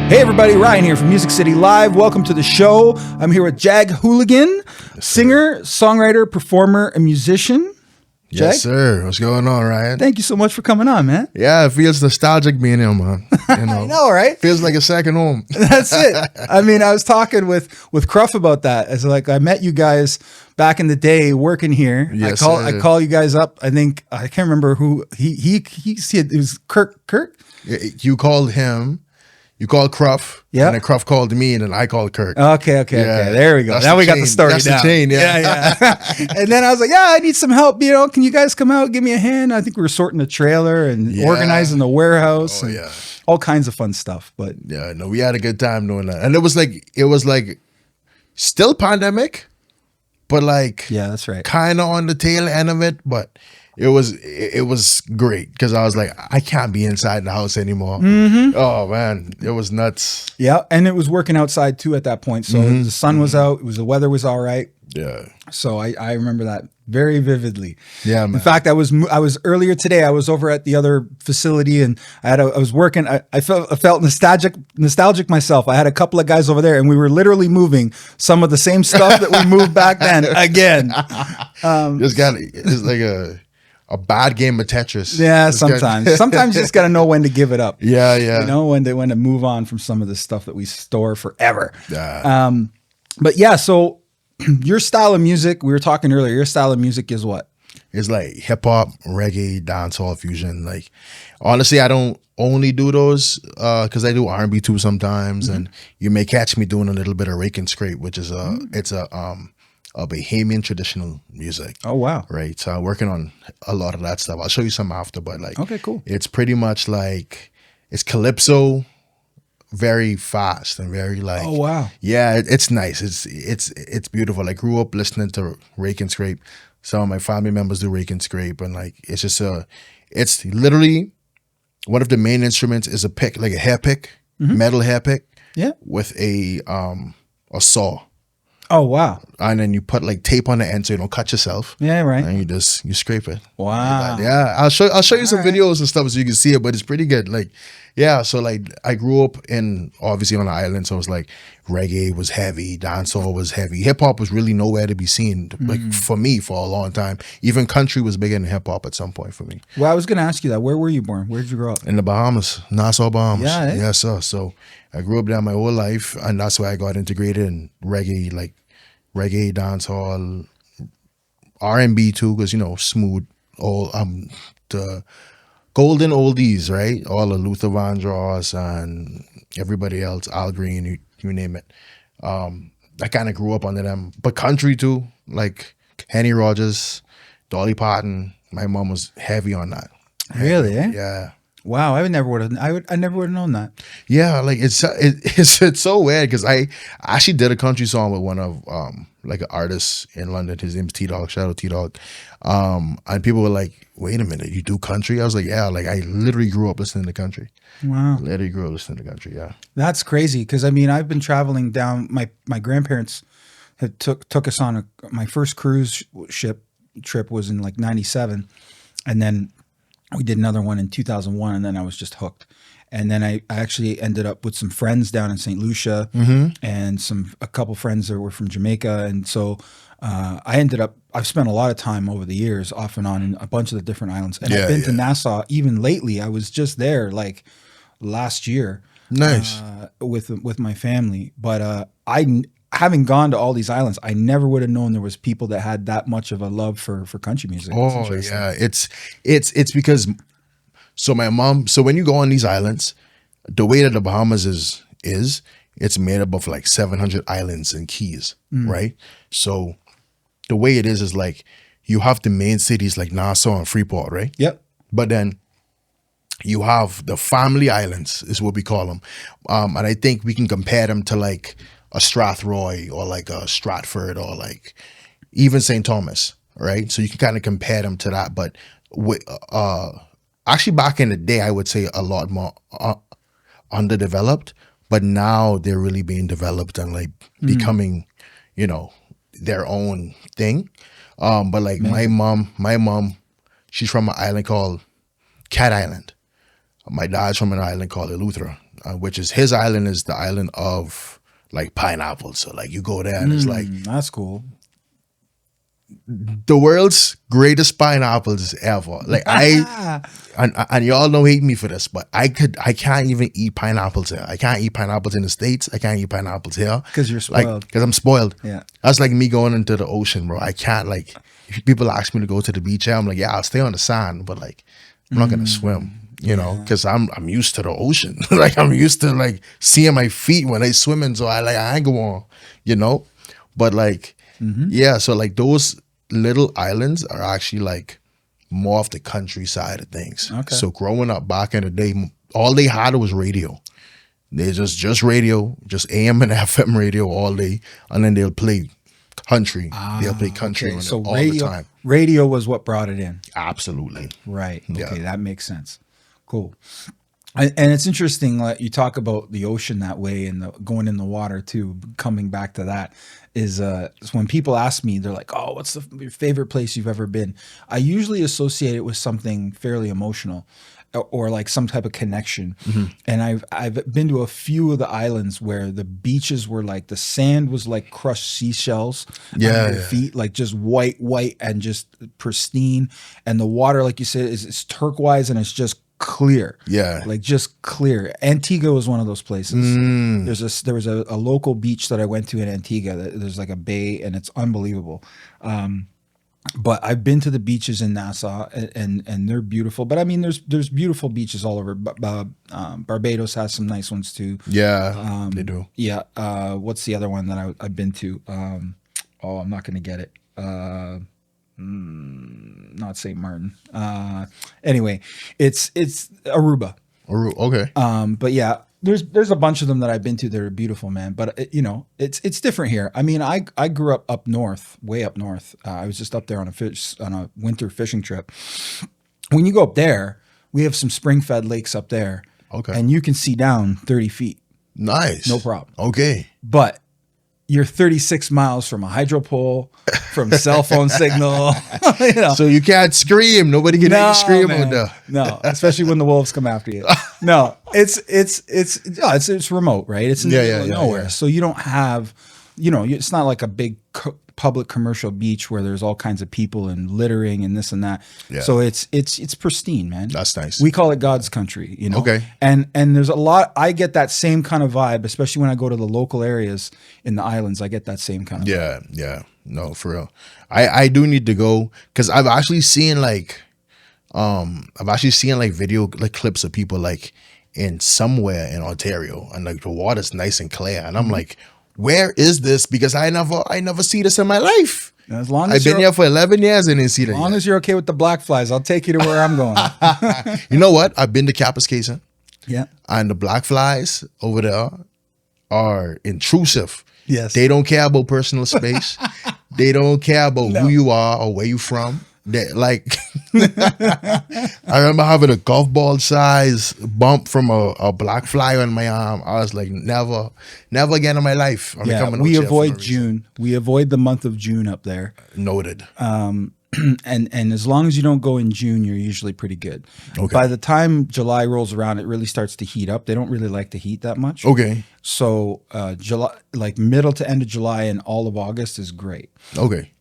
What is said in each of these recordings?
Hey everybody, Ryan here from Music City Live. Welcome to the show. I'm here with Jag Huligin, singer, songwriter, performer, and musician. Jag? Yes, sir. What's going on, Ryan? Thank you so much for coming on, man. Yeah, it feels nostalgic being here, man. You know, I know, right? Feels like a second home. That's it. I mean, I was talking with Cruff about that. It's like I met you guys back in the day working here. Yes, I call you guys up. I think I can't remember who he said it was Kirk. You called him. You called Cruff, yeah, and then Cruff called me, and then I called Kirk. Okay. There we go. That's now we chain. got the story That's down. the chain, yeah. And then I was like, yeah, I need some help. You know, can you guys come out, give me a hand? I think we were sorting the trailer and organizing the warehouse. Oh, and yeah. all kinds of fun stuff. But yeah, no, we had a good time doing that, and it was like still pandemic, but like yeah, that's right. Kind of on the tail end of it, but. It was great because I was like, I can't be inside the house anymore. Mm-hmm. Oh man, it was nuts. Yeah, and it was working outside too at that point. So the sun was out. The weather was all right. Yeah. So I remember that very vividly. Yeah, man. In fact, I was earlier today. I was over at the other facility and I was working. I felt nostalgic myself. I had a couple of guys over there, and we were literally moving some of the same stuff that we moved back then again. It's like a bad game of Tetris. Yeah, sometimes you just got to know when to give it up. Yeah. You know, when to move on from some of the stuff that we store forever. Yeah. But yeah, so your style of music, we were talking earlier, your style of music is what? It's like hip hop, reggae, dancehall, fusion. Like, honestly, I don't only do those because I do R&B too sometimes, and you may catch me doing a little bit of rake-and-scrape, which is a Bahamian traditional music. Oh wow! Right, so I'm working on a lot of that stuff. I'll show you some after, but like, okay, cool. It's pretty much like it's calypso, very fast and very like. Oh wow! Yeah, it's nice. It's beautiful. I grew up listening to rake-and-scrape. Some of my family members do rake-and-scrape, and like it's just it's literally one of the main instruments is a pick, like a hair pick, metal hair pick. Yeah, with a saw. Oh wow! And then you put like tape on the end so you don't cut yourself. Yeah, right. And you scrape it. Wow. Yeah, I'll show you some videos and stuff so you can see it, but it's pretty good. Like, yeah. So like, I grew up obviously on the island, so it was like reggae was heavy, dancehall was heavy, hip hop was really nowhere to be seen. Like for me, for a long time, even country was bigger than hip hop at some point for me. Well, I was going to ask you that. Where were you born? Where did you grow up? In the Bahamas, Nassau, Bahamas. Yeah. Yes, sir. So I grew up there my whole life, and that's why I got integrated in reggae, like. Reggae, dancehall, R&B too, because you know, smooth, all the golden oldies, right? All the Luther Vandross and everybody else, Al Green, you name it. I kind of grew up under them, but country too, like Henny Rogers, Dolly Parton. My mom was heavy on that. Really? Eh? Yeah. Wow, I never would have known that. Yeah, like it's so weird because I actually did a country song with one of like an artist in London. His name's T-Dog, shout out T-Dog. And people were like, "Wait a minute, you do country?" I was like, "Yeah." Like I literally grew up listening to country. Wow, literally grew up listening to country. Yeah, that's crazy. Because I mean, I've been traveling down. My grandparents had took us on my first cruise ship trip was in like '97, and then. We did another one in 2001, and then I was just hooked. And then I actually ended up with some friends down in St. Lucia and a couple friends that were from Jamaica. And so I've spent a lot of time over the years off and on in a bunch of the different islands. And I've been to Nassau even lately. I was just there like last year. Nice. With my family. But having gone to all these islands, I never would have known there was people that had that much of a love for country music. Oh yeah, it's because so when you go on these islands, the way that the Bahamas is it's made up of like 700 islands and keys, right? So the way it is like you have the main cities like Nassau and Freeport, right? Yep. But then you have the family islands is what we call them, and I think we can compare them to like a Strathroy or like a Stratford or like even St. Thomas, right? So you can kind of compare them to that. But actually back in the day, I would say a lot more underdeveloped, but now they're really being developed and like becoming, you know, their own thing. But like my mom, she's from an island called Cat Island. My dad's from an island called Eleuthera. which is his island is the island of like pineapples. So like you go there and it's like That's cool. the world's greatest pineapples ever. Like and y'all don't hate me for this, but I can't even eat pineapples here. I can't eat pineapples in the States. I can't eat pineapples here. Because you're spoiled. Because I'm spoiled. Yeah. That's like me going into the ocean, bro. I can't like, if people ask me to go to the beach here, I'm like, yeah, I'll stay on the sand, but like, I'm not gonna swim, you know, because I'm used to the ocean. Like I'm used to like seeing my feet when they swimming, so I ain't go on, you know. But like, yeah, so like those little islands are actually like more of the countryside of things. Okay. So growing up back in the day, all they had was radio. They just radio, just AM and FM radio all day, and then they'll play country. They'll play country on it So all radio, the time. radio was what brought it in. Absolutely. Right. Okay, Yeah. that makes sense. Cool. And it's interesting, like you talk about the ocean that way and going in the water too. Coming back to that is when people ask me, they're like, "Oh, what's your favorite place you've ever been?" I usually associate it with something fairly emotional, or like some type of connection. And I've been to a few of the islands where the beaches were like the sand was like crushed seashells Yeah, under your yeah. feet, like just white and just pristine, and the water, like you said, is turquoise and it's just clear. Yeah. Like just clear. Antigua was one of those places. There was a local beach that I went to in Antigua. There's like a bay and it's unbelievable. But I've been to the beaches in Nassau and they're beautiful. But I mean, there's beautiful beaches all over. Barbados has some nice ones too. Yeah, they do. Yeah. What's the other one that I've been to? I'm not going to get it. Not St. Martin. Anyway, it's Aruba. Okay. But yeah, there's a bunch of them that I've been to that are beautiful, man. But it's different here. I mean, I grew up north, way up north. I was just up there on a winter fishing trip. When you go up there, we have some spring-fed lakes up there. Okay. And you can see down 30 feet. Nice. No problem. Okay. But you're 36 miles from a hydro pole, from cell phone signal. You know. So you can't scream. Nobody can hear you scream man. out there. No, especially when the wolves come after you. No, it's remote, right? It's in the middle of nowhere. Yeah. So you don't have, it's not like a big public commercial beach where there's all kinds of people and littering and this and that. Yeah. So it's pristine, man. That's nice. We call it God's country, Okay. And there's a lot. I get that same kind of vibe, especially when I go to the local areas in the islands. I get that same kind of vibe. Yeah. No, for real. I do need to go because I've actually seen like video like clips of people like in somewhere in Ontario and like the water's nice and clear and I'm like, where is this? Because I never see this in my life. As long as I've been here for 11 years and didn't see that. As long as you're okay with the black flies, I'll take you to where I'm going. You know what? I've been to Kapuskasing. Yeah. And the black flies over there are intrusive. Yes. They don't care about personal space. They don't care about who you are or where you from. They like I remember having a golf ball size bump from a black fly on my arm. I was like, never again in my life. We avoid June. We avoid the month of June up there. Noted. And as long as you don't go in June, you're usually pretty good. Okay. By the time July rolls around, it really starts to heat up. They don't really like the heat that much. Okay. So July, like middle to end of July and all of August is great. Okay.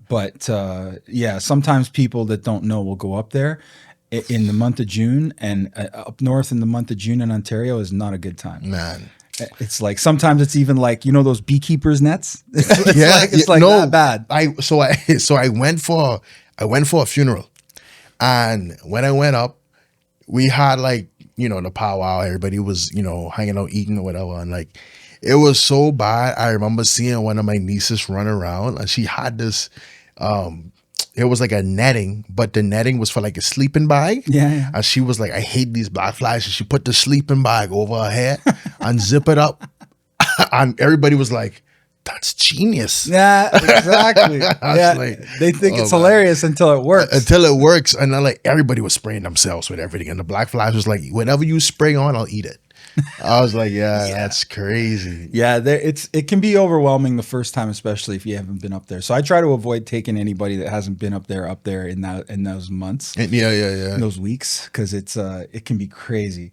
But sometimes people that don't know will go up there in the month of June, and up north in the month of June in Ontario is not a good time. Man. It's like sometimes it's even like those beekeepers nets. It's like that bad. I went for a funeral, and when I went up, we had like the powwow. Everybody was hanging out eating or whatever, and like it was so bad. I remember seeing one of my nieces run around, and she had this. It was like a netting, but the netting was for like a sleeping bag. Yeah. And she was like, I hate these black flies. And she put the sleeping bag over her head and zip it up. And everybody was like, that's genius. Yeah, exactly. They think it's hilarious until it works. Until it works. And then like everybody was spraying themselves with everything. And the black flies was like, whatever you spray on, I'll eat it. I was like, yeah, Yeah. that's crazy. Yeah, it can be overwhelming the first time, especially if you haven't been up there. So I try to avoid taking anybody that hasn't been up there in those months, And yeah, yeah, in yeah. those weeks, because it can be crazy.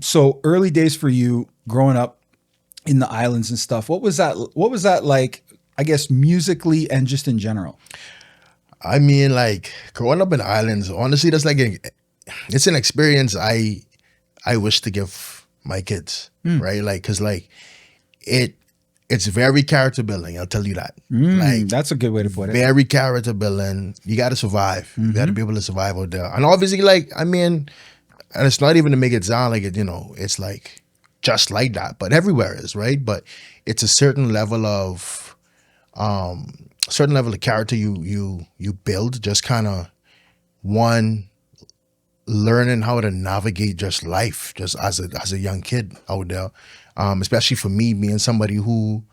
So early days for you growing up in the islands and stuff. What was that? What was that like? I guess musically and just in general. I mean, like growing up in islands, honestly, that's like it's an experience I wish to give my kids, right? Like, cause like it it's very character building. I'll tell you that. Like That's a good way to put it. very character building. You got to survive. You got to be able to survive out there. And obviously, like I mean, and it's not even to make it sound like it. It's like just like that, but everywhere is right. But it's a certain level of character you build. Just kind of one learning how to navigate just life, just as a young kid out there. Especially for me, being somebody who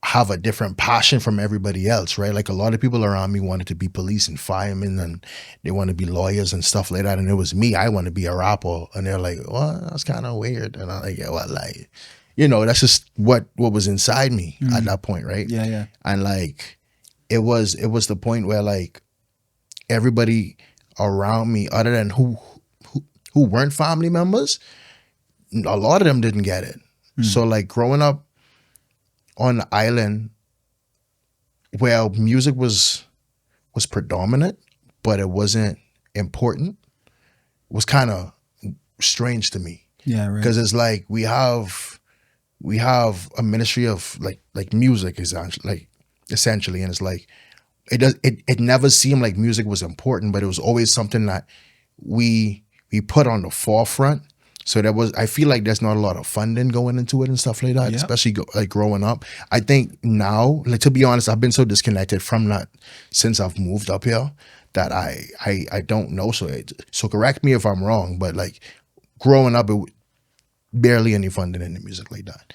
have a different passion from everybody else, right? Like a lot of people around me wanted to be police and firemen and they want to be lawyers and stuff like that. And it was me, I want to be a rapper. And they're like, well, that's kind of weird. And I'm like, yeah, well, like, that's just what was inside me at that point, right? Yeah, yeah. And like, it was the point where like everybody around me, other than who weren't family members, a lot of them didn't get it. So like growing up on the island where music was predominant, but it wasn't important, was kind of strange to me. Yeah, right. Because it's like we have a ministry of like music essentially, and it's like it never seemed like music was important, but it was always something that we put on the forefront. So I feel like there's not a lot of funding going into it and stuff like that, Yeah. especially like growing up. I think now, like to be honest, I've been so disconnected from that since I've moved up here that I don't know. So correct me if I'm wrong, but like growing up, barely any funding in the music like that,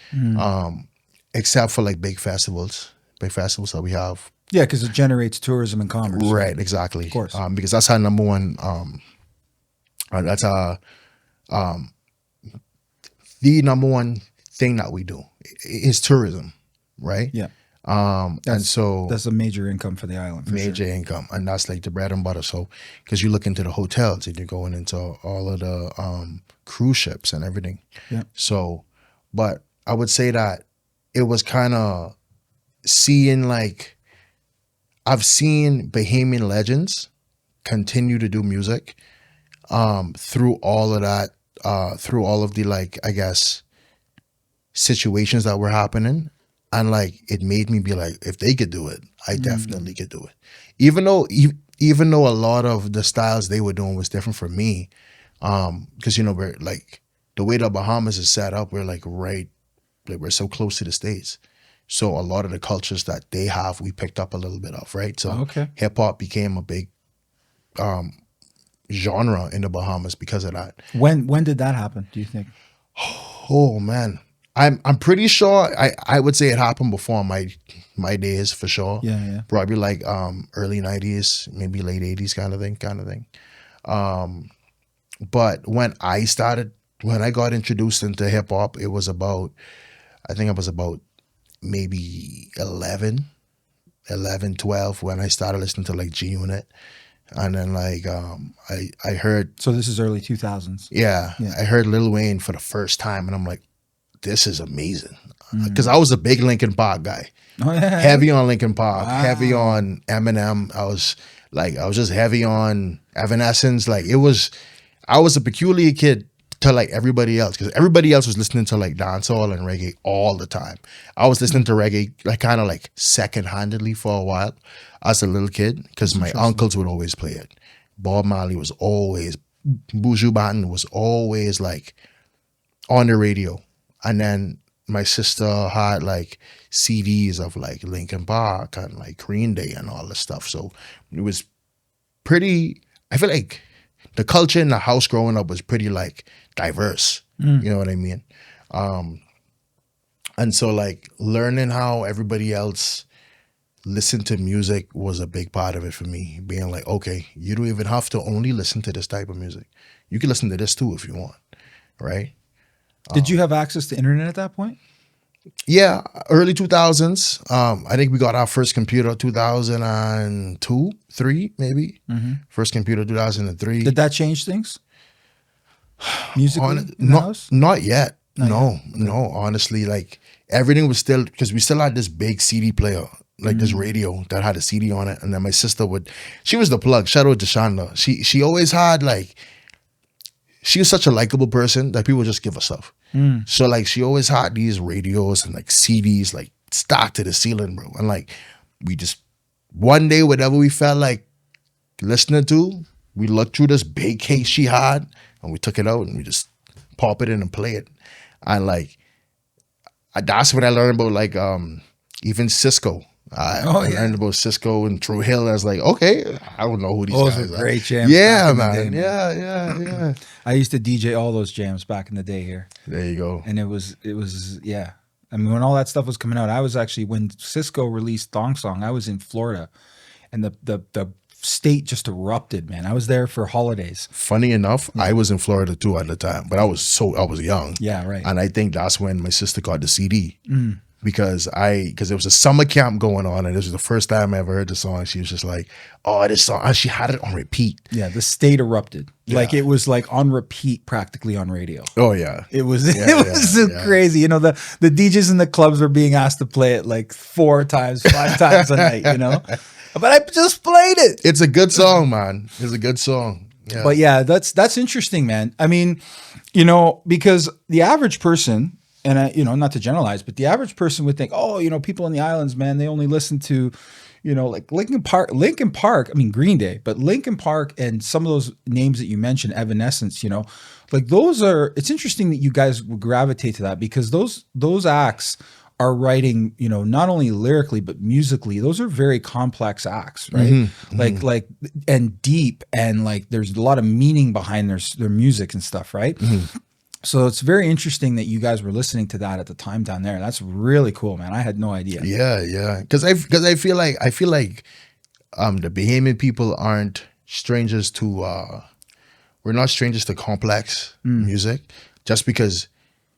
except for like big festivals that we have. Yeah, because it generates tourism and commerce. Right, exactly. Of course. Because that's our number one. That's our the number one thing that we do is tourism, right? Yeah. And so That's a major income for the island. For major sure. income, and that's like the bread and butter. So because you look into the hotels and you're going into all of the cruise ships and everything. Yeah. So, but I would say that it was kind of seeing like I've seen Bahamian legends continue to do music through all of that, through all of the like I guess situations that were happening. And like it made me be like, if they could do it, I definitely could do it. Even though a lot of the styles they were doing was different from me, because we're like the way the Bahamas is set up, we're like we're so close to the States, so a lot of the cultures that they have, we picked up a little bit of, right? So Okay. hip hop became a big genre in the Bahamas because of that. When did that happen, do you think? Oh man. I'm pretty sure I would say it happened before my days for sure. Yeah, yeah. Probably like early 90s, maybe late 80s kind of thing. But when I got introduced into hip hop, I think I was about maybe 11, 12 when I started listening to like G Unit. And then like I heard, So this is early 2000s. yeah, I heard Lil Wayne for the first time and I'm like, this is amazing. Because I was a big Linkin Park guy. Oh, yeah. Heavy on Linkin Park, Wow. heavy on Eminem. I was just heavy on Evanescence. Like I was a peculiar kid to like everybody else because everybody else was listening to like dancehall and reggae all the time. I was listening to reggae like kind of like second-handedly for a while as a little kid because my uncles would always play it. Bob Marley was always, Buju Banton was always like on the radio. And then my sister had like CDs of like Linkin Park and like Green Day and all this stuff. So it was pretty, I feel like the culture in the house growing up was pretty like diverse. You know what I mean? And so like learning how everybody else listened to music was a big part of it for me. Being like, okay, you don't even have to only listen to this type of music. You can listen to this too if you want. right? Did you have access to internet at that point? Yeah, early 2000s. I think we got our first computer 2002, 3 maybe. First computer 2003. Did that change things musically in the not house? not yet. Not no, yet. no. Honestly, like everything was still, because we still had this big CD player, like this radio that had a CD on it, and then my sister she was the plug. Shout out to Shonda. She always had like, she was such a likable person that people would just give her stuff. So like she always had these radios and like CDs like stacked to the ceiling, bro. And like we just one day, whatever we felt like listening to, we looked through this big case she had and we took it out and we just pop it in and play it. And like that's when I learned about like even Cisco. I learned about Cisco and True Hill. I was like, okay, I don't know who these guys Those are. are great jams. Yeah, back man. in the day, Yeah. I used to DJ all those jams back in the day here. There you go. And it was yeah. I mean, when all that stuff was coming out, I was actually, when Cisco released Thong Song, I was in Florida, and the state just erupted, man. I was there for holidays. Funny enough, I was in Florida too at the time, but I was young. Yeah, right. And I think that's when my sister got the CD. Because there was a summer camp going on, and this was the first time I ever heard the song. She was just like, "Oh, this song!" And she had it on repeat. Yeah, the state erupted. Yeah. Like it was like on repeat, practically on radio. Oh yeah, It was crazy. You know, the DJs in the clubs were being asked to play it like 4 times, 5 times a night. You know, but I just played it. It's a good song, man. It's a good song. Yeah. But yeah, that's interesting, man. I mean, you know, because the average person. And I, you know, not to generalize, but the average person would think, oh, you know, people in the islands, man, they only listen to, you know, like Linkin Park, I mean, Green Day, but Linkin Park and some of those names that you mentioned, Evanescence, you know, like those are, it's interesting that you guys would gravitate to that, because those acts are writing, you know, not only lyrically, but musically, those are very complex acts, right? Like, and deep, and like, there's a lot of meaning behind their music and stuff, right? So it's very interesting that you guys were listening to that at the time down there. That's really cool, man. I had no idea. Yeah. Because I feel like the Bahamian people aren't strangers to we're not strangers to complex music, just because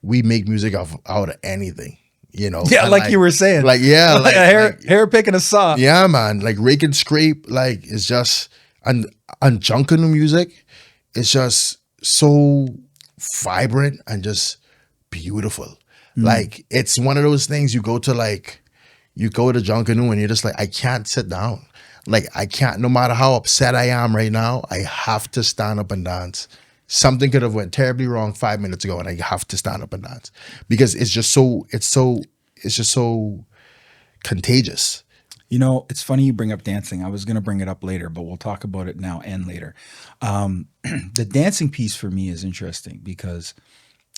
we make music out of anything, you know. Yeah, like you were saying, like a hair pick and a saw. Yeah, man. Like rake-and-scrape, like it's just and Junkanoo music is just so vibrant and just beautiful. Like it's one of those things you go to Junkanoo and you're just like, I can't sit down. Like I can't, no matter how upset I am right now, I have to stand up and dance. Something could have went terribly wrong 5 minutes ago and I have to stand up and dance, because it's just so contagious. You know, it's funny you bring up dancing. I was going to bring it up later, but we'll talk about it now and later. The dancing piece for me is interesting because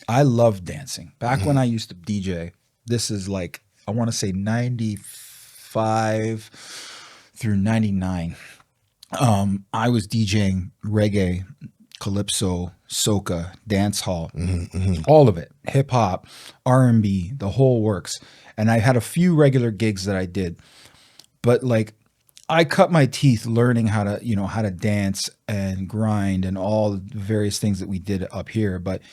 I love dancing. Back when I used to DJ, this is like, I want to say 95 through 99. I was DJing reggae, calypso, soca, dancehall, all of it, hip hop, R&B, the whole works. And I had a few regular gigs that I did. But like, I cut my teeth learning how to dance and grind and all the various things that we did up here. But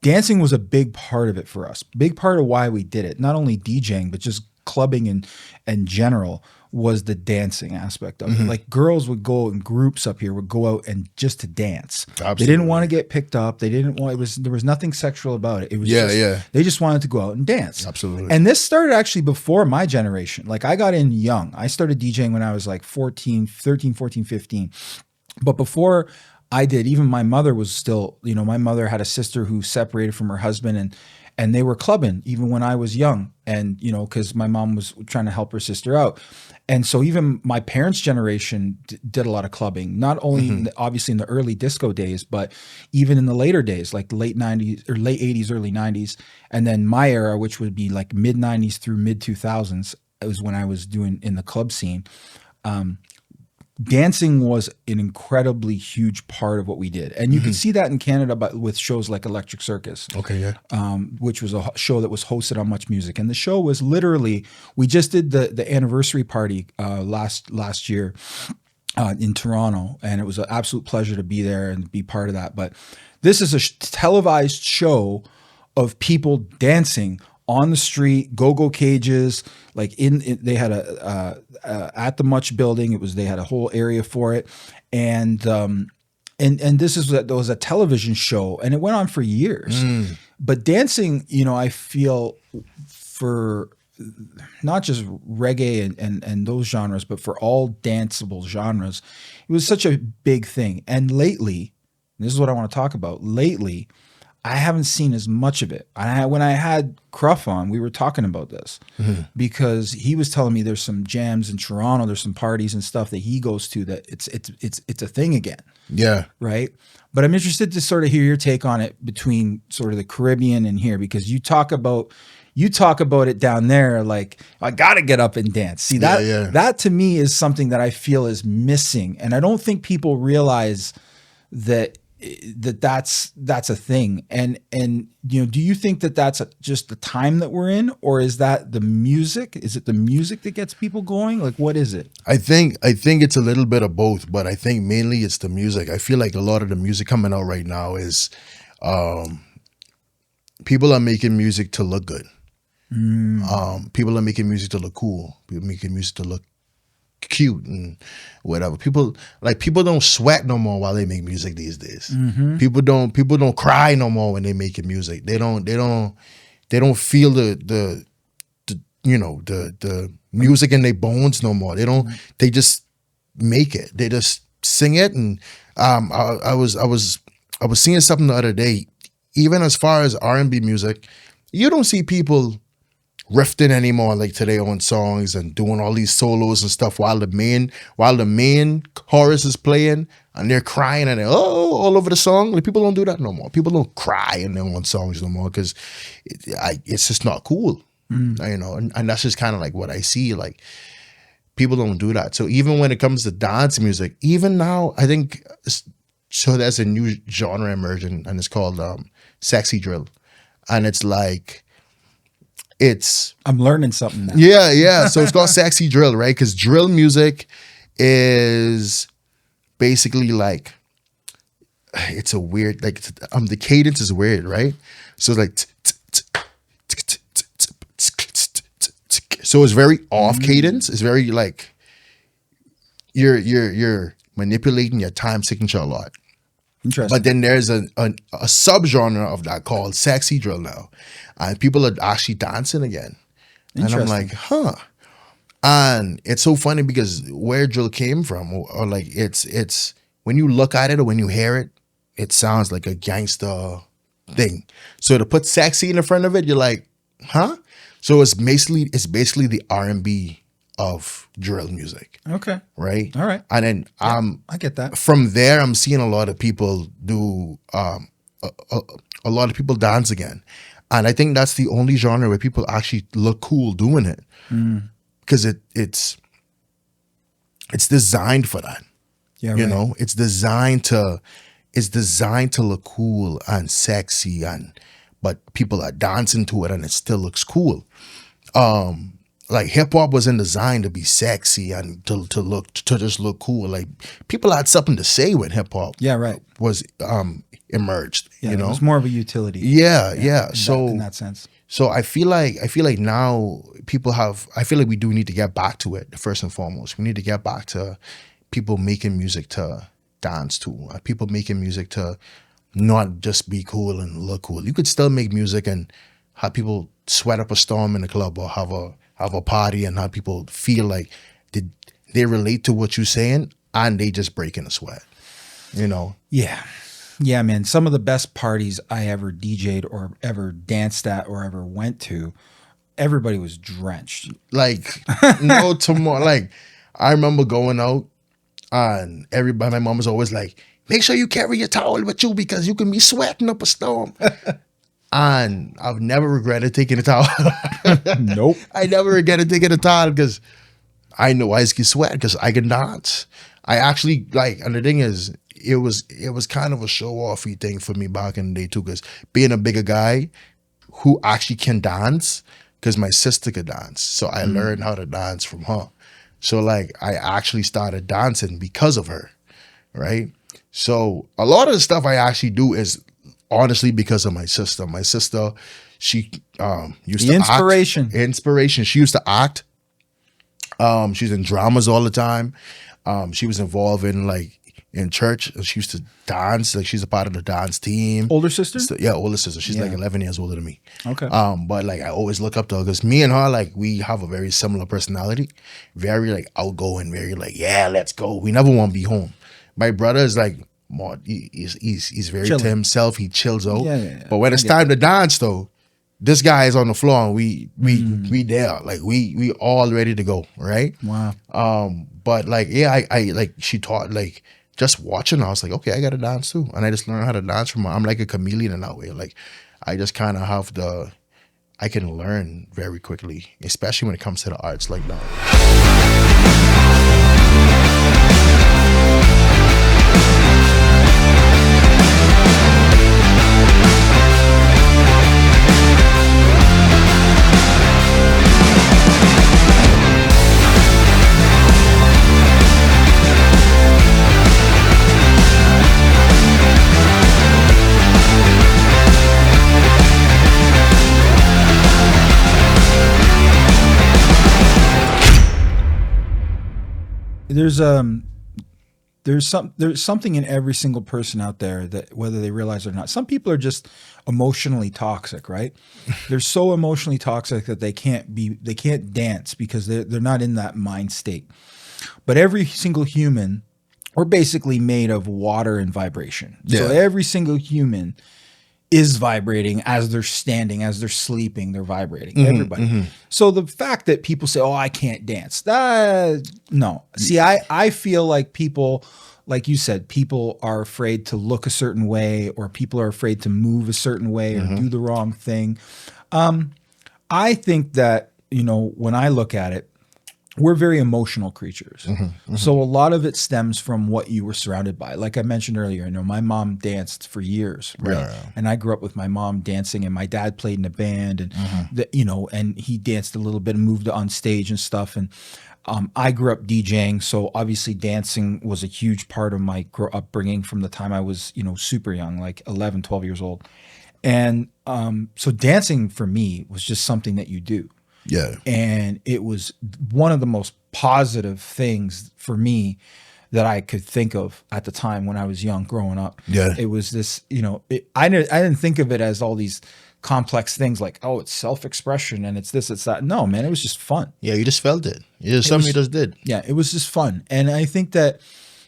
dancing was a big part of it for us. Big part of why we did it. Not only DJing, but just clubbing and general was the dancing aspect of it. Like girls would go in groups up here, would go out and just to dance. Absolutely. They didn't want to get picked up. They didn't want, there was nothing sexual about it. It was they just wanted to go out and dance. Absolutely. And this started actually before my generation. Like I got in young. I started DJing when I was like 13, 14, 15. But before I did, even my mother was still, you know, my mother had a sister who separated from her husband, and they were clubbing even when I was young. And, you know, because my mom was trying to help her sister out. And so even my parents' generation did a lot of clubbing, not only obviously in the early disco days, but even in the later days, like the late 90s or late 80s, early 90s. And then my era, which would be like mid 90s through mid 2000s, it was when I was doing in the club scene. Dancing was an incredibly huge part of what we did. And you can see that in Canada with shows like Electric Circus. Okay, yeah. Which was a show that was hosted on Much Music. And the show was literally, we just did the anniversary party last year in Toronto, and it was an absolute pleasure to be there and be part of that. But this is a televised show of people dancing on the street, go-go cages, like they had at the Much building. They had a whole area for it, and there was a television show, and it went on for years. But dancing, I feel for not just reggae and those genres, but for all danceable genres, it was such a big thing. And lately, this is what I want to talk about. Lately, I haven't seen as much of it. When I had Cruff on, we were talking about this because he was telling me there's some jams in Toronto, there's some parties and stuff that he goes to that it's a thing again. Yeah. Right. But I'm interested to sort of hear your take on it between sort of the Caribbean and here, because you talk about it down there, like, I got to get up and dance. See, that to me is something that I feel is missing. And I don't think people realize that's a thing. And do you think that that's just the time that we're in, or is that the music? Is it the music that gets people going? Like, what is it? I think it's a little bit of both, but I think mainly it's the music. I feel like a lot of the music coming out right now is people are making music to look good. People are making music to look cool. People are making music to look cute and whatever. People don't sweat no more while they make music these days. People don't cry no more when they making music. They don't feel the music in their bones no more. They just make it. They just sing it. And I was seeing something the other day. Even as far as R&B music, you don't see people riffing anymore like to their own songs and doing all these solos and stuff while the main chorus is playing and they're crying and all over the song. Like, people don't do that no more. People don't cry in their own songs no more because it's just not cool. And that's just kind of like what I see. Like, people don't do that. So even when it comes to dance music, even now, I think there's a new genre emerging, and it's called sexy drill, and it's like, I'm learning something now. Yeah. So it's called sexy drill, right? Because drill music is basically like, it's a weird, like, the cadence is weird, right? So it's like, so it's very off cadence. It's very like, you're manipulating your time signature a lot. Interesting. But then there's a subgenre of that called sexy drill now, and people are actually dancing again. And I'm like, huh. And it's so funny because where drill came from, or like it's when you look at it or when you hear it, it sounds like a gangster thing. So to put sexy in the front of it, you're like, huh? So it's basically the R&B of drill music. Okay. Right? All right. And then I get that. From there, I'm seeing a lot of people do a lot of people dance again. And I think that's the only genre where people actually look cool doing it. Because it's designed for that. Yeah. You know, it's designed to look cool and sexy, but people are dancing to it and it still looks cool. Like, hip hop wasn't designed to be sexy and to just look cool. Like, people had something to say when hip hop was emerged. Yeah, you know, it was more of a utility. Yeah. So in that sense. So I feel like now I feel like we do need to get back to it first and foremost. We need to get back to people making music to dance to. People making music to not just be cool and look cool. You could still make music and have people sweat up a storm in the club, or have a party and have people feel like they relate to what you're saying and they just break in a sweat, you know? Yeah, man. Some of the best parties I ever DJ'd or ever danced at or ever went to, everybody was drenched. Like, no tomorrow. Like, I remember going out and everybody, my mom was always like, make sure you carry your towel with you because you can be sweating up a storm. And I've never regretted taking a towel. Nope. I never regretted taking a towel because I know I can sweat because I can dance. I actually and the thing is, it was kind of a show-offy thing for me back in the day too, because being a bigger guy who actually can dance, because my sister could dance. So I learned how to dance from her. So like I actually started dancing because of her, right? So a lot of the stuff I actually do is honestly because of my sister. My sister, she used The to inspiration. act. Inspiration. She used to act. She's in dramas all the time. She was involved in church. She used to dance. Like she's a part of the dance team. Older sister? So, yeah, older sister. She's like Yeah. 11 years older than me. Okay. But like I always look up to her because me and her, like we have a very similar personality. Very like outgoing, very like, yeah, let's go. We never want to be home. My brother is like more he's very Chilling. to himself. He chills out. Yeah. But when it's time to dance though, this guy is on the floor and we there. Like we all ready to go, right? Wow. But like, yeah, I like she taught like just watching her, I was like, okay, I gotta dance too. And I just learned how to dance from her. I'm like a chameleon in that way. Like I just kind of have I can learn very quickly, especially when it comes to the arts like that. There's something in every single person out there that whether they realize it or not. Some people are just emotionally toxic, right? They're so emotionally toxic that they can't dance because they're not in that mind state. But every single human, we're basically made of water and vibration. So Yeah. every single human is vibrating as they're standing, as they're sleeping, they're vibrating. Everybody. So the fact that people say, "Oh, I can't dance," no. See, I feel like people, like you said, people are afraid to look a certain way, or people are afraid to move a certain way, or do the wrong thing. I think that when I look at it, we're very emotional creatures. So a lot of it stems from what you were surrounded by. Like I mentioned earlier, my mom danced for years, right? Yeah. And I grew up with my mom dancing, and my dad played in a band, and and he danced a little bit and moved on stage and stuff. And I grew up DJing, so obviously dancing was a huge part of my upbringing from the time I was, super young, like 11, 12 years old. And so dancing for me was just something that you do. Yeah. And it was one of the most positive things for me that I could think of at the time when I was young, growing up. Yeah. It was this, I didn't think of it as all these complex things like, oh, it's self-expression and it's this, it's that. No, man, it was just fun. Yeah, you just felt it. Something you just did. Yeah, it was just fun. And I think that,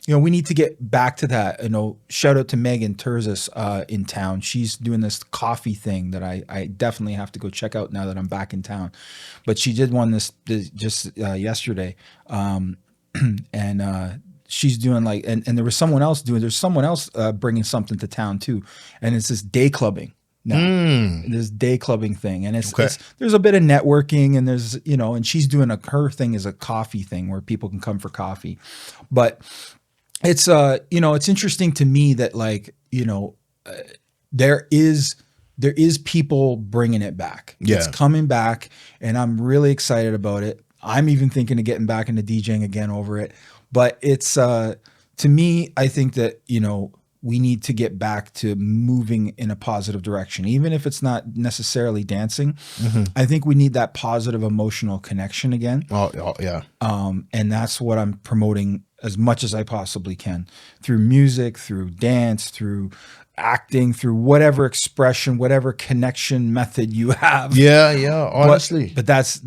we need to get back to that. Shout out to Megan Terzis in town. She's doing this coffee thing that I definitely have to go check out now that I'm back in town. But she did one this just yesterday. And she's doing and there was someone else there's someone else bringing something to town too. And it's this day clubbing. Now, this day clubbing thing, and it's there's a bit of networking, and there's and she's doing her thing is a coffee thing where people can come for coffee, but it's it's interesting to me that there is people bringing it back. Yeah. It's coming back, and I'm really excited about it. I'm even thinking of getting back into DJing again over it, but it's to me, I think that we need to get back to moving in a positive direction, even if it's not necessarily dancing. I think we need that positive emotional connection again. Oh yeah. And that's what I'm promoting as much as I possibly can through music, through dance, through acting, through whatever expression, whatever connection method you have. Yeah. Honestly. But that's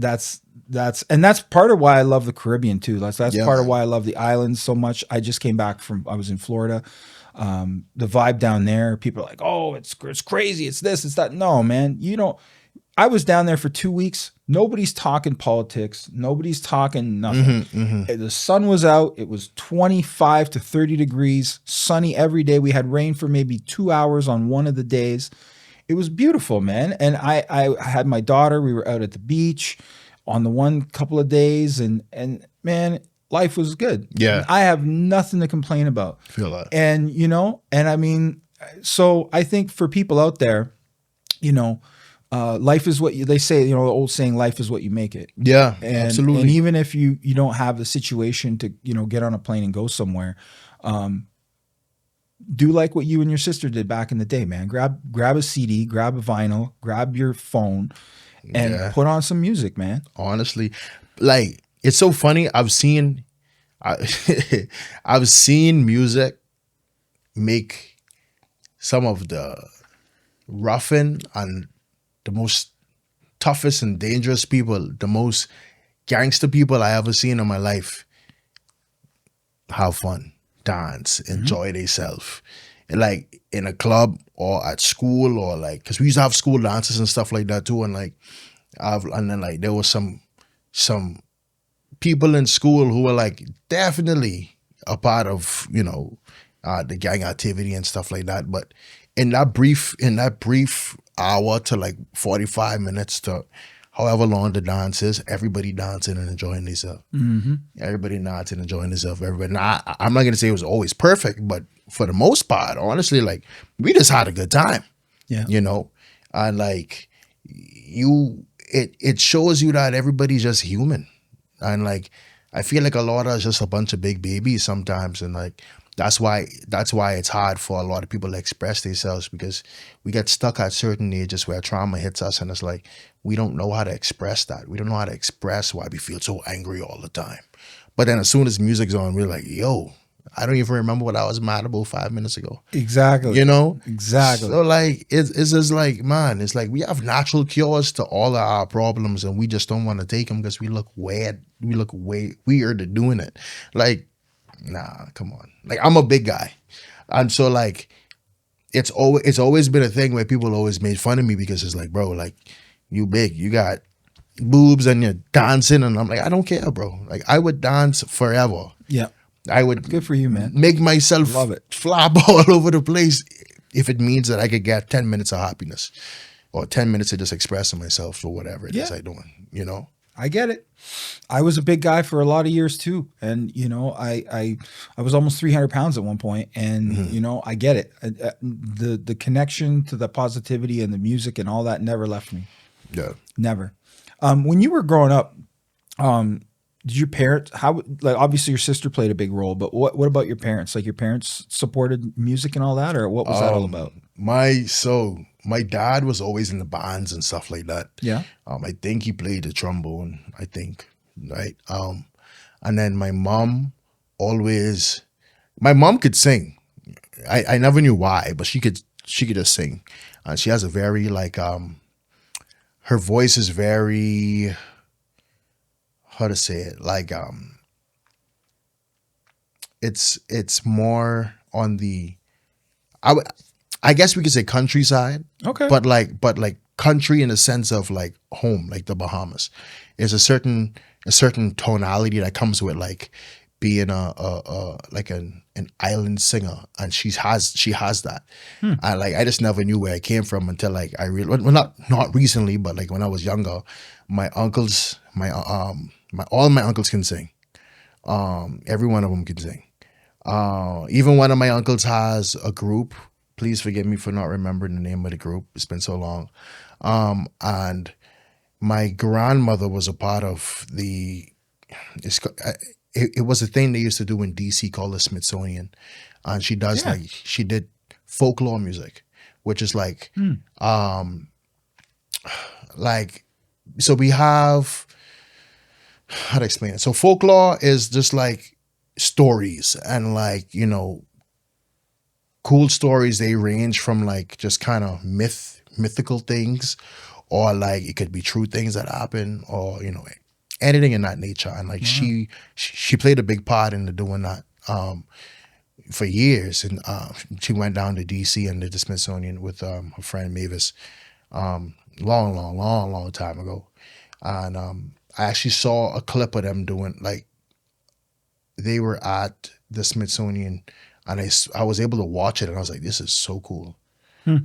part of why I love the Caribbean too. That's part of why I love the islands so much. I just came back I was in Florida. The vibe down there, people are like, oh, it's crazy. It's this, it's that. No, man, I was down there for 2 weeks. Nobody's talking politics. Nobody's talking nothing. The sun was out. It was 25 to 30 degrees, sunny every day. We had rain for maybe 2 hours on one of the days. It was beautiful, man. And I had my daughter. We were out at the beach on the one couple of days, and man, life was good. Yeah. I have nothing to complain about. Feel that. And, and I mean, so I think for people out there, life is what they say, the old saying, life is what you make it. Yeah, And absolutely. and even if you don't have the situation to, get on a plane and go somewhere, do like what you and your sister did back in the day, man. Grab a CD, grab a vinyl, grab your phone, and Yeah. put on some music, man. Honestly, like it's so funny. I've seen music make some of the roughing and the most toughest and dangerous people, the most gangster people I ever seen in my life, have fun, dance, enjoy themselves. Like in a club or at school, or like, because we used to have school dances and stuff like that too. And like, and then like there was some people in school who were like definitely a part of the gang activity and stuff like that. But in that brief hour to like 45 minutes to however long the dance is, everybody dancing and enjoying themselves. Everybody dancing and enjoying themselves. Everybody. Now, I'm not gonna say it was always perfect, but for the most part, honestly, like we just had a good time. Yeah. And like it shows you that everybody's just human. And like I feel like a lot of us just a bunch of big babies sometimes, and like that's why it's hard for a lot of people to express themselves, because we get stuck at certain ages where trauma hits us, and it's like we don't know how to express that. We don't know how to express why we feel so angry all the time. But then as soon as music's on, we're like, yo, I don't even remember what I was mad about 5 minutes ago. Exactly. Exactly. So like it's just like, man, it's like we have natural cures to all of our problems, and we just don't want to take them because we look weird. We look way weird at doing it. Like, nah, come on. Like I'm a big guy, and so like it's always been a thing where people always made fun of me because it's like, bro, like you big, you got boobs and you're dancing, and I'm like, I don't care, bro. Like I would dance forever. Yeah. I would Good for you, man. make myself Love it. flop all over the place if it means that I could get 10 minutes of happiness or 10 minutes of just expressing myself or whatever it is I'm doing, I get it. I was a big guy for a lot of years too, and I was almost 300 pounds at one point, and I get it. The connection to the positivity and the music and all that never left me. Yeah. Never. When you were growing up, did your parents, like obviously your sister played a big role, but what about your parents? Like your parents supported music and all that, or what was that all about? My dad was always in the bands and stuff like that. Yeah. I think he played the trombone, I think, right? And then my mom could sing. I never knew why, but she could just sing. And she has a very like her voice is very, how to say it, like it's more on the I guess we could say countryside. Okay. But like country in the sense of like home, like the Bahamas. There's a certain tonality that comes with like being like an island singer, and she has that. And like I just never knew where I came from until like I really, well, not recently, but like when I was younger, my uncles, all my uncles can sing. Every one of them can sing. Even one of my uncles has a group. Please forgive me for not remembering the name of the group. It's been so long. And my grandmother was a part of it was a thing they used to do in DC called the Smithsonian. And she does she did folklore music, which is like, like, so we have, how to explain it? So folklore is just like stories, and like, cool stories. They range from like just kind of mythical things, or like it could be true things that happen, or anything in that nature. And like she played a big part in doing that for years. And she went down to DC and did the Smithsonian with her friend Mavis long time ago. And I actually saw a clip of them doing, like, they were at the Smithsonian, and I was able to watch it, and I was like, this is so cool.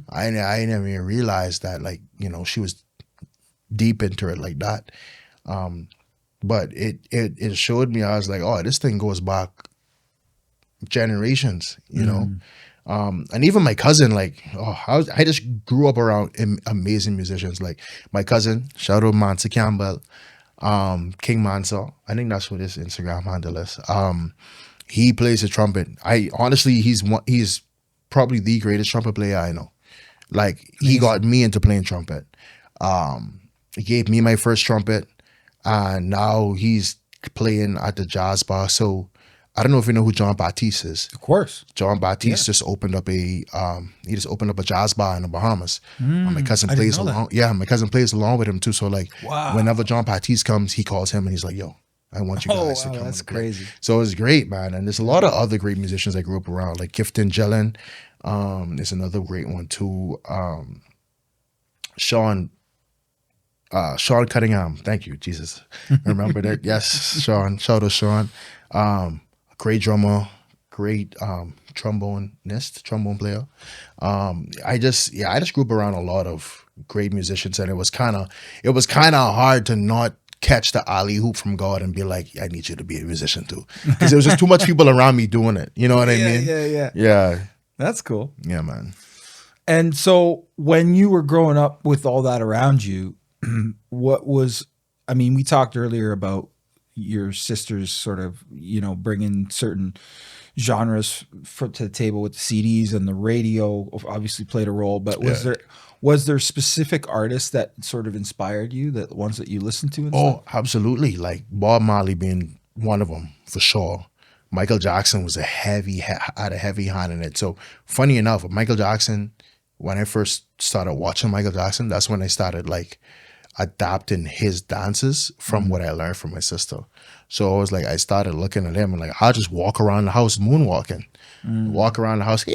I never even realized that, like, she was deep into it like that. But it showed me, I was like, oh, this thing goes back generations, And even my cousin, like, I just grew up around amazing musicians. Like my cousin, shout out Mansa Campbell, King Mansa. I think that's what his Instagram handle is. He plays the trumpet. He's probably the greatest trumpet player I know. Like he got me into playing trumpet. He gave me my first trumpet, and now he's playing at the jazz bar. So I don't know if you know who John Baptiste is. Of course. John Baptiste just opened up a jazz bar in the Bahamas. And my cousin plays along. Yeah, my cousin plays along with him too. So like whenever John Baptiste comes, he calls him and he's like, "Yo, I want you guys to come." That's crazy. So it's great, man. And there's a lot of other great musicians I grew up around, like Gifton Jellin. Is another great one too. Sean Cunningham. Thank you, Jesus. Remember that? Yes, Sean. Shout out Sean. Great drummer, great trombone player. I just grew up around a lot of great musicians, and it was kind of hard to not catch the alley hoop from God and be like, I need you to be a musician too, because there was just too much people around me doing it. You know what I mean? Yeah. That's cool. Yeah, man. And so when you were growing up with all that around you, we talked earlier about your sisters sort of, bringing certain genres to the table with the CDs, and the radio obviously played a role, but was there specific artists that sort of inspired you, that ones that you listened to? And stuff? Absolutely. Like Bob Marley being one of them for sure. Michael Jackson was had a heavy hand in it. So funny enough, Michael Jackson, when I first started watching Michael Jackson, that's when I started like adapting his dances from what I learned from my sister. So I was like, I started looking at him and like, I'll just walk around the house moonwalking, walk around the house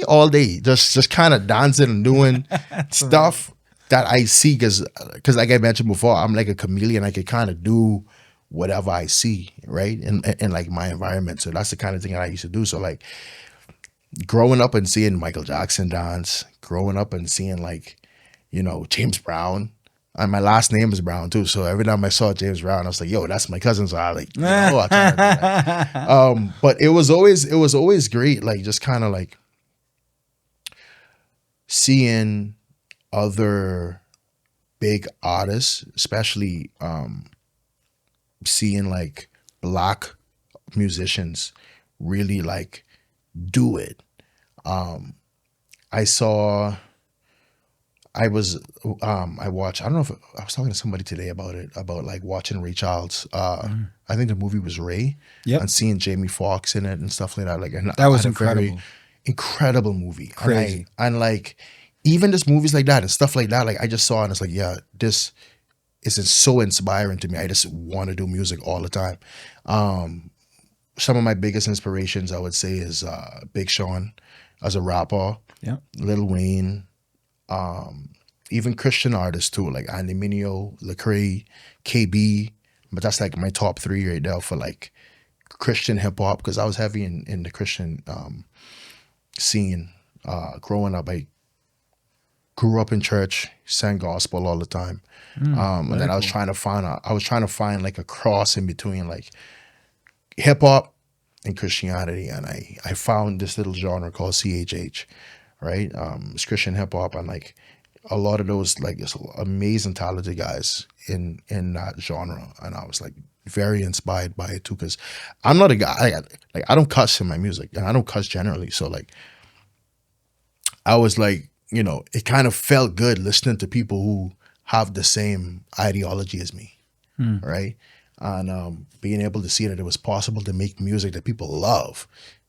all day, just kind of dancing and doing stuff that I see. Cause like I mentioned before, I'm like a chameleon. I could kind of do whatever I see, right? In like my environment. So that's the kind of thing that I used to do. So like growing up and seeing Michael Jackson dance, growing up and seeing like, James Brown. And my last name is Brown too. So every time I saw James Brown, I was like, yo, that's my cousin. So I like, I try to do that. But it was always great. Like just kind of like seeing other big artists, especially seeing like Black musicians really like do it. I watched, I don't know if I was talking to somebody today about it, about like watching Ray Charles. I think the movie was Ray, and seeing Jamie Foxx in it and stuff like that. Like, and that was incredible. Incredible movie. Crazy. And like, even just movies like that and stuff like that, like I just saw and it's like, yeah, this is so inspiring to me. I just want to do music all the time. Some of my biggest inspirations, I would say, is Big Sean as a rapper, Lil Wayne, even Christian artists too, like Andy Mineo, Lecrae, KB. But that's like my top 3 right now for like Christian hip hop, because I was heavy in the Christian scene. Growing up, I grew up in church, sang gospel all the time. And then I was trying to find like a cross in between like hip hop and Christianity, and I found this little genre called CHH, right? It's Christian hip hop, and like a lot of those like just amazing talented guys in that genre, and I was like very inspired by it too, because I'm not a guy I don't cuss in my music, and I don't cuss generally, so like I was like, it kind of felt good listening to people who have the same ideology as me, right? And being able to see that it was possible to make music that people love,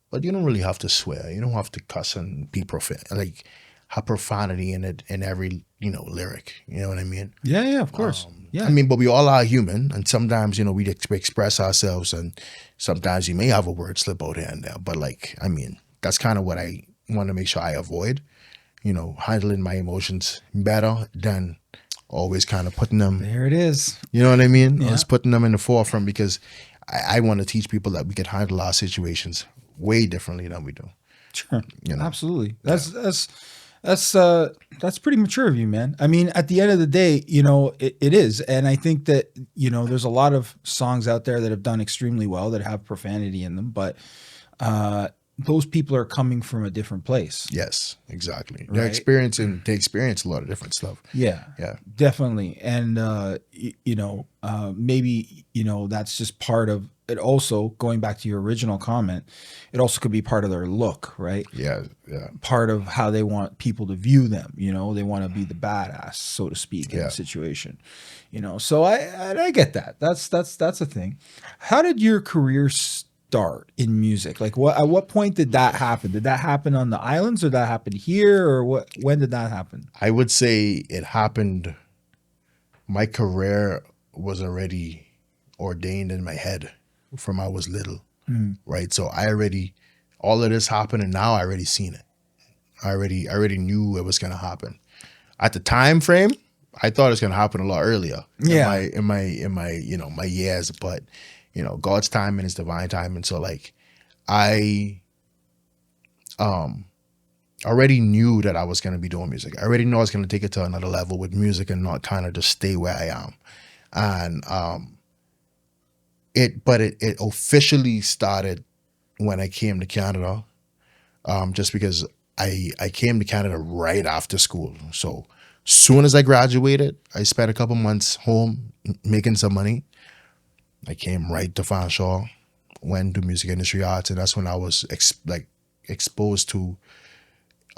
but you don't really have to swear. You don't have to cuss and be like have profanity in it in every lyric. You know what I mean? Yeah, of course. I mean, but we all are human, and sometimes we express ourselves, and sometimes you may have a word slip out here and there. But like, I mean, that's kind of what I want to make sure I avoid. Handling my emotions better than always kind of putting them. There it is. You know what I mean? Always putting them in the forefront, because I want to teach people that we can handle our situations way differently than we do. Sure. Absolutely. That's pretty mature of you, man. I mean, at the end of the day, it is. And I think that, there's a lot of songs out there that have done extremely well that have profanity in them, but those people are coming from a different place. Yes, exactly. Right. They experience a lot of different stuff. Yeah, Yeah. definitely. And maybe that's just part of it. Also, going back to your original comment, it also could be part of their look, right? Yeah, yeah. Part of how they want people to view them. They want to be the badass, so to speak, in Yeah. the situation. So I get that. That's a thing. How did your career start in music? Like, at what point did that happen? Did that happen on the islands, or that happened here, or what? When did that happen? I would say it happened. My career was already ordained in my head from I was little, right? So all of this happened, and now I already seen it. I already knew it was gonna happen. At the time frame, I thought it was gonna happen a lot earlier. Yeah. In my my years, but God's timing is divine timing. So like I already knew that I was gonna be doing music. I already knew I was gonna take it to another level with music and not kind of just stay where I am. And it officially started when I came to Canada. Just because I came to Canada right after school. So soon as I graduated, I spent a couple months home making some money. I came right to Fanshawe, went to music industry arts, and that's when I was exposed to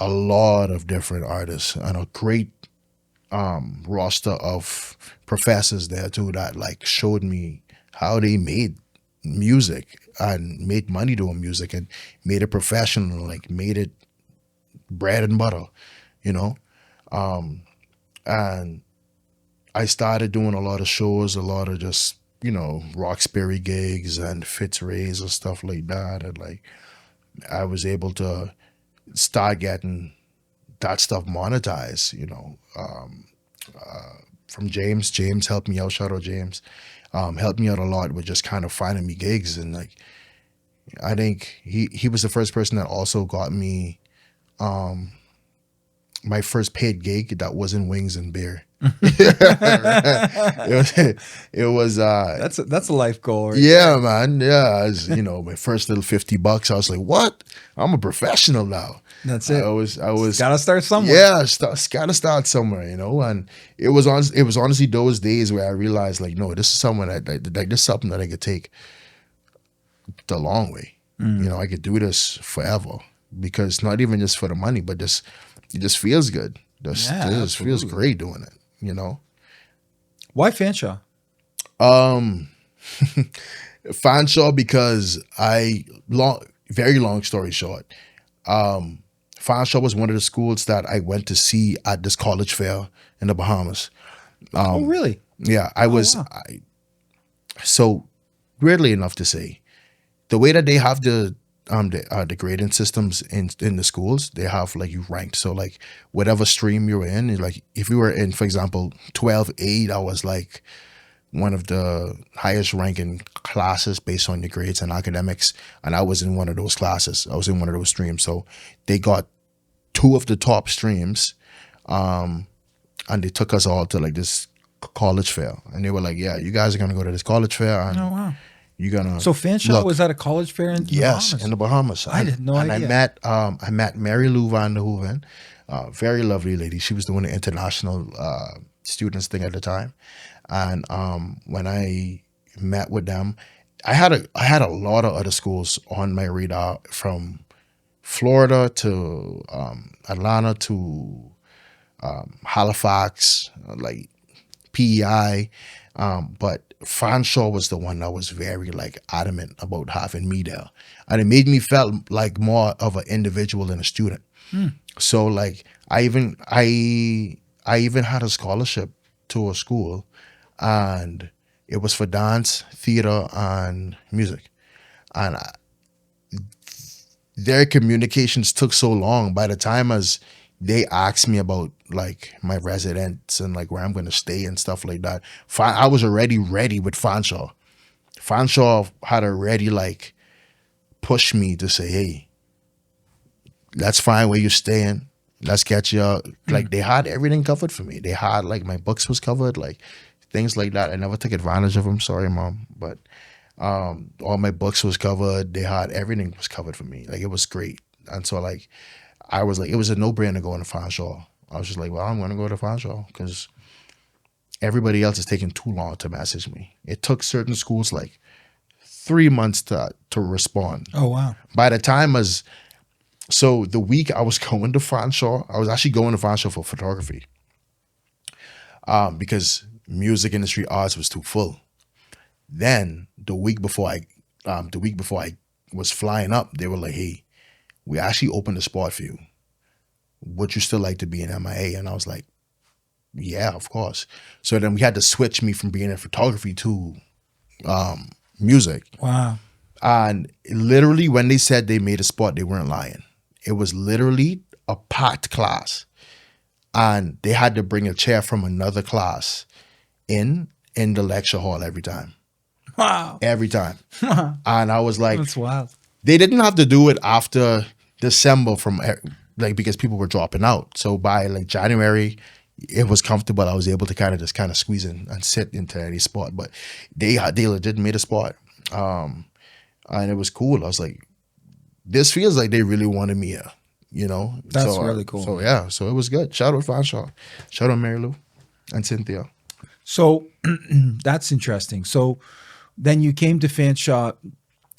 a lot of different artists and a great roster of professors there too that like showed me how they made music and made money doing music and made it professional, like made it bread and butter, and I started doing a lot of shows, a lot of just Roxbury gigs and Fitzrays and stuff like that, and like I was able to start getting that stuff monetized, from James. James helped me out. Shout out James. Helped me out a lot with just kind of finding me gigs, and like I think he was the first person that also got me my first paid gig that wasn't wings and beer. it was that's a life goal, right? Yeah, man. Yeah, as my first little $50, I was like, what? I'm a professional now. That's it. I was gotta start somewhere. Yeah, gotta start somewhere, and it was honestly those days where I realized like, no, this is someone that like this is something that I could take the long way. I could do this forever, because not even just for the money, but it just feels good. This feels great doing it. Why Fanshawe? Fanshawe because very long story short, Fanshawe was one of the schools that I went to see at this college fair in the Bahamas. Oh, really? Yeah, I was. Wow. So weirdly enough to say, the way that they have the grading systems in the schools, they have like you ranked. So like whatever stream you're in, like if you were in, for example, 12A, that was like one of the highest ranking classes based on your grades and academics. And I was in one of those classes. I was in one of those streams. So they got 2 of the top streams, and they took us all to like this college fair. And they were like, yeah, you guys are going to go to this college fair. And Oh, wow. you're gonna So Fanshawe was at a college fair in the Bahamas? in the Bahamas. I had no idea. I met Mary Lou van der Hoeven, very lovely lady. She was doing the international students thing at the time, and when I met with them, I had a lot of other schools on my radar, from Florida to Atlanta to Halifax, like PEI, but Fanshawe was the one that was very like adamant about having me there, and it made me felt like more of an individual than a student. So like I even had a scholarship to a school, and it was for dance, theater, and music, and their communications took so long. By the time as they asked me about like my residence and like where I'm going to stay and stuff like that, I was already ready with Fanshawe. Fanshawe had already like pushed me to say, hey, let's find where you're staying. Let's get you like they had everything covered for me. They had like my books was covered, like things like that. I never took advantage of them. Sorry, Mom. But All my books was covered. They had everything was covered for me. Like it was great. And so like I was like, it was a no-brainer going to Fanshawe. I was just like, well, I'm gonna go to Fanshawe because everybody else is taking too long to message me. It took certain schools like 3 months to respond. Oh wow. By the time so the week I was going to Fanshawe, I was actually going to Fanshawe for photography. Because music industry arts was too full. Then the week before I was flying up, they were like, "Hey, we actually opened a spot for you. Would you still like to be in MIA?" And I was like, "Yeah, of course." So then we had to switch me from being in photography to music. Wow. And literally, when they said they made a spot, they weren't lying. It was literally a packed class, and they had to bring a chair from another class in the lecture hall every time. Wow. Every time. And I was like, That's wild. they didn't have to do it after December because people were dropping out. So by like January, it was comfortable. I was able to kind of squeeze in and sit into any spot. But they legit made a spot. And it was cool. I was like, this feels like they really wanted me here, you know? That's really cool. So yeah, so it was good. Shout out Fanshawe. Shout out Mary Lou and Cynthia. So that's interesting. So then you came to Fanshawe.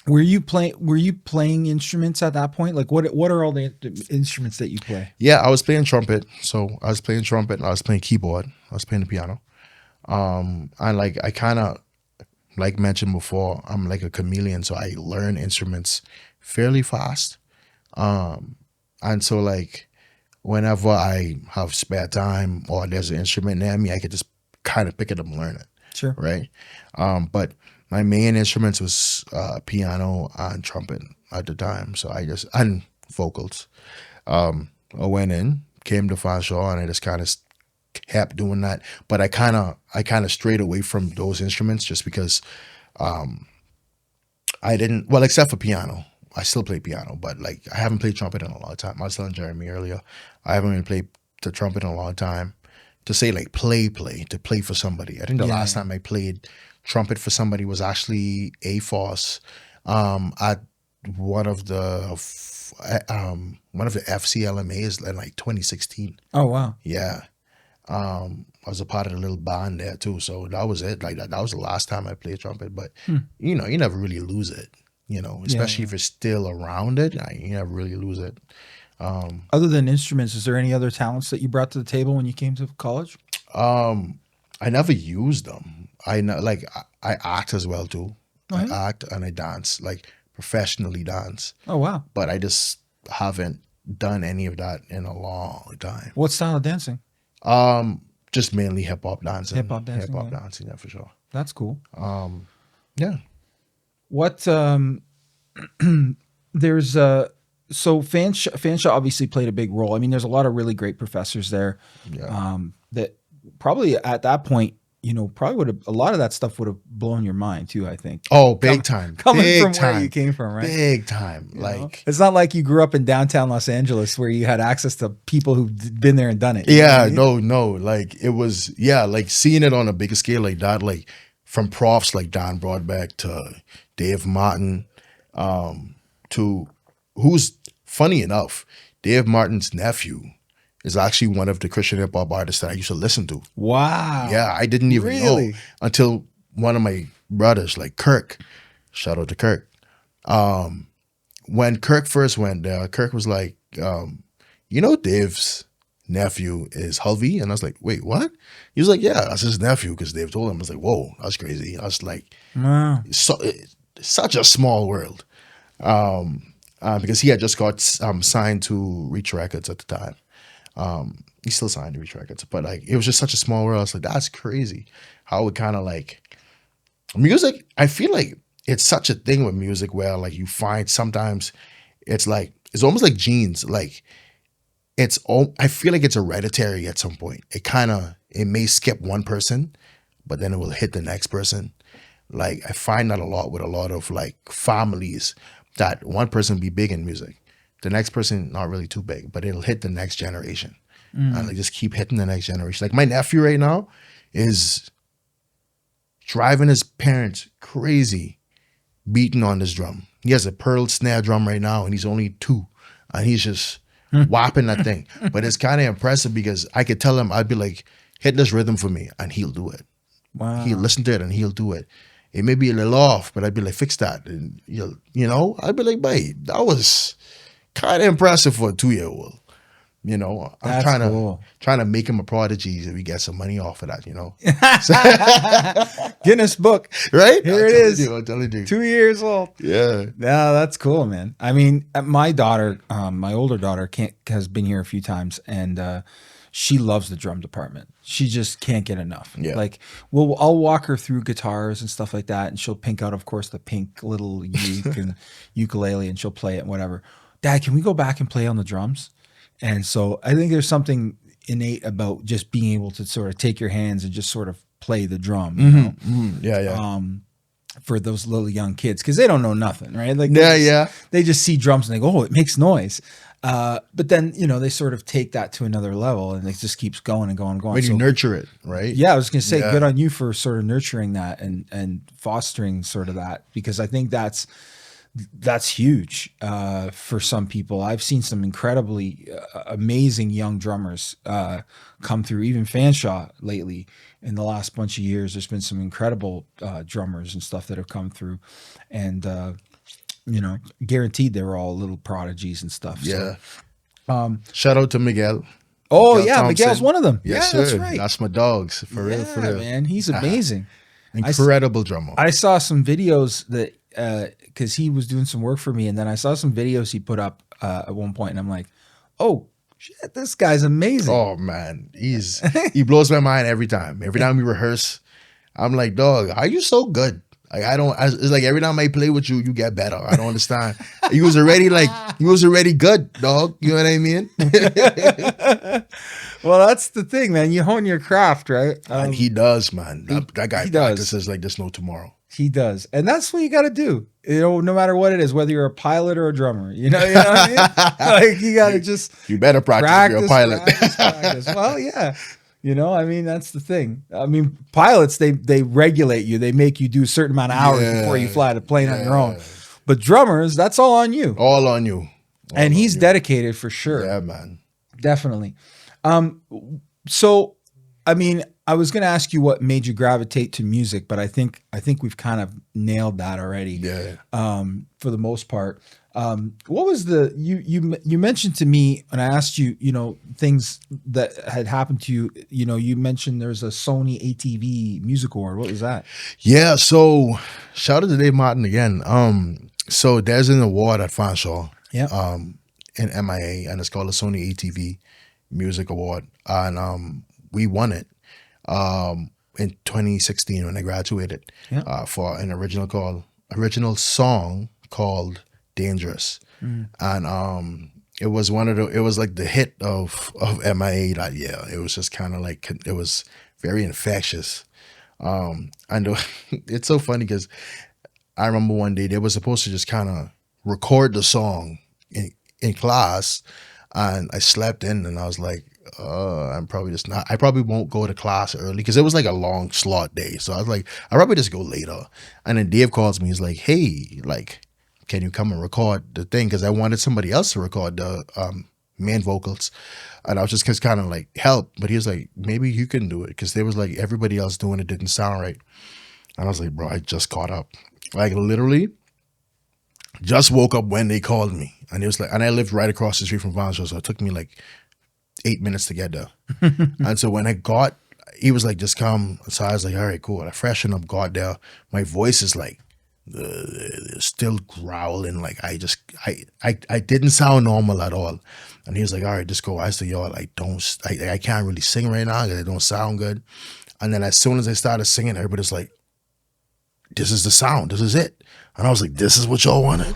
Were you playing instruments at that point? Like what are all the instruments that you play? Yeah, I was playing trumpet. So I was playing trumpet and I was playing keyboard. I was playing the piano. And like I kind of, like mentioned before, I'm like a chameleon, so I learn instruments fairly fast. And so like whenever I have spare time or there's an instrument near me, I could just kind of pick it up and learn it. Sure. Right. But my main instruments was piano and trumpet at the time. So and vocals. I went in, came to Fanshawe, and I just kind of kept doing that. But I kind of strayed away from those instruments just because I didn't, well, except for piano. I still play piano, but like I haven't played trumpet in a long time. I was telling Jeremy earlier, I haven't really played the trumpet in a long time. To say like play for somebody. I think the last time I played trumpet for somebody was actually AFOS at one of the FCLMAs in like 2016. Oh wow. Yeah. I was a part of the little band there too. So that was it. Like that was the last time I played trumpet. But you know, you never really lose it. You know, especially if it's still around it, you never really lose it. Other than instruments, is there any other talents that you brought to the table when you came to college? I never used them. I know, like I act as well too. Oh, yeah? I act and I dance, like professionally dance. Oh wow. But I just haven't done any of that in a long time. What style of dancing? Just mainly hip hop dancing. Hip hop dancing. Dancing, yeah, for sure. That's cool. Yeah. What there's so Fanshawe obviously played a big role. I mean, there's a lot of really great professors there. Yeah. That probably at that point, you know, probably would have, a lot of that stuff would have blown your mind too, I think. Oh, big time. Coming big from time. where you came from, right? Big time. You like know? It's not like you grew up in downtown Los Angeles where you had access to people who've been there and done it. Yeah, no. Like it was, like seeing it on a bigger scale like that, like from profs like Don Broadbeck to Dave Martin, to who's funny enough, Dave Martin's nephew is actually one of the Christian hip hop artists that I used to listen to. Wow. Yeah, I didn't even know until one of my brothers, like Kirk, shout out to Kirk. When Kirk first went there, Kirk was like, you know, Dave's nephew is Hulvey? And I was like, wait, what? He was like, yeah, that's his nephew because Dave told him. I was like, whoa, that's crazy. I was like, wow. Such a small world. Because he had just got signed to Reach Records at the time. He's still signed to Reach Records, but like it was just such a small world. I was like, that's crazy. How it kind of like music. I feel like it's such a thing with music where like you find sometimes it's almost like genes. Like I feel like it's hereditary at some point. It may skip one person, but then it will hit the next person. Like I find that a lot with a lot of like families that one person be big in music. The next person not really too big, but it'll hit the next generation. And like just keep hitting the next generation. Like my nephew right now is driving his parents crazy beating on this drum. He has a pearl snare drum right now, and he's only 2, and he's just whopping that thing. But it's kind of impressive because I could tell him, I'd be like, hit this rhythm for me, and he'll do it. Wow. He'll listen to it and he'll do it. It may be a little off, but I'd be like, fix that. And I'd be like, babe, that was kind of impressive for a 2-year-old. I'm That's trying to make him a prodigy so we get some money off of that, Guinness Book. Right? Here it is. I'm telling you. 2 years old. Yeah. No, that's cool, man. I mean, my daughter, my older daughter has been here a few times, and she loves the drum department. She just can't get enough. Yeah. Like, I'll walk her through guitars and stuff like that, and she'll pink out, of course, the pink little uke and ukulele, and she'll play it and whatever. Dad, can we go back and play on the drums? And so I think there's something innate about just being able to sort of take your hands and just sort of play the drum. Yeah. For those little young kids, because they don't know nothing, right? Like, they just see drums and they go, "Oh, it makes noise." But then they sort of take that to another level, and it just keeps going and going and going. When you nurture it, right? Yeah, I was going to say, good on you for sort of nurturing that and fostering sort of that, because I think that's huge for some people. I've seen some incredibly amazing young drummers come through, even Fanshawe lately. In the last bunch of years, there's been some incredible drummers and stuff that have come through, and guaranteed they were all little prodigies and stuff. Yeah. So, shout out to Miguel. Oh, Miguel Thompson. Miguel's one of them. Yes, yeah, sir. That's right. That's my dogs, for real, man. He's amazing. Incredible drummer. I saw some videos that, because he was doing some work for me, and then I saw some videos he put up at one point, and I'm like, oh, shit, this guy's amazing. Oh, man. He blows my mind every time. Every time we rehearse, I'm like, dog, are you so good? Like, it's like every time I play with you, you get better. I don't understand. He was already good, dog. You know what I mean? Well, that's the thing, man. You hone your craft, right? And he does, man. That guy practices like there's no tomorrow. He does. And that's what you got to do. No matter what it is, whether you're a pilot or a drummer, you know what I mean? Like, you got to just... You better practice if you're a pilot. Practice. Well, yeah. That's the thing. I mean, pilots, they regulate you. They make you do a certain amount of hours before you fly the plane on your own. But drummers, that's all on you. All on you. And he's dedicated for sure. Yeah, man. Definitely. So, I mean, I was going to ask you what made you gravitate to music, but I think we've kind of nailed that already. Yeah. For the most part. What was you mentioned to me when I asked you, things that had happened to you, you mentioned there's a Sony ATV Music Award. What was that? Yeah. So shout out to Dave Martin again. So there's an award at Fanshawe, in MIA, and it's called the Sony ATV Music Award. And, we won it, in 2016 when I graduated, for an original song called Dangerous. And it was like the hit of MIA that year. It was just kind of like, it was very infectious. And it's so funny because I remember one day they were supposed to just kind of record the song in class, and I slept in, and I was like, I'm probably just not, I probably won't go to class early because it was like a long slot day. So I was like, I'll probably just go later. And then Dave calls me. He's like, hey, like, can you come and record the thing? Because I wanted somebody else to record the main vocals. And I was just kind of like, help. But he was like, maybe you can do it. Because there was like everybody else doing it didn't sound right. And I was like, bro, I just caught up. Like literally just woke up when they called me. And it was like, and I lived right across the street from Vanshaw. So it took me like 8 minutes to get there. And so when he was like, just come. So I was like, all right, cool. I freshened up, got there. My voice is like, still growling. Like I didn't sound normal at all. And he was like, all right, just go. I said, yo, I can't really sing right now because I don't sound good. And then as soon as I started singing, everybody's like, this is the sound. This is it. And I was like, this is what y'all wanted?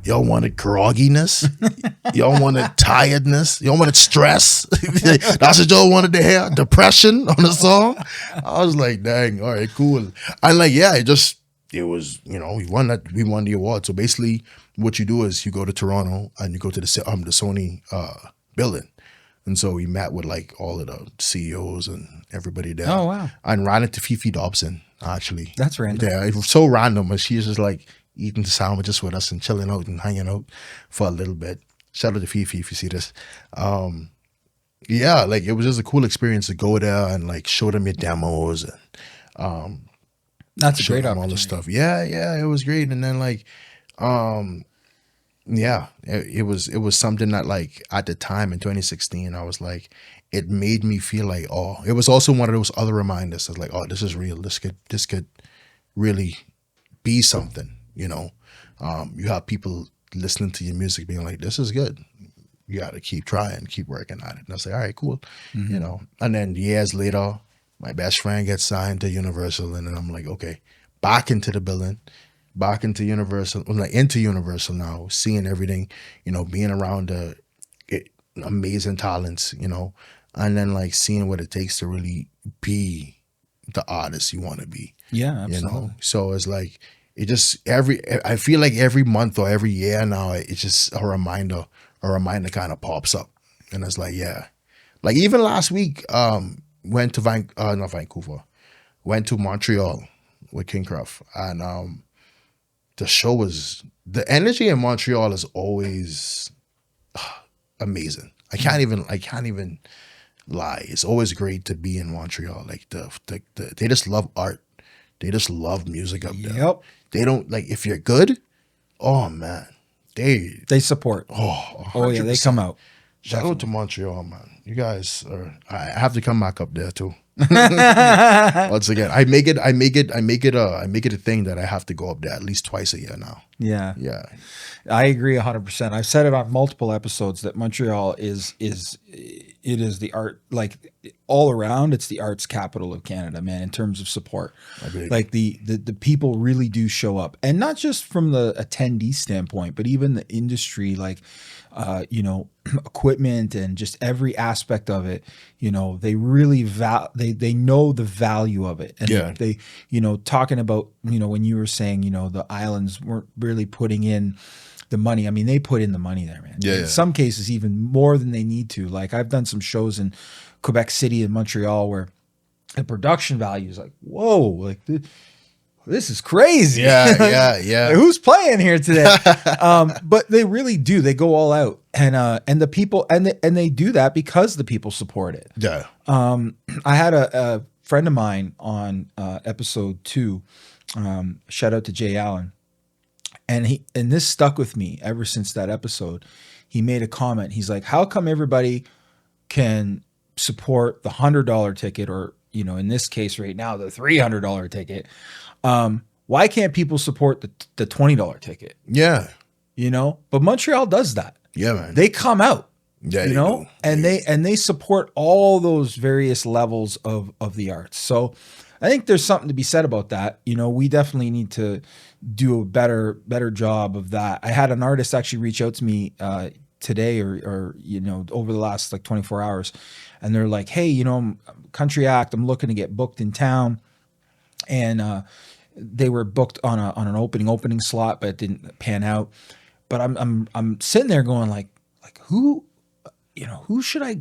Y'all wanted grogginess. Y'all wanted tiredness. Y'all wanted stress. That's what y'all wanted to hear. Depression on the song. I was like, dang, all right, cool. And like, yeah, it was, we won the award. So basically what you do is you go to Toronto and you go to the Sony building. And so we met with like all of the CEOs and everybody there. Oh, wow. And ran into Fifi Dobson, actually. That's random. Yeah, it was so random. And she was just like eating the sandwiches with us and chilling out and hanging out for a little bit. Shout out to Fifi if you see this. Yeah, like it was just a cool experience to go there and like show them your demos and That's a show great them all opportunity. the stuff. Yeah, it was great. And then like yeah, it was something that like at the time in 2016, I was like, it made me feel like, oh, it was also one of those other reminders of like, oh, this is real. This could really be something, You have people listening to your music being like, this is good. You got to keep trying, keep working at it. And I was like, all right, cool. And then years later, my best friend gets signed to Universal. And then I'm like, okay, back into the building, back into Universal, into Universal now, seeing everything, being around the amazing talents, and then like seeing what it takes to really be the artist you want to be. Yeah, absolutely. So it's like, I feel like every month or every year now, it's just a reminder kind of pops up. And it's like, yeah. Like even last week, went to not Vancouver, went to Montreal with King Cruff. And the energy in Montreal is always amazing. I can't even lie. It's always great to be in Montreal. Like they just love art. They just love music up there. Yep. They don't like if you're good. Oh man, they support. Oh yeah, they come out. Shout out to Montreal, man. You guys are. I have to come back up there too. Once again, I make it a thing that I have to go up there at least twice a year now. Yeah. I agree 100%. I've said it on multiple episodes that Montreal is the art, like all around. It's the arts capital of Canada, man. In terms of support, like the people really do show up, and not just from the attendee standpoint, but even the industry, like equipment and just every aspect of it. They really they know the value of it, and they talking about when you were saying the islands weren't really putting in the money. I mean, they put in the money there, man. In some cases, even more than they need to. Like I've done some shows in Quebec City and Montreal where the production value is like, whoa, like this is crazy. Yeah. Like, who's playing here today? But they really do. They go all out, and the people and they do that because the people support it. Yeah. I had a friend of mine on episode 2. Shout out to Jay Allen. And this stuck with me ever since that episode. He made a comment. He's like, how come everybody can support the $100 ticket, or, in this case right now, the $300 ticket? Why can't people support the $20 ticket? Yeah. But Montreal does that. Yeah, man. They come out. Yeah, and they support all those various levels of the arts. So I think there's something to be said about that. We definitely need to do a better job of that. I had an artist actually reach out to me today or over the last like 24 hours, and they're like, hey, I'm country act, I'm looking to get booked in town, and they were booked on an opening slot, but it didn't pan out. But I'm sitting there going like who should I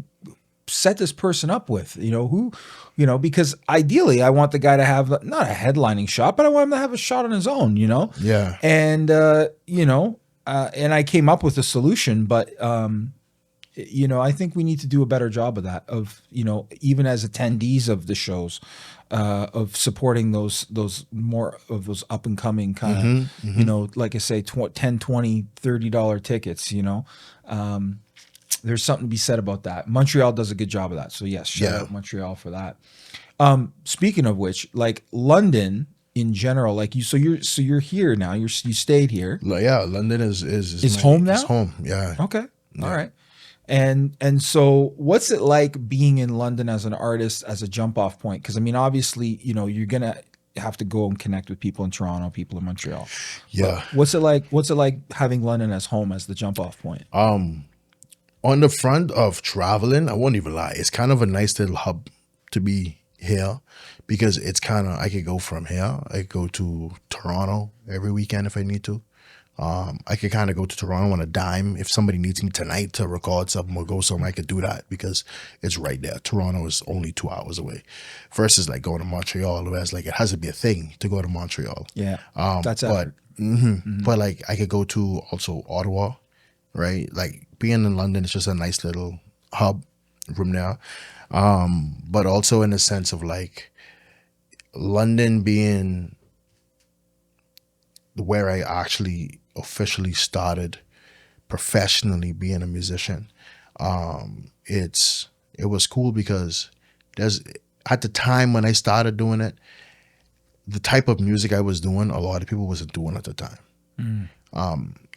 set this person up with? Because ideally I want the guy to have not a headlining shot, but I want him to have a shot on his own, Yeah. And, and I came up with a solution, but, I think we need to do a better job of that, of, even as attendees of the shows, of supporting those more of those up and coming kind of, like I say, $10, $20, $30 tickets, there's something to be said about that. Montreal does a good job of that. So yes, shout out Montreal for that. Speaking of which, like London in general, like you're here now. You stayed here. Yeah, London is home now. It's home. Yeah. Okay. Yeah. All right. And so what's it like being in London as an artist, as a jump off point? Because I mean, obviously, you're gonna have to go and connect with people in Toronto, people in Montreal. Yeah. But what's it like? What's it like having London as home, as the jump off point? On the front of traveling, I won't even lie. It's kind of a nice little hub to be here because it's kind of, I could go from here. I could go to Toronto every weekend if I need to. I could kind of go to Toronto on a dime. If somebody needs me tonight to record something or go somewhere, I could do that because it's right there. Toronto is only 2 hours away versus like going to Montreal, whereas like it has to be a thing to go to Montreal. Yeah, that's but but like I could go to also Ottawa, right? Like being in London is just a nice little hub from there. But also in the sense of like London being where I actually officially started professionally being a musician. It was cool because there's at the time when I started doing it, the type of music I was doing, a lot of people wasn't doing at the time.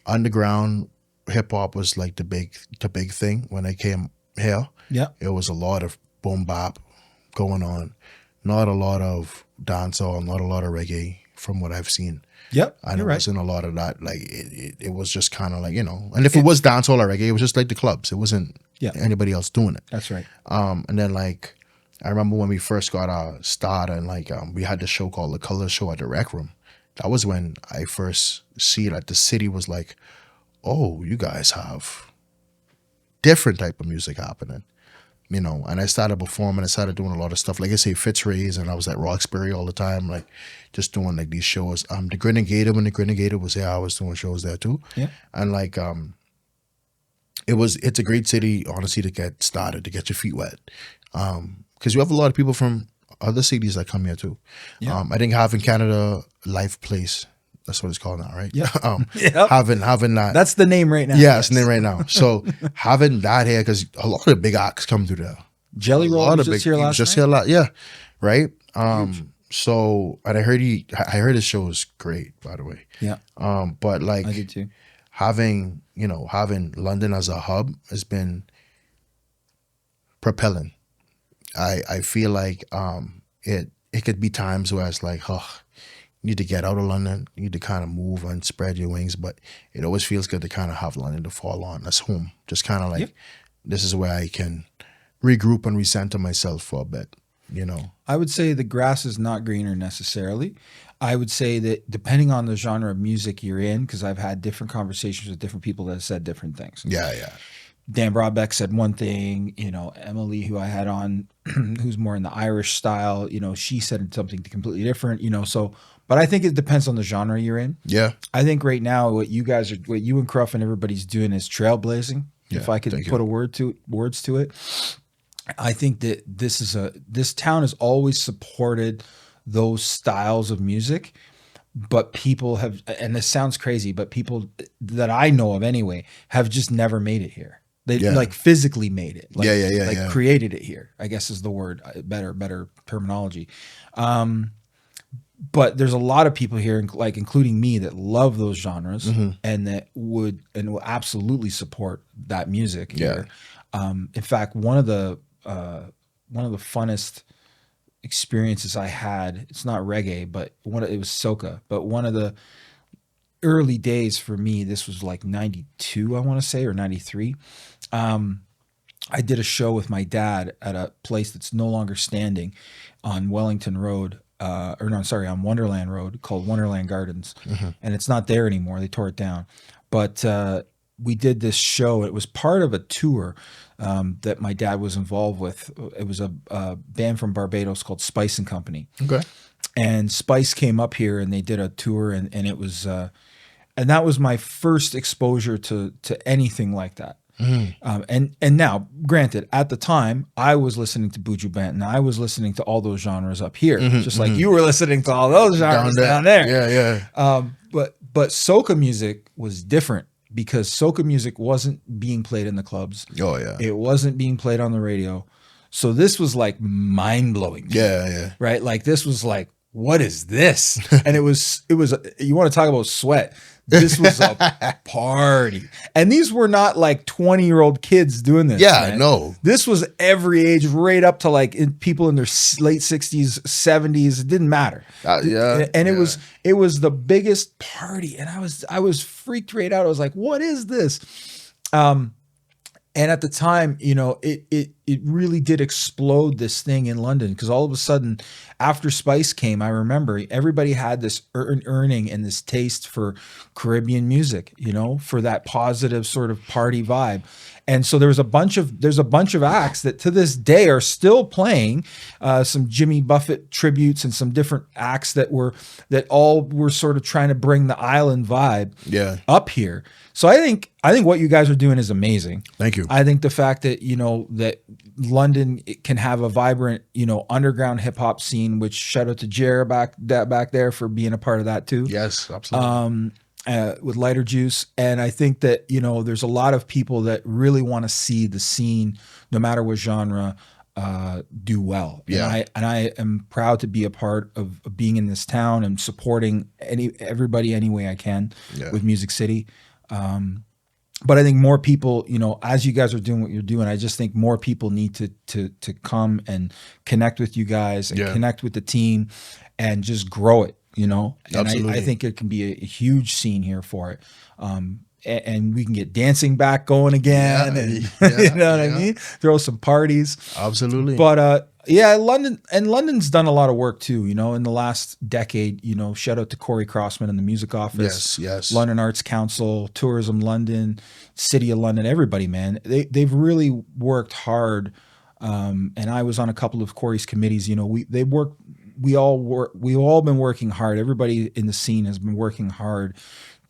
Underground hip hop was like the big thing when I came here. Yeah, It was a lot of boom bap going on, not a lot of dancehall, not a lot of reggae from what I've seen. yep, And you're it right. wasn't a lot of that. Like it was just kind of like, and if it was dancehall or reggae, it was just like the clubs. It wasn't anybody else doing it. That's right. And then like I remember when we first got our start and like we had this show called The Color Show at the Rec Room. That was when I first see that the city was like, oh, you guys have different type of music happening. And I started performing, I started doing a lot of stuff. Like I say, Fitzroy's, and I was at Roxbury all the time, like just doing like these shows. The Grenadier, when the Grenadier was there, I was doing shows there too. Yeah. And like it's a great city, honestly, to get started, to get your feet wet. Because you have a lot of people from other cities that come here too. Yeah. I think having Canada Life Place, that's what it's called now, right? Yeah. Yep. Having that. That's the name right now. Yeah, it's the name right now. So having that here, because a lot of the big acts come through there. Jelly Roll was just here last night? Here a lot, yeah, right. So and I heard his show is great, by the way. Yeah. But like I did too. having London as a hub has been propelling. I feel like it could be times where it's like, oh, you need to get out of London, you need to kind of move and spread your wings, but it always feels good to kind of have London to fall on. That's home. Just kind of like, this is where I can regroup and recenter myself for a bit, I would say the grass is not greener necessarily. I would say that depending on the genre of music you're in, because I've had different conversations with different people that have said different things. Yeah. Dan Broadbeck said one thing, Emily, who I had on, who's more in the Irish style, she said something completely different, but I think it depends on the genre you're in. Yeah. I think right now what you and Cruff and everybody's doing is trailblazing. Yeah, if I could put words to it. I think that this town has always supported those styles of music, but people have, and this sounds crazy, but people that I know of anyway have just never made it here. They like physically made it. Like created it here, I guess is the word, better terminology. But there's a lot of people here, like including me, that love those genres and that will absolutely support that music here. In fact, one of the funnest experiences I had, it's not reggae, but it was soca. But one of the early days for me, this was like 92, I want to say, or 93. I did a show with my dad at a place that's no longer standing on Wellington Road. On Wonderland Road, called Wonderland Gardens. And it's not there anymore. They tore it down. But we did this show. It was part of a tour that my dad was involved with. It was a band from Barbados called Spice and Company. Okay. And Spice came up here and they did a tour, and it was and that was my first exposure to anything like that. And now, granted, at the time, I was listening to Buju Banton. I was listening to all those genres up here, just like you were listening to all those genres down there. Yeah. But soca music was different because soca music wasn't being played in the clubs. Oh yeah. It wasn't being played on the radio. So this was like mind blowing. Yeah. Right. Like this was like, what is this? And it was, you want to talk about sweat. This was a party. And these were not like 20-year-old kids doing this. Yeah, man. no. This was every age, right up to like people in their late 60s, 70s. It didn't matter. Yeah. And it was the biggest party. And I was freaked right out. I was like, what is this? And at the time, you know, it really did explode, this thing in London, because all of a sudden, after Spice came, I remember everybody had this earning and this taste for Caribbean music, you know, for that positive sort of party vibe. And so there's a bunch of acts that to this day are still playing, some Jimmy Buffett tributes and some different acts that all were sort of trying to bring the island vibe up here. So I think what you guys are doing is amazing. Thank you. I think the fact that, you know, that London can have a vibrant, you know, underground hip hop scene, which shout out to Jer back there for being a part of that too. Yes, absolutely. With Lighter Juice. And I think that, you know, there's a lot of people that really want to see the scene, no matter what genre, do well. Yeah. And I am proud to be a part of being in this town and supporting everybody any way I can with Music City. But I think more people, you know, as you guys are doing what you're doing, I just think more people need to come and connect with you guys and connect with the team and just grow it, you know. And I think it can be a huge scene here for it. And we can get dancing back going again, and you know what I mean? Throw some parties. Absolutely. But London's done a lot of work too, you know, in the last decade. You know, shout out to Corey Crossman and the Music Office, yes, London Arts Council, Tourism London, City of London, everybody, man. They've really worked hard. And I was on a couple of Corey's committees. You know, we've all been working hard. Everybody in the scene has been working hard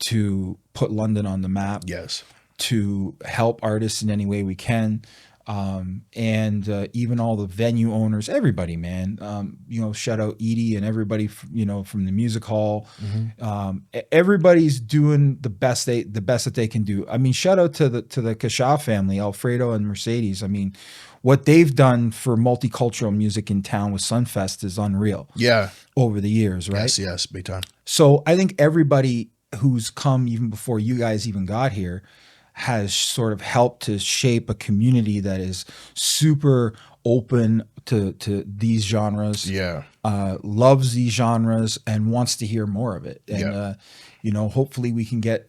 to put London on the map. Yes. To help artists in any way we can. And even all the venue owners, everybody, man, you know, shout out Edie and everybody, you know, from the music hall. Everybody's doing the best that they can do. I mean, shout out to the Kasha family, Alfredo and Mercedes. I mean, what they've done for multicultural music in town with Sunfest is unreal. Yeah. Over the years, right? Yes, big time. So I think everybody who's come even before you guys even got here has sort of helped to shape a community that is super open to these genres, loves these genres and wants to hear more of it. And, you know, hopefully we can get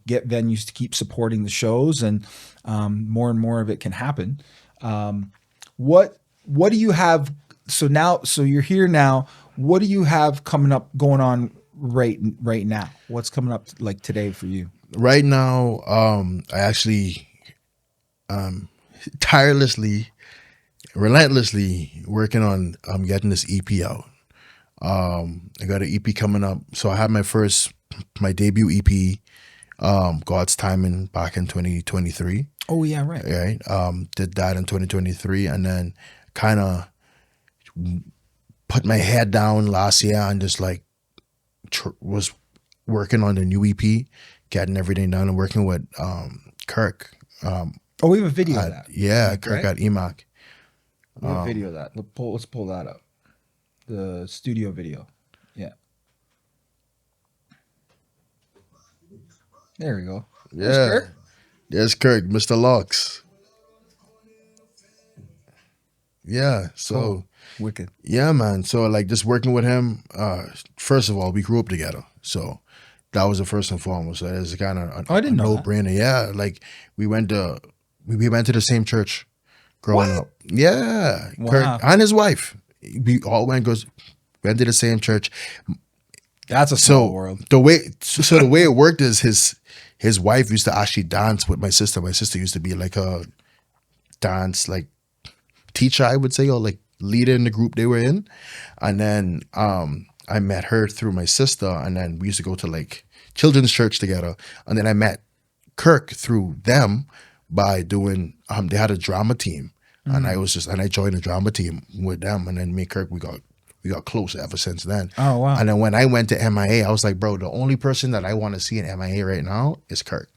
get venues to keep supporting the shows, and more of it can happen. What do you have? So you're here now. What do you have coming up, going on right now? What's coming up like today for you? Right now, I actually tirelessly, relentlessly working on getting this EP out. I got an EP coming up. So I had my debut EP, God's Timing, back in 2023. Oh yeah, right. Did that in 2023, and then kind of put my head down last year and just like was working on the new EP, getting everything done, and working with Kirk. We have a video of that. Yeah, Kirk at EMAC. We have a video of that. Let's pull that up. The studio video. Yeah. There we go. Yeah. Kirk? There's Kirk, Mr. Lux. Yeah, so wicked. Yeah, man. So like just working with him, first of all, we grew up together. So that was the first and foremost. So it's kind of I didn't know no-brainer. Yeah, like we went to the same church growing up. Yeah, wow. Kirk and his wife. We all went to the same church. That's a small world. The way it worked is his wife used to actually dance with my sister. My sister used to be like a dance like teacher, I would say, or like leader in the group they were in. And then I met her through my sister, and then we used to go to like children's church together. And then I met Kirk through them by doing they had a drama team, and I joined the drama team with them, and then me and Kirk we got close ever since then. Oh wow. And then when I went to MIA, I was like, bro, the only person that I want to see in MIA right now is Kirk.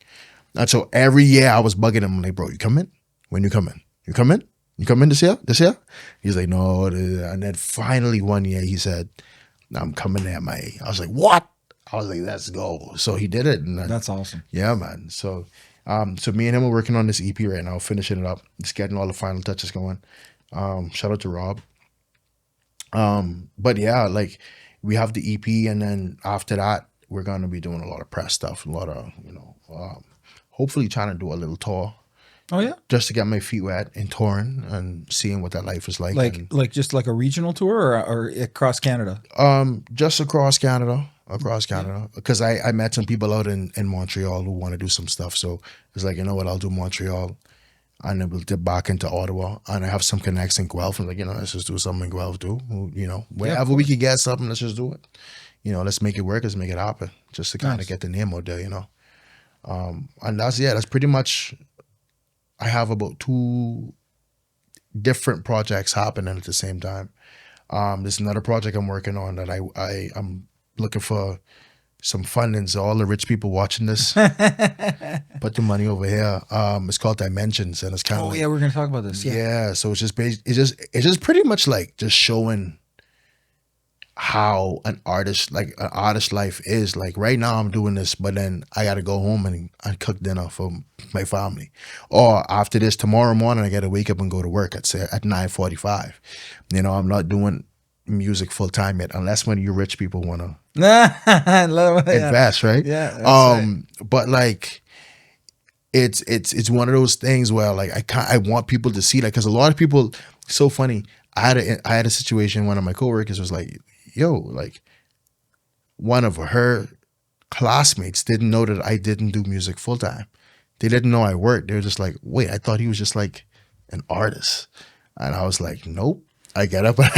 And so every year I was bugging him, like, bro, you coming? When you coming? You coming? You coming this year? This year? He's like, no. And then finally one year he said, I'm coming at I was like, what? I was like, let's go. So he did it. And That's awesome. yeah, man. So so me and him are working on this EP right now, finishing it up, just getting all the final touches going. Shout out to Rob. But yeah, like we have the EP, and then after that, we're gonna be doing a lot of press stuff, a lot of hopefully trying to do a little tour Oh yeah, just to get my feet wet in touring and seeing what that life is like. And, like just like a regional tour or across Canada. just across Canada, because I met some people out in Montreal who want to do some stuff. So it's like, you know what, I'll do Montreal, and then we'll dip back into Ottawa, and I have some connects in Guelph. And like, let's just do something in Guelph too. Wherever we can get something, let's just do it. Let's make it work. Let's make it happen. Just to kind of get the name out there. And that's pretty much. I have about 2 different projects happening at the same time. There's another project I'm working on that I'm looking for some funding. So all the rich people watching this, put the money over here. It's called Dimensions, and it's kind of yeah, we're gonna talk about this. Yeah, so it's just pretty much like just showing how an artist life is. Like right now I'm doing this, but then I gotta go home and cook dinner for my family. Or after this, tomorrow morning I gotta wake up and go to work at 9:45. I'm not doing music full time yet, unless when you rich people wanna invest, right? Yeah. Right. But like it's one of those things where like I want people to see that, because a lot of people, so funny. I had a situation. One of my coworkers was like, yo, like one of her classmates didn't know that I didn't do music full time. They didn't know I worked. They were just like, wait, I thought he was just like an artist. And I was like, nope. I get up and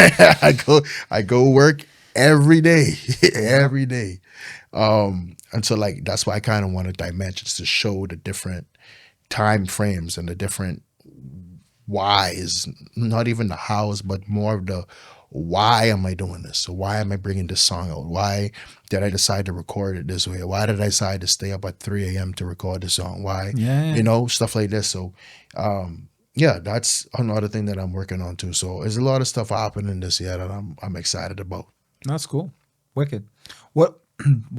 I go work every day, every day. And so like that's why I kind of wanted Dimensions to show the different time frames and the different whys, not even the hows, but more of the why am I doing this? So why am I bringing this song out? Why did I decide to record it this way? Why did I decide to stay up at 3 a.m. to record the song? Why? Yeah. Stuff like this. So yeah, that's another thing that I'm working on too. So there's a lot of stuff happening this year that I'm excited about. That's cool. Wicked. What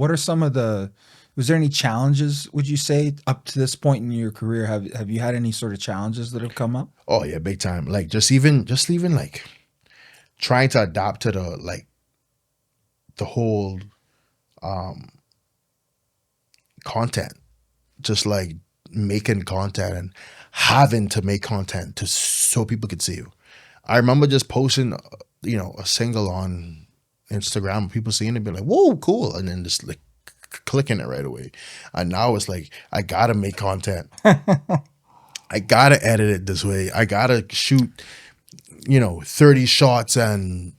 are some of the, was there any challenges, would you say, up to this point in your career? Have you had any sort of challenges that have come up? Oh yeah, big time. Like just even like trying to adapt to the whole content, just like making content and having to make content so people could see you. I remember just posting, a single on Instagram, people seeing it, be like, whoa, cool. And then just like clicking it right away. And now it's like, I gotta make content. I gotta edit it this way. I gotta shoot, 30 shots and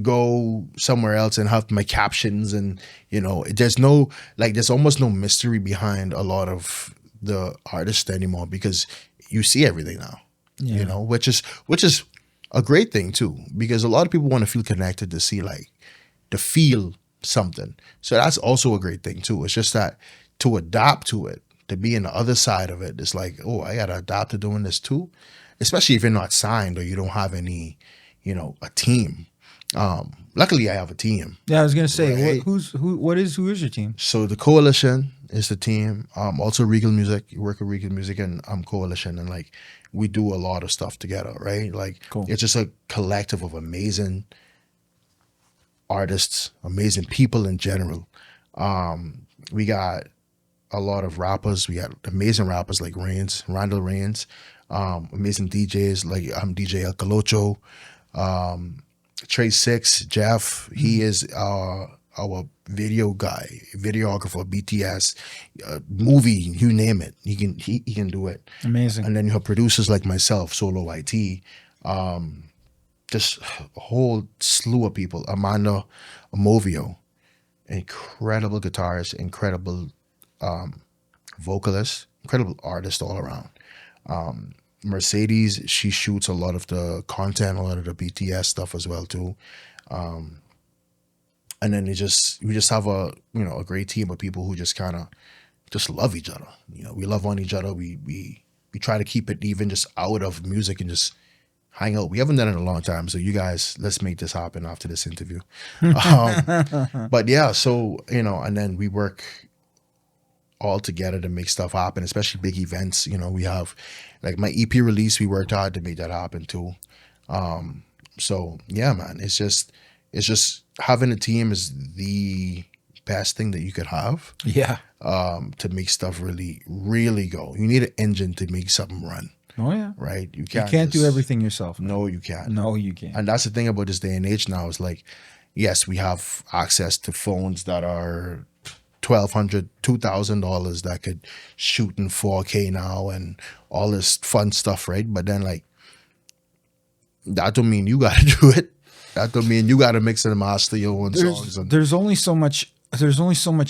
go somewhere else and have my captions. And, there's almost no mystery behind a lot of the artists anymore, because you see everything now, which is a great thing too, because a lot of people want to feel connected, to feel something. So that's also a great thing too. It's just that to adapt to it, to be in the other side of it, it's like, oh, I got to adapt to doing this too, especially if you're not signed or you don't have any, a team. Luckily I have a team. Yeah, I was going to say, right? who is your team? So the Coalition is the team. Also Regal Music, you work with Regal Music, and Coalition, and like we do a lot of stuff together, right? Like cool. It's just a collective of amazing artists, amazing people in general. We got a lot of rappers. We got amazing rappers like Randall Rains, amazing DJs like DJ El Colocho, Trey Six, Jeff. He is our video guy, videographer, BTS, movie, you name it. He can do it. Amazing. And then you have producers like myself, Solo IT, just a whole slew of people. Amanda Amovio, incredible guitarist, incredible vocalist, incredible artist all around. Mercedes, she shoots a lot of the content, a lot of the BTS stuff as well too. And then we just have a great team of people who just kind of just love each other. We love on each other. We try to keep it even just out of music and just hang out. We haven't done it in a long time, so you guys, let's make this happen after this interview. But yeah, so and then we work all together to make stuff happen, especially big events. We have like my EP release. We worked hard to make that happen too. So yeah, man, it's just having a team is the best thing that you could have. Yeah. To make stuff really, really go. You need an engine to make something run. Oh yeah. Right. You can't do everything yourself. No, you can't. No, you can't. And that's the thing about this day and age now is like, yes, we have access to phones that are $1,200, $2,000 that could shoot in 4K now and all this fun stuff, right? But then like, that don't mean you gotta do it. That don't mean you gotta mix and master your own songs. There's only so much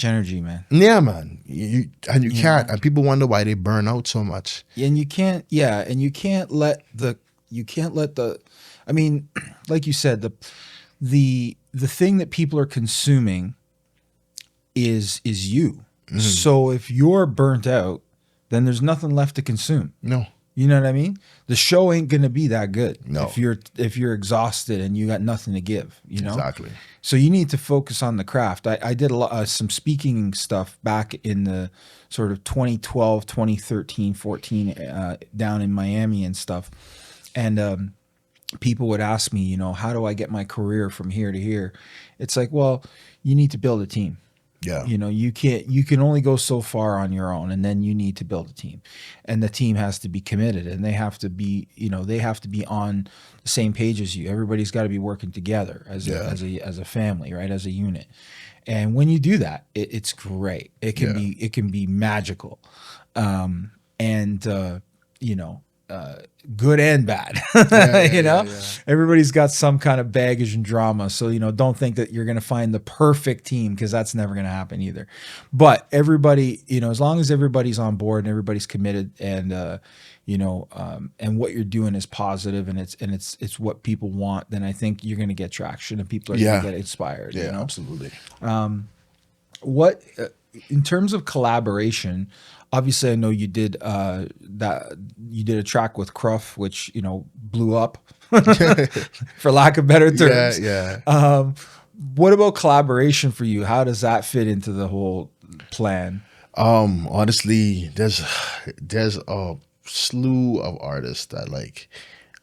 energy, man. Yeah, man. You can't. And people wonder why they burn out so much. And you can't. Yeah, and you can't let the. I mean, like you said, the thing that people are consuming is you. Mm-hmm. So if you're burnt out, then there's nothing left to consume. No. You know what I mean? The show ain't gonna be that good no. if you're exhausted and you got nothing to give. Exactly. So you need to focus on the craft. I did some speaking stuff back in the sort of 2012, 2013, 14 down in Miami and stuff, and people would ask me, how do I get my career from here to here? It's like, well, you need to build a team. Yeah. You can only go so far on your own, and then you need to build a team, and the team has to be committed, and they have to be, they have to be on the same page as you. Everybody's got to be working together as a family, right? As a unit. And when you do that, it's great. It can be magical. Good and bad. Everybody's got some kind of baggage and drama, so don't think that you're going to find the perfect team, because that's never going to happen either. But everybody, as long as everybody's on board and everybody's committed, and and what you're doing is positive, and it's what people want, then I think you're going to get traction and people are going to get inspired. Absolutely. What in terms of collaboration? Obviously, I know you did you did a track with Cruff, which blew up, for lack of better terms. Yeah. What about collaboration for you? How does that fit into the whole plan? Honestly, there's a slew of artists that like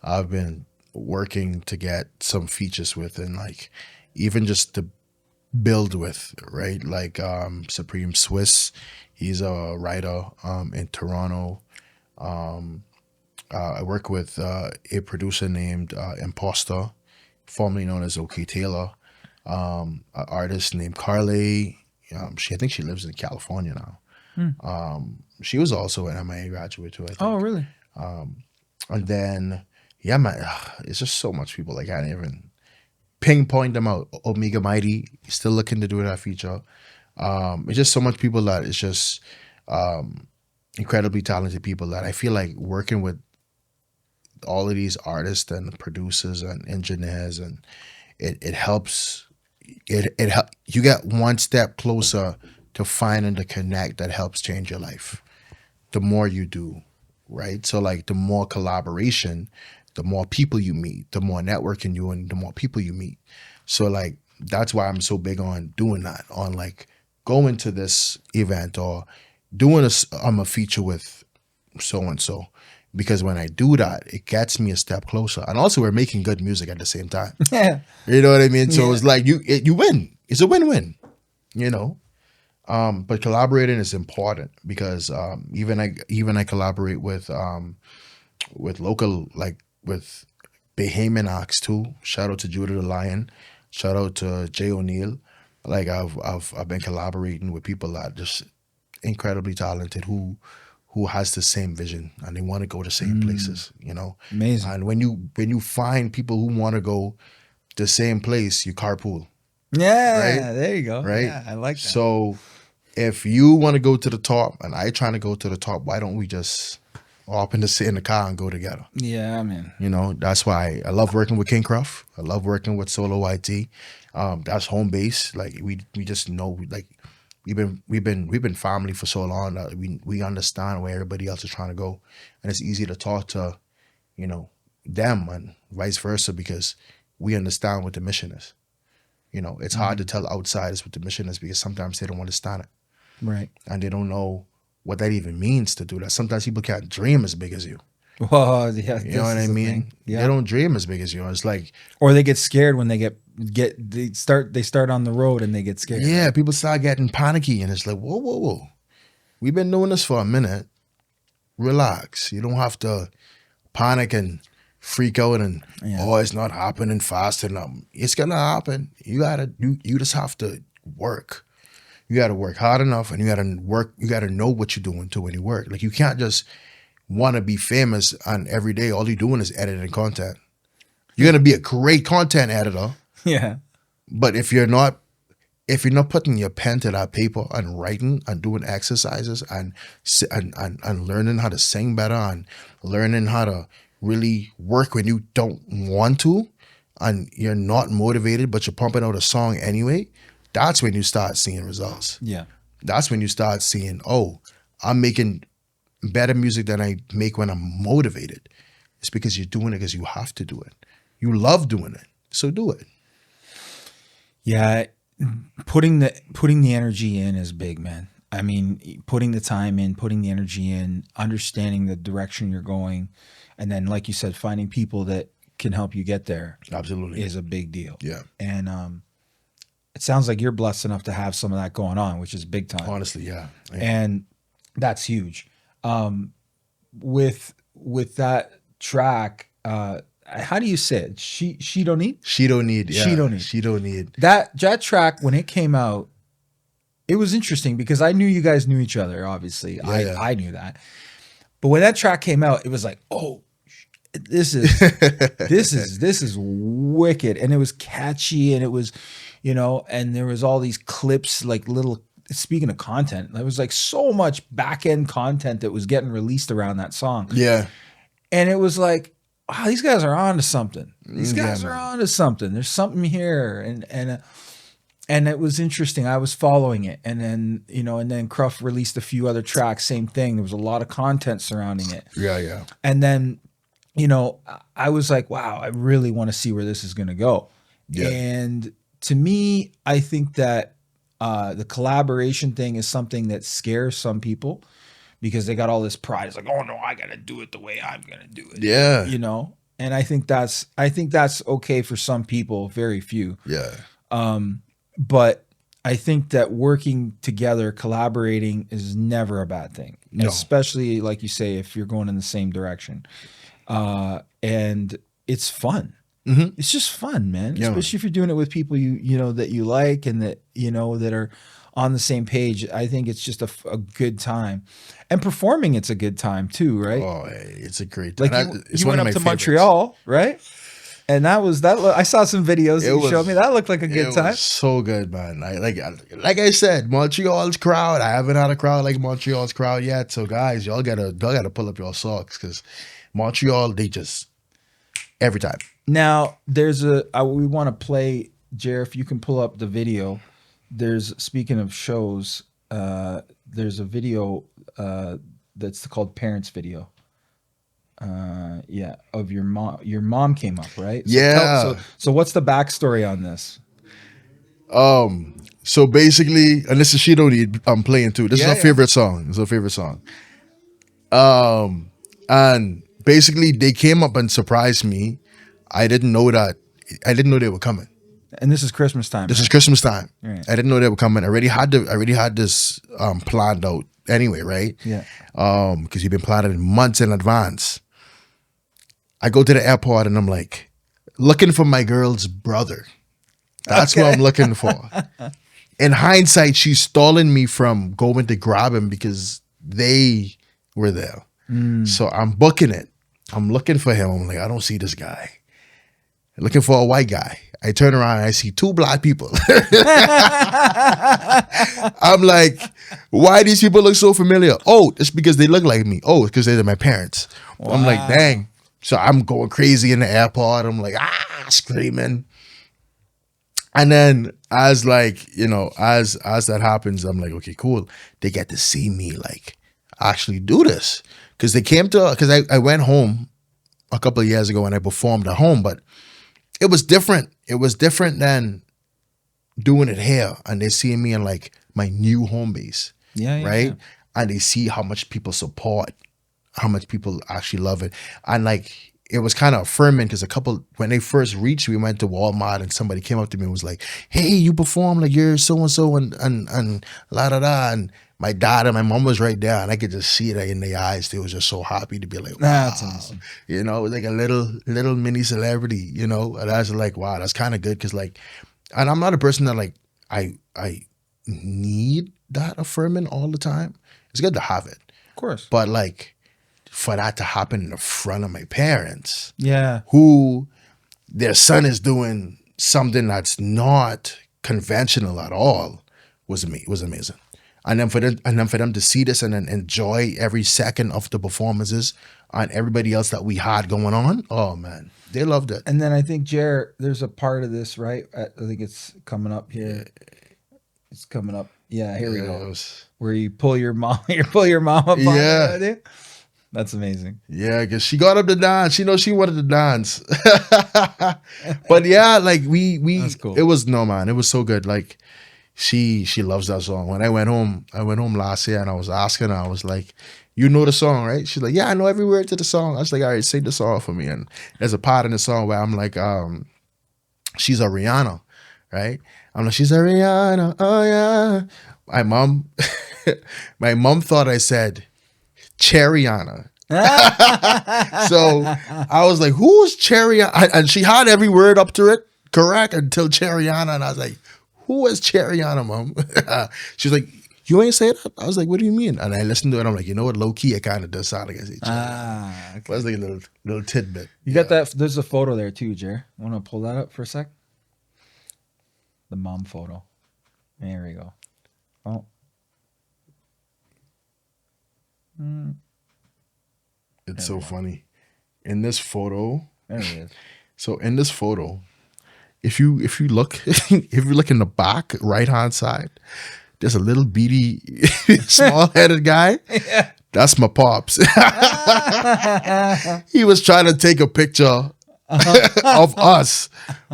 I've been working to get some features with, and like even just to build with, right? Like Supreme Swiss. He's a writer in Toronto. I work with a producer named Imposter, formerly known as OK Taylor. An artist named Carly. I think she lives in California now. She was also an MIA graduate too, I think. Oh, really? And then, yeah, man, it's just so much people. Like, I can't even pinpoint them out. Omega Mighty, still looking to do that feature. It's just so much people that it's just incredibly talented people that I feel like working with all of these artists and producers and engineers, and it helps. You get one step closer to finding the connect that helps change your life. The more you do, right? So like the more collaboration, the more people you meet, the more networking you and the more people you meet. So like that's why I'm so big on doing that, on like going to this event or doing a feature with so and so, because when I do that, it gets me a step closer, and also we're making good music at the same time. Yeah, you know what I mean. So it's like you win. It's a win-win. But collaborating is important because even I collaborate with local, like with Bahamian acts too. Shout out to Judah the Lion. Shout out to Jay O'Neill. Like I've been collaborating with people that are just incredibly talented who has the same vision and they want to go the same places. Amazing. And when you find people who want to go the same place, you carpool. Yeah, right? There you go. Right, yeah, I like that. So if you want to go to the top and I trying to go to the top, why don't we just hop in the car and go together? Yeah, man. That's why I love working with King Cruff. I love working with Solo YT. That's home base. Like we just know, like we've been family for so long that we understand where everybody else is trying to go, and it's easy to talk to, them and vice versa, because we understand what the mission is. You know, it's hard to tell outsiders what the mission is because sometimes they don't understand it. Right. And they don't know what that even means to do that. Sometimes people can't dream as big as you. Well, yeah, You know what I mean? Yeah. They don't dream as big as you. It's like, Or they get scared when they start on the road and they get scared. yeah, people start getting panicky, and it's like, whoa. We've been doing this for a minute. Relax. You don't have to panic and freak out and it's not happening fast enough. It's gonna happen. You just have to work. You gotta work hard enough, and you gotta know what you're doing too when you work. Like, you can't just want to be famous and every day all you're doing is editing content. You're gonna be a great content editor. Yeah. But if you're not putting your pen to that paper and writing and doing exercises and learning how to sing better and learning how to really work when you don't want to and you're not motivated but you're pumping out a song anyway, that's when you start seeing results. Yeah. That's when you start seeing, oh, I'm making better music than I make when I'm motivated. It's because you're doing it because you have to do it. You love doing it, so do it. Yeah, putting the energy in is big, man. I mean, putting the time in, putting the energy in, understanding the direction you're going, and then, like you said, finding people that can help you get there. Absolutely, is a big deal. Yeah, and it sounds like you're blessed enough to have some of that going on, which is big time. Honestly, yeah. And that's huge. With that track, how do you say it? Shedoeneed? Shedoeneed, yeah. Shedoeneed. That track, when it came out, it was interesting because I knew you guys knew each other, obviously. Yeah, I knew that. But when that track came out, it was like, oh, this is this is wicked. And it was catchy, and it was, you know, and there was all these clips, like little, speaking of content, there was like so much back end content that was getting released around that song. Yeah. And it was like, wow, these guys are on to something. These guys are on to something. There's something here. And it was interesting. I was following it. And then, you know, and then Cruff released a few other tracks, same thing. There was a lot of content surrounding it. Yeah, yeah. And then, you know, I was like, wow, I really want to see where this is going to go. Yeah. And to me, I think that the collaboration thing is something that scares some people, because they got all this pride. It's like, oh no, I got to do it the way I'm going to do it. Yeah. You know? And I think that's okay for some people, very few. Yeah. But I think that working together, collaborating is never a bad thing. No. Especially, like you say, if you're going in the same direction. And it's fun. Mm-hmm. It's just fun, man. Yeah. Especially if you're doing it with people you know that you like and that you know that are on the same page. I think it's just a good time, and performing it's a good time too, right? Oh, it's a great time. Like you went up to Montreal, right? And that I saw some videos that you showed me. That looked like a good time. It was so good, man. Like I said, Montreal's crowd. I haven't had a crowd like Montreal's crowd yet. So guys, y'all gotta pull up your socks, because Montreal, they just every time. Now there's we want to play, Jer, if you can pull up the video. Speaking of shows, there's a video that's called Parents Video. Of your mom. Your mom came up, right? So what's the backstory on this? So basically, and this is Shedoeneed I'm playing too. This is our favorite song. It's our favorite song. And basically they came up and surprised me. I didn't know they were coming. And this is Christmas time. This is Christmas time. Right. I didn't know they were coming. I already had this planned out anyway, right? Yeah. Because you've been planning months in advance. I go to the airport and I'm like, looking for my girl's brother. That's what I'm looking for. In hindsight, she's stalling me from going to grab him because they were there. So I'm booking it. I'm looking for him. I'm like, I don't see this guy. I'm looking for a white guy. I turn around and I see two black people. I'm like, why these people look so familiar? Oh, it's because they look like me. Oh, it's because they're my parents. Wow. I'm like, dang. So I'm going crazy in the airport. I'm like, screaming. And then as that happens, I'm like, okay, cool. They get to see me like actually do this. Because I went home a couple of years ago when I performed at home, but it was different. It was different than doing it here, and they see me in like my new home base, right? And they see how much people support, how much people actually love it, and like it was kind of affirming because when they first reached, we went to Walmart and somebody came up to me and was like, "Hey, you perform like you're so and so and la da da," and my dad and my mom was right there, and I could just see that in their eyes. They was just so happy to be like, "Wow," That's awesome. you know, like a little mini celebrity, you know. And I was like, "Wow, that's kind of good," because like, and I'm not a person that like I need that affirming all the time. It's good to have it, Of course. but like for that to happen in the front of my parents, Yeah. who their son is doing something that's not conventional at all, was amazing. And then for them to see this and then enjoy every second of the performances and everybody else that we had going on, oh man, they loved it. And then I think, Jer, there's a part of this, right? I think it's coming up here. It's coming up. Yeah, here we go. Where you pull your mom, up on it. That's amazing. Yeah, because she got up to dance. She knows she wanted to dance. But yeah, like That's cool. It was it was so good. Like she loves that song. When I went home last year and I was asking her, I was like, "You know the song, right?" She's like, "Yeah, I know every word to the song." I was like, "All right, sing the song for me." And there's a part in the song where I'm like, she's a Rihanna, right? I'm like, "She's a Rihanna, oh yeah." My mom thought I said Cherryana. So I was like, "Who's Cherryana?" And she had every word up to it correct until Cherryana, and I was like, "Who is Cherryana, Mom?" She's like, "You ain't say that?" I was like, "What do you mean?" And I listened to it. I'm like, you know what? Low key, it kind of does sound like I say Cherryana. Okay. But it's like a little tidbit. You got that? There's a photo there too, Jer. Want to pull that up for a sec? The mom photo. There we go. Oh. It's so funny. In this photo, There it is. so in this photo, if you look if you look in the back right hand side, there's a little beady small headed guy. Yeah. That's my pops. He was trying to take a picture of us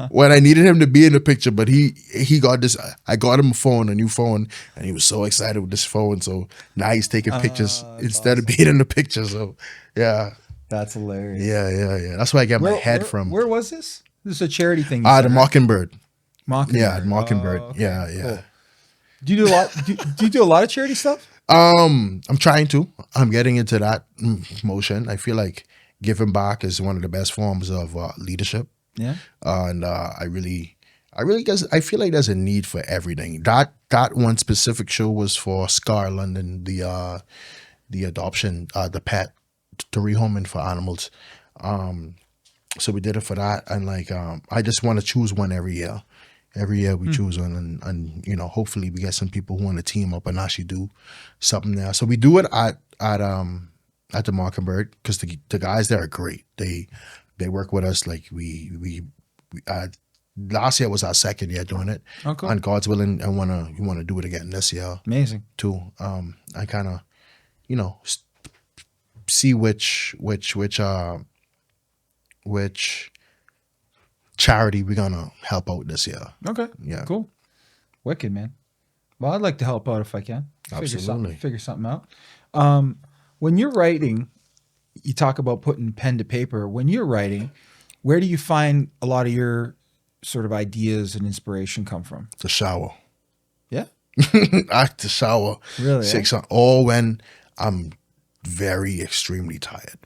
when I needed him to be in the picture, but he got this. I got him a new phone, and he was so excited with this phone. So now he's taking pictures instead of being in the picture. So yeah, That's hilarious. yeah. That's where I get my head from. Where was this? This is a charity thing. The Mockingbird. Mockingbird. Yeah, Mockingbird. Oh, okay. Yeah. Cool. Do you do a lot? Do you do a lot of charity stuff? I'm trying to. I'm getting into that motion. I feel like giving back is one of the best forms of leadership. Yeah. And I really guess I feel like there's a need for everything. That one specific show was for Scar London, the adoption, the pet, the rehoming for animals. So we did it for that, and like I just want to choose one every year. Every year we choose one, and you know, hopefully we get some people who want to team up and actually do something there. So we do it at the Mockingbird because the guys there are great. They work with us. Like we last year was our second year doing it. Oh, cool. And God's willing, I want to do it again this year. Amazing. Too. I kind of, you know, see which charity we're gonna help out this year. Okay. Yeah. Cool. Wicked, man. Well, I'd like to help out if I can. Absolutely. Figure something out. When you're writing, you talk about putting pen to paper. When you're writing, where do you find a lot of your sort of ideas and inspiration come from? The shower. Yeah. At the shower. Really? Or when I'm very extremely tired.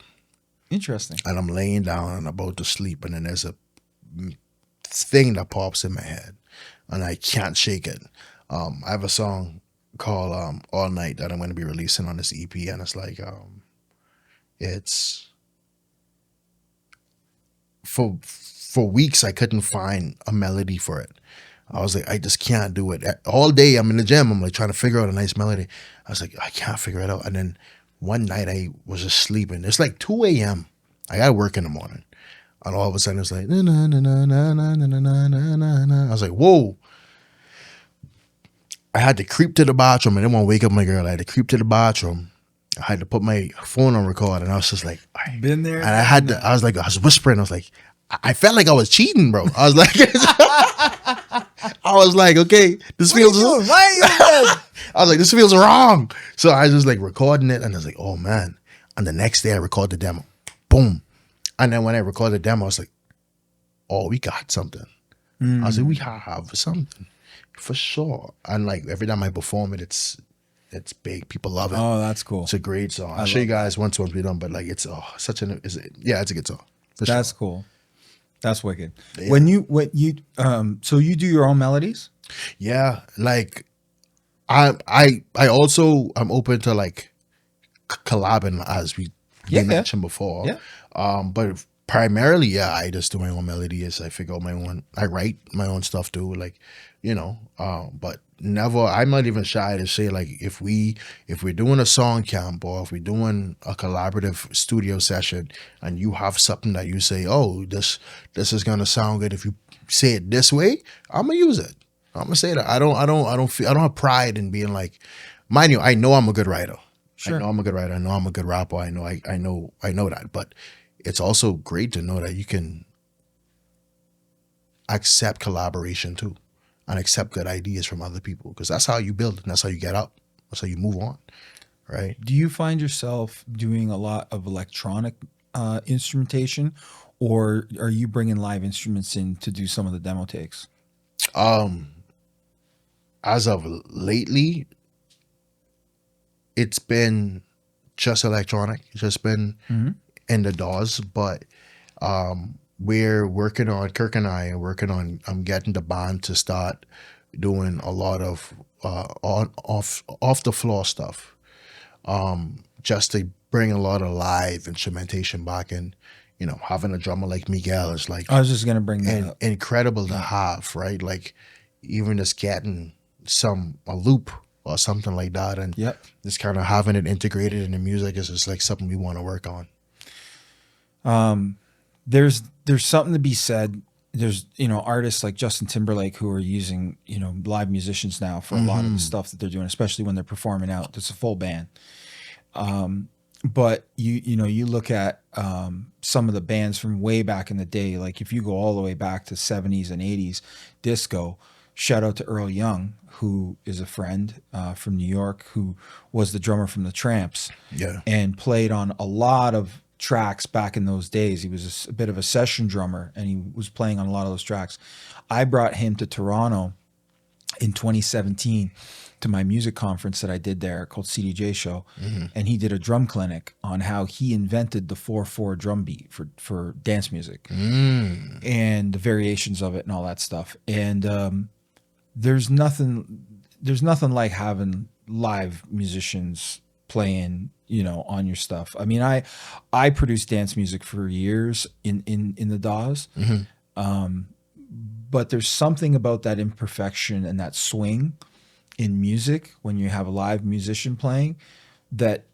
Interesting. And I'm laying down and about to sleep, and then there's a thing that pops in my head and I can't shake it. I have a song called All Night that I'm going to be releasing on this EP, and it's like it's for weeks I couldn't find a melody for it. I was like, I just can't do it. All day I'm in the gym, I'm like trying to figure out a nice melody. I was like, I can't figure it out. And then one night I was just sleeping. It's like 2 a.m. I got to work in the morning. And all of a sudden it's like, na, na, na, na, na, na, na, na, na, na, na. I was like, whoa. I had to creep to the bathroom. I didn't want to wake up my girl. I had to creep to the bathroom I had to put my phone on record, and I was just like, Been there. and I was whispering. I was like, I felt like I was cheating, bro. I was like, okay, this feels. I was like, this feels wrong. So I was just like recording it, and I was like, oh man. And the next day, I recorded the demo. Boom. And then when I recorded the demo, I was like, oh, we got something. I was like, we have something for sure. And like every time I perform it, it's big. People love it. Oh, that's cool. It's a great song. I'll show you guys once we're done. But like, it's it's a good song. That's cool. That's wicked. Yeah. When you so you do your own melodies? Yeah, like I also I'm open to like collabing as we mentioned before. Yeah. But primarily, yeah, I just do my own melodies. I figure out my own. I write my own stuff too. Like, but never. I'm not even shy to say like if we're doing a song camp or if we're doing a collaborative studio session and you have something that you say, oh, this is gonna sound good if you say it this way, I'm gonna use it. I'm gonna say that. I don't have pride in being like, mind you, I know I'm a good writer. Sure. I know I'm a good writer. I know I'm a good rapper. I know that. But it's also great to know that you can accept collaboration too and accept good ideas from other people, because that's how you build and that's how you get up. That's how you move on, right? Do you find yourself doing a lot of electronic instrumentation, or are you bringing live instruments in to do some of the demo takes? As of lately, it's been just electronic. It's just been in the DAWs, but we're working on, Kirk and I are working on getting the band to start doing a lot of off the floor stuff, just to bring a lot of live instrumentation back. And having a drummer like Miguel is like, I was just gonna bring that up. Incredible to have, right? Like even just getting a loop or something like that, and just kind of having it integrated in the music is just like something we want to work on. There's something to be said. There's artists like Justin Timberlake who are using live musicians now for a lot of the stuff that they're doing, especially when they're performing out. It's a full band. But you look at some of the bands from way back in the day, like if you go all the way back to 70s and 80s disco. Shout out to Earl Young, who is a friend from New York, who was the drummer from the Tramps, and played on a lot of tracks back in those days. He was a bit of a session drummer, and he was playing on a lot of those tracks. I brought him to Toronto in 2017 to my music conference that I did there called CDJ Show, and he did a drum clinic on how he invented the 4/4 drum beat for dance music and the variations of it and all that stuff. And there's nothing like having live musicians playing, on your stuff. I mean, I produced dance music for years in the DAWs. But there's something about that imperfection and that swing in music when you have a live musician playing that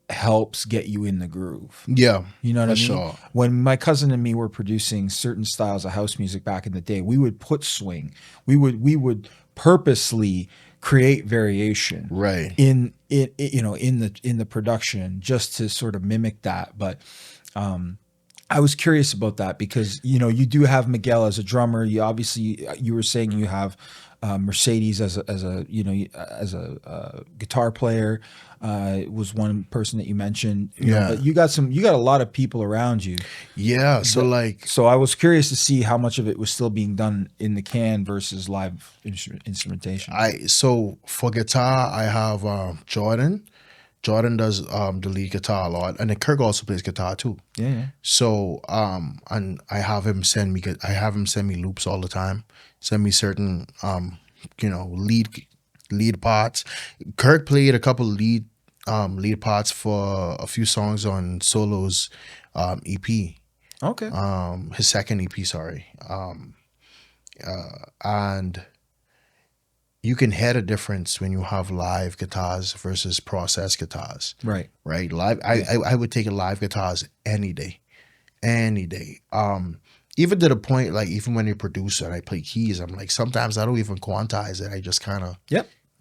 helps get you in the groove. Yeah. You know what I mean? Sure. When my cousin and me were producing certain styles of house music back in the day, we would put swing. We would purposely create variation in the production just to sort of mimic that. But I was curious about that because you do have Miguel as a drummer. You were saying you have Mercedes as a guitar player. Was one person that you mentioned. But you got a lot of people around you. Yeah. So I was curious to see how much of it was still being done in the can versus live instrumentation. So for guitar, I have Jordan. Jordan does the lead guitar a lot, and then Kirk also plays guitar too. Yeah. So and I have him send me loops all the time. Send me certain lead parts. Kirk played a couple lead parts for a few songs on Solo's EP. Okay. His second EP, sorry. And you can hear the difference when you have live guitars versus processed guitars. Right. Live. I would take a live guitars any day. Even to the point, like even when you produce and I play keys, I'm like, sometimes I don't even quantize it. I just kind of,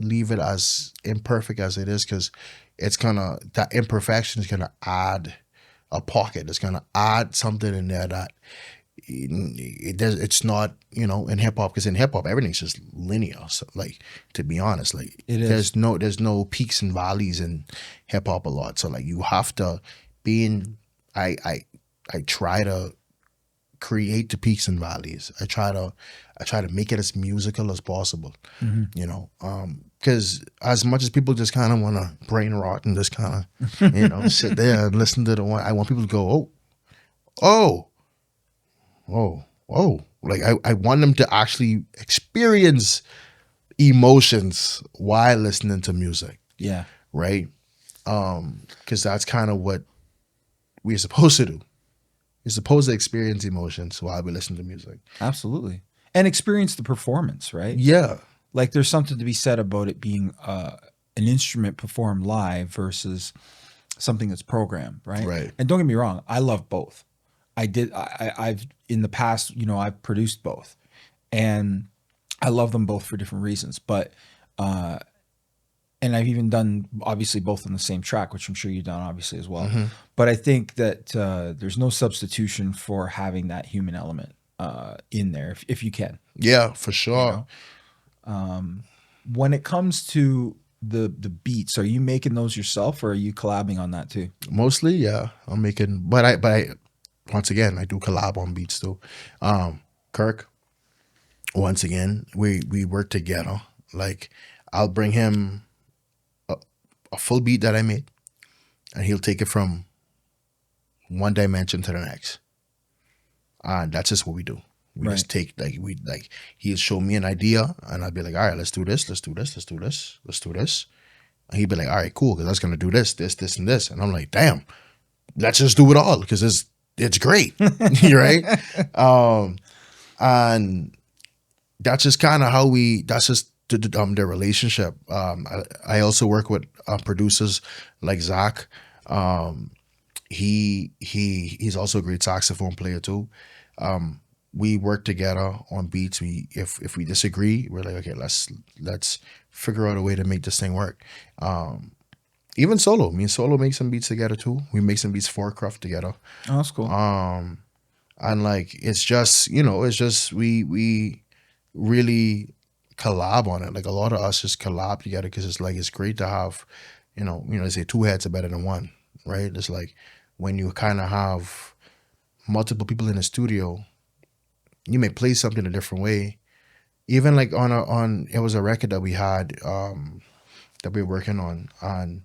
leave it as imperfect as it is, because that imperfection is gonna add a pocket. It's gonna add something in there that it's not, in hip hop, because in hip hop everything's just linear. So, like, to be honest, like, It is. there's no peaks and valleys in hip hop a lot. So like, you have to be in. I try to create the peaks and valleys. I try to make it as musical as possible. Because as much as people just kind of want to brain rot and just kind of sit there and listen to the one, I want people to go, oh. Like, I want them to actually experience emotions while listening to music. Yeah. Right? Because that's kind of what we're supposed to do. You're supposed to experience emotions while we listen to music. Absolutely. And experience the performance, right? Yeah. Like, there's something to be said about it being an instrument performed live versus something that's programmed, right? Right. And don't get me wrong, I love both. I've in the past, I've produced both, and I love them both for different reasons. But and I've even done, obviously, both on the same track, which I'm sure you've done, obviously, as well. Mm-hmm. But I think that there's no substitution for having that human element in there, if you can. Yeah, for sure. When it comes to the beats, are you making those yourself, or are you collabing on that too? Mostly, yeah. I'm making, but I once again, I do collab on beats too. Kirk, once again, we work together. Like, I'll bring him a full beat that I made, and he'll take it from one dimension to the next. And that's just what we do. We just take, he'll show me an idea, and I'll be like, all right, let's do this, let's do this, let's do this, let's do this. And he'd be like, all right, cool, because that's gonna do this, this, this, and this. And I'm like, damn, let's just do it all, because it's great. Right? And that's just kind of how that's just the relationship. I also work with producers like Zach. He's also a great saxophone player too. We work together on beats. If we disagree, we're like, okay, let's figure out a way to make this thing work. Even solo, me and Solo make some beats together too. We make some beats for Cruft together. Oh, that's cool. And like, it's just we really collab on it. Like, a lot of us just collab together, because it's great to have, they say two heads are better than one, right? It's like, when you kind of have multiple people in the studio, you may play something a different way. Even like it was a record that we had that we were working on, and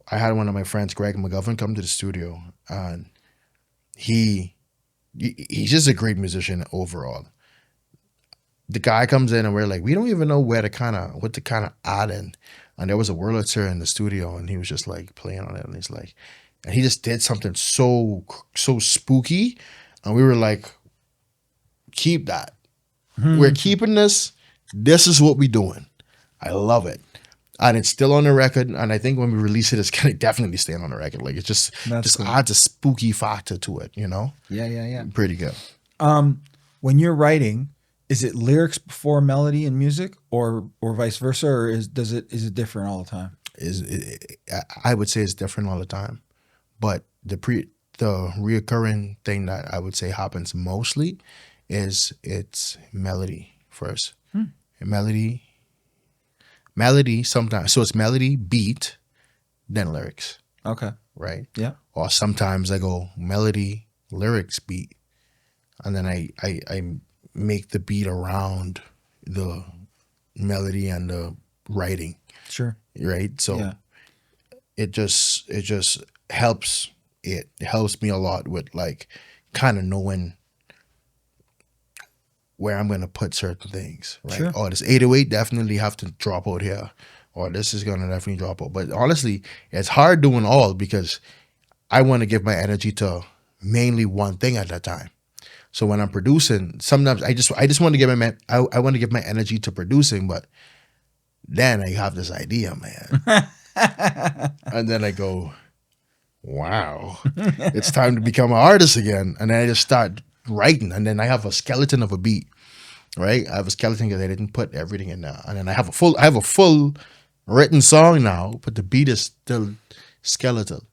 I had one of my friends, Greg McGovern, come to the studio, and he's just a great musician overall. The guy comes in, and we're like, we don't even know what to kind of add in. And there was a Wurlitzer in the studio, and he was just like playing on it, and and he just did something so spooky, and we were like, keep that. We're keeping this. This is what we're doing. I love it. And it's still on the record, and I think when we release it, it's gonna definitely stay on the record. Like, it just cool. Adds a spooky factor to it, Yeah. Pretty good. When you're writing, is it lyrics before melody and music, or vice versa, or is it different all the time? I would say it's different all the time, but the reoccurring thing that I would say happens mostly is it's melody first. Melody sometimes. So it's melody, beat, then lyrics. Okay. Right? Yeah. Or sometimes I go melody, lyrics, beat, and then I make the beat around the melody and the writing. Sure. Right? So it just helps. It helps me a lot with like kind of knowing where I'm going to put certain things, right? Sure. Oh, this 808 definitely have to drop out here, or this is going to definitely drop out. But honestly, it's hard doing all, because I want to give my energy to mainly one thing at that time. So when I'm producing, sometimes I just want to give I want to give my energy to producing, but then I have this idea, man, and then I go, wow, it's time to become an artist again, and then I just start writing, and then I have a skeleton of a beat, right? I have a skeleton because I didn't put everything in there, and then I have a full written song now, but the beat is still skeletal.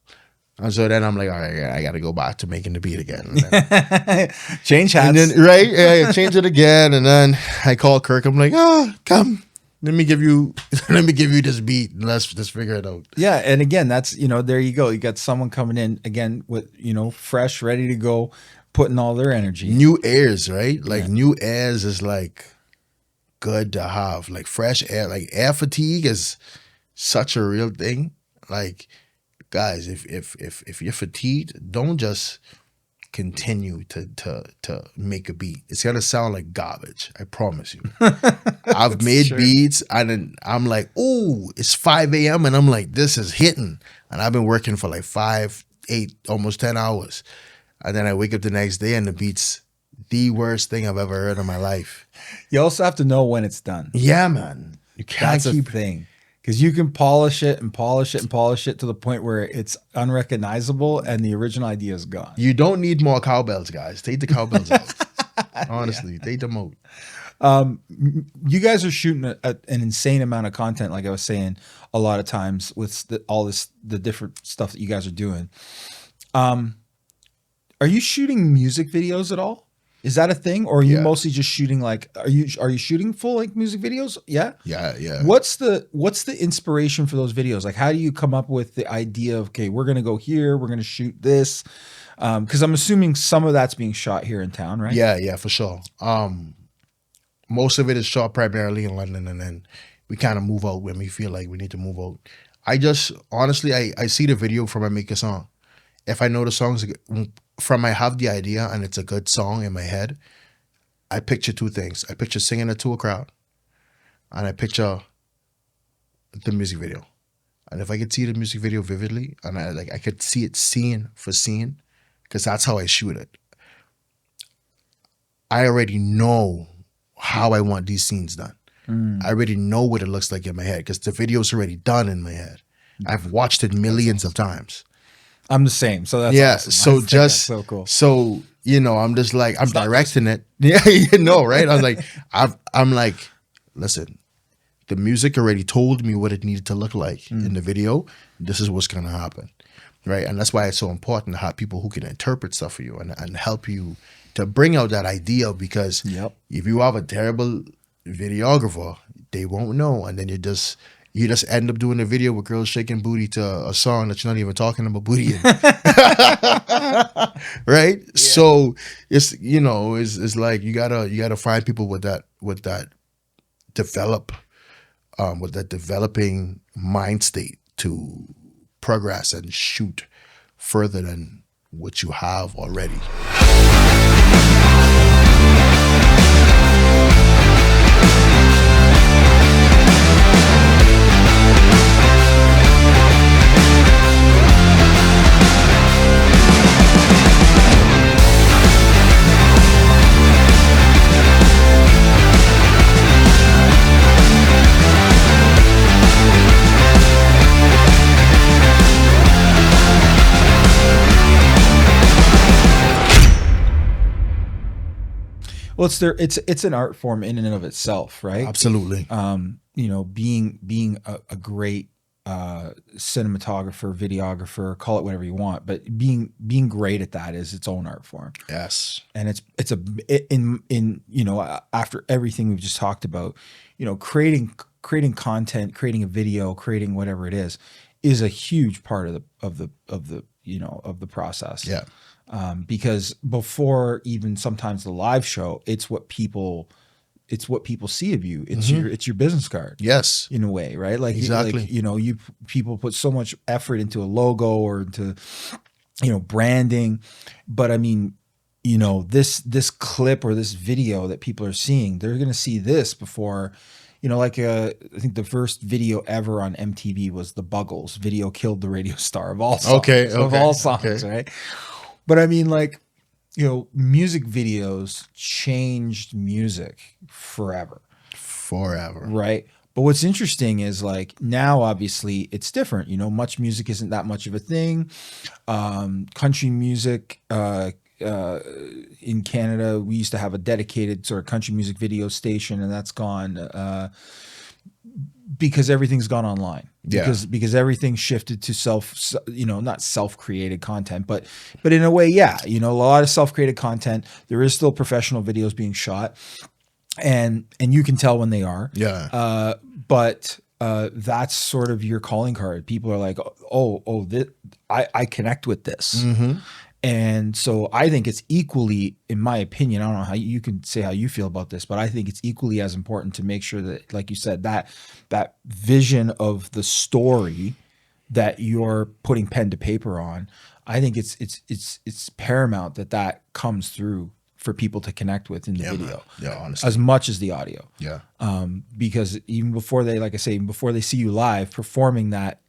And so then I'm like, all right, I got to go back to making the beat again. And then, Change hats. and then right, yeah, change it again, and then I call Kirk. I'm like, come. Let me give you this beat and let's figure it out. Yeah, and again, that's there you go. You got someone coming in again with fresh, ready to go, putting all their energy. New airs, right? Like new airs is like good to have. Like fresh air, like air fatigue is such a real thing. Like guys, if you're fatigued, don't just continue to make a beat. It's gonna sound like garbage. I promise you. I've made beats and then I'm like, ooh, it's 5 a.m. and I'm like, this is hitting. And I've been working for like 5, 8, almost 10 hours. And then I wake up the next day and the beat's the worst thing I've ever heard in my life. You also have to know when it's done. Yeah, man. You can't keep thing. Because you can polish it and polish it and polish it to the point where it's unrecognizable and the original idea is gone. You don't need more cowbells, guys. Take the cowbells out. Honestly, take them out. You guys are shooting an insane amount of content, like I was saying, a lot of times with the different stuff that you guys are doing. Are you shooting music videos at all? Is that a thing, or are you mostly just shooting are you shooting full length music videos? Yeah. Yeah. What's the inspiration for those videos? Like, how do you come up with the idea of, okay, we're gonna go here, we're gonna shoot this? Because I'm assuming some of that's being shot here in town, right? Yeah, for sure. Most of it is shot primarily in London, and then we kind of move out when we feel like we need to move out. I just honestly, I see the video from I make a song. If I know the songs from I have the idea and it's a good song in my head, I picture two things. I picture singing it to a crowd, and I picture the music video. And if I could see the music video vividly, and I could see it scene for scene, because that's how I shoot it. I already know how I want these scenes done. I already know what it looks like in my head because the video's already done in my head. I've watched it millions of times. I'm the same. So that's awesome. So just so cool. So I'm just like I'm directing it. Yeah, right? I'm like, listen, the music already told me what it needed to look like in the video. This is what's gonna happen. Right. And that's why it's so important to have people who can interpret stuff for you and help you to bring out that idea, because if you have a terrible videographer, they won't know. And then you just end up doing a video with girls shaking booty to a song that you're not even talking about booty in. Right? Yeah. So it's it's like you gotta find people with that developing mind state to progress and shoot further than what you have already. Well, it's an art form in and of itself, right? Absolutely. Being a great cinematographer, videographer, call it whatever you want, but being great at that is its own art form. Yes. And after everything we've just talked about, creating content, creating a video, creating whatever it is a huge part of the process. Yeah. Because before even sometimes the live show, it's what people see of you. It's your business card. Yes. In a way, right? Like, exactly. People put so much effort into a logo or into, branding. But I mean, this clip or this video that people are seeing, they're going to see this before, I think the first video ever on MTV was the Buggles video killed the radio star of all songs. Of all songs, right? But I mean, music videos changed music forever. Right? But what's interesting is now, obviously, it's different. Much music isn't that much of a thing. Country music in Canada, we used to have a dedicated sort of country music video station, and that's gone because everything's gone online. Yeah. Because everything shifted to not self-created content, but in a way, yeah, a lot of self-created content. There is still professional videos being shot, and you can tell when they are. Yeah. But that's sort of your calling card. People are like, I connect with this. Mm-hmm. And so I think it's equally, in my opinion, I don't know how you can say how you feel about this, but I think it's equally as important to make sure that, like you said, that vision of the story that you're putting pen to paper on, I think it's paramount that comes through for people to connect with in the video. Man. Yeah, honestly. As much as the audio. Yeah. Because even before they, like I say, even before they see you live performing that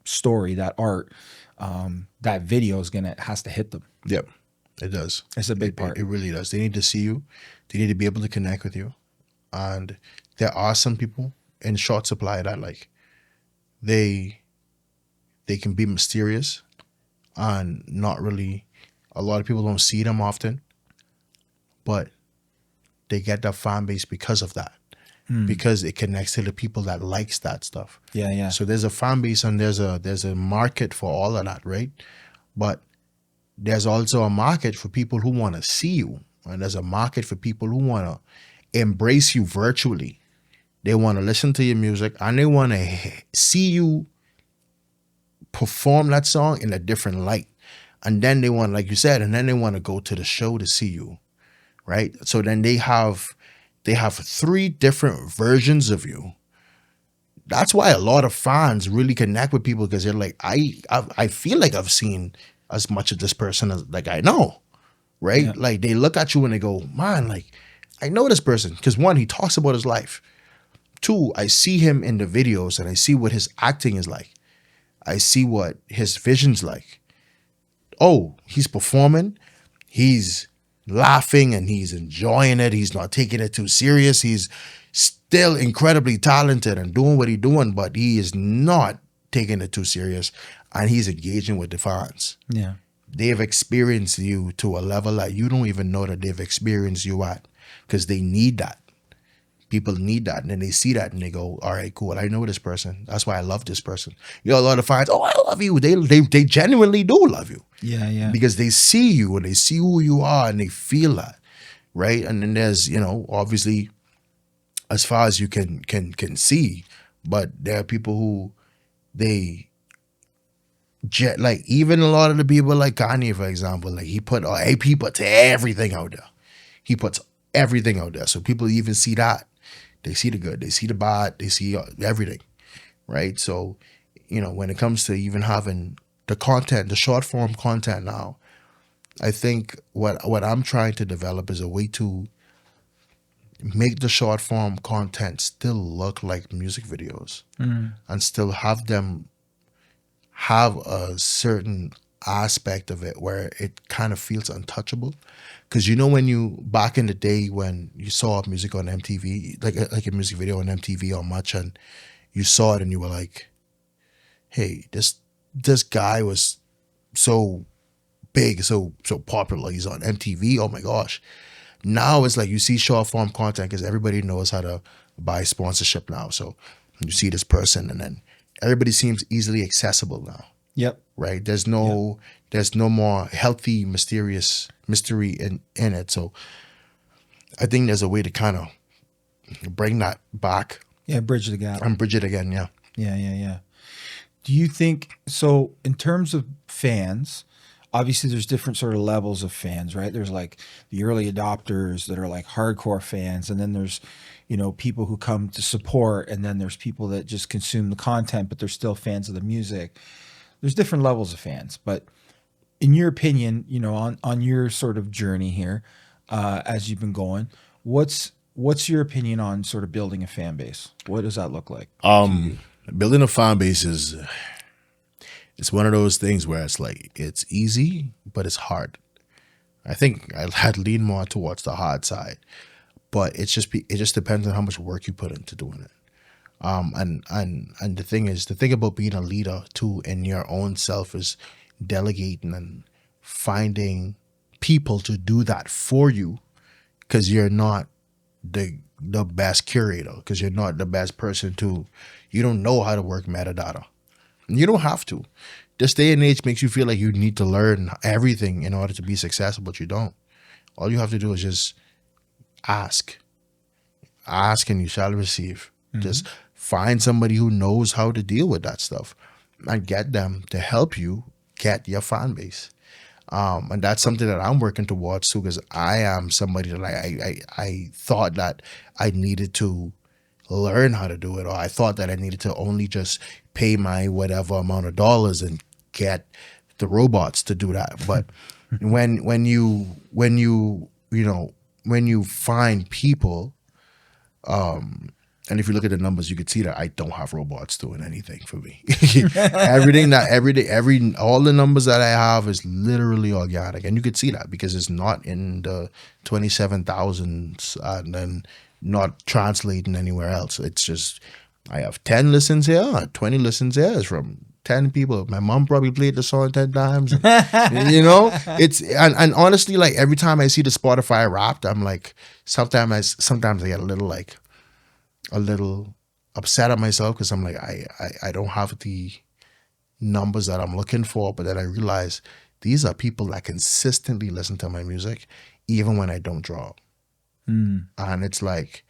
story, that art, that video has to hit them. Yep, it does. It's a big part. It really does. They need to see you. They need to be able to connect with you. And there are some people in short supply that like they can be mysterious and not really. A lot of people don't see them often, but they get that fan base because of that. Because it connects to the people that likes that stuff. Yeah. So there's a fan base and there's a market for all of that, right? But there's also a market for people who want to see you, and there's a market for people who want to embrace you virtually. They want to listen to your music and they want to see you perform that song in a different light. And then they want, like you said, and then they want to go to the show to see you, right? So then they have 3 different versions of you. That's why a lot of fans really connect with people, because they're like, I feel like I've seen as much of this person as like I know, right? Yeah. Like they look at you and they go, man, like I know this person, because 1, he talks about his life. 2, I see him in the videos and I see what his acting is like. I see what his vision's like. Oh, he's performing. He's laughing and he's enjoying it. He's not taking it too serious. He's still incredibly talented and doing what he's doing, but he is not taking it too serious, and he's engaging with the fans. Yeah. They've experienced you to a level that you don't even know that they've experienced you at, because they need that. People need that, and then they see that and they go, all right, cool, I know this person. That's why I love this person. A lot of fans, oh, I love you. They genuinely do love you. Yeah. Because they see you and they see who you are and they feel that, right? And then there's, obviously, as far as you can see, but there are people who like even a lot of the people like Kanye, for example, like he puts everything out there. He puts everything out there, so people even see that. They see the good, they see the bad, they see everything, right? So, when it comes to even having the content, the short form content now, I think what I'm trying to develop is a way to make the short form content still look like music videos and still have them have a certain aspect of it where it kind of feels untouchable. Because when you, back in the day when you saw music on MTV, like a music video on MTV or much, and you saw it and you were like, hey, this guy was so big, so popular, he's on MTV, oh my gosh. Now it's like you see short form content because everybody knows how to buy sponsorship now. So you see this person and then everybody seems easily accessible now. Yep. Right? There's no more healthy, mysterious mystery in it. So I think there's a way to kind of bring that back. Yeah, bridge the gap. And bridge it again, yeah. Yeah. Do you think, so in terms of fans, obviously there's different sort of levels of fans, right? There's like the early adopters that are like hardcore fans, and then there's, people who come to support, and then there's people that just consume the content, but they're still fans of the music. There's different levels of fans, but in your opinion, on your sort of journey here, as you've been going, what's your opinion on sort of building a fan base? What does that look like? Building a fan base it's one of those things where it's like, it's easy, but it's hard. I think I'd lean more towards the hard side, but it just depends on how much work you put into doing it. And the thing about being a leader too in your own self is delegating and finding people to do that for you because you're not the best curator, because you're not the best person to, you don't know how to work metadata. You don't have to. This day and age makes you feel like you need to learn everything in order to be successful, but you don't. All you have to do is just ask. Ask and you shall receive. Just find somebody who knows how to deal with that stuff and get them to help you get your fan base. And that's something that I'm working towards too, because I am somebody that I thought that I needed to learn how to do it, or I thought that I needed to only just pay my whatever amount of dollars and get the robots to do that. But when you find people, and if you look at the numbers, you could see that I don't have robots doing anything for me. Everything that all the numbers that I have is literally organic, and you could see that because it's not in the 27,000s and then not translating anywhere else. It's just I have 10 listens here, 20 listens here. It's from 10 people. My mom probably played the song 10 times. It's and honestly, like every time I see the Spotify Wrapped, I'm like sometimes I get a little upset at myself because I'm like, I don't have the numbers that I'm looking for. But then I realize these are people that consistently listen to my music, even when I don't drop. And it's like,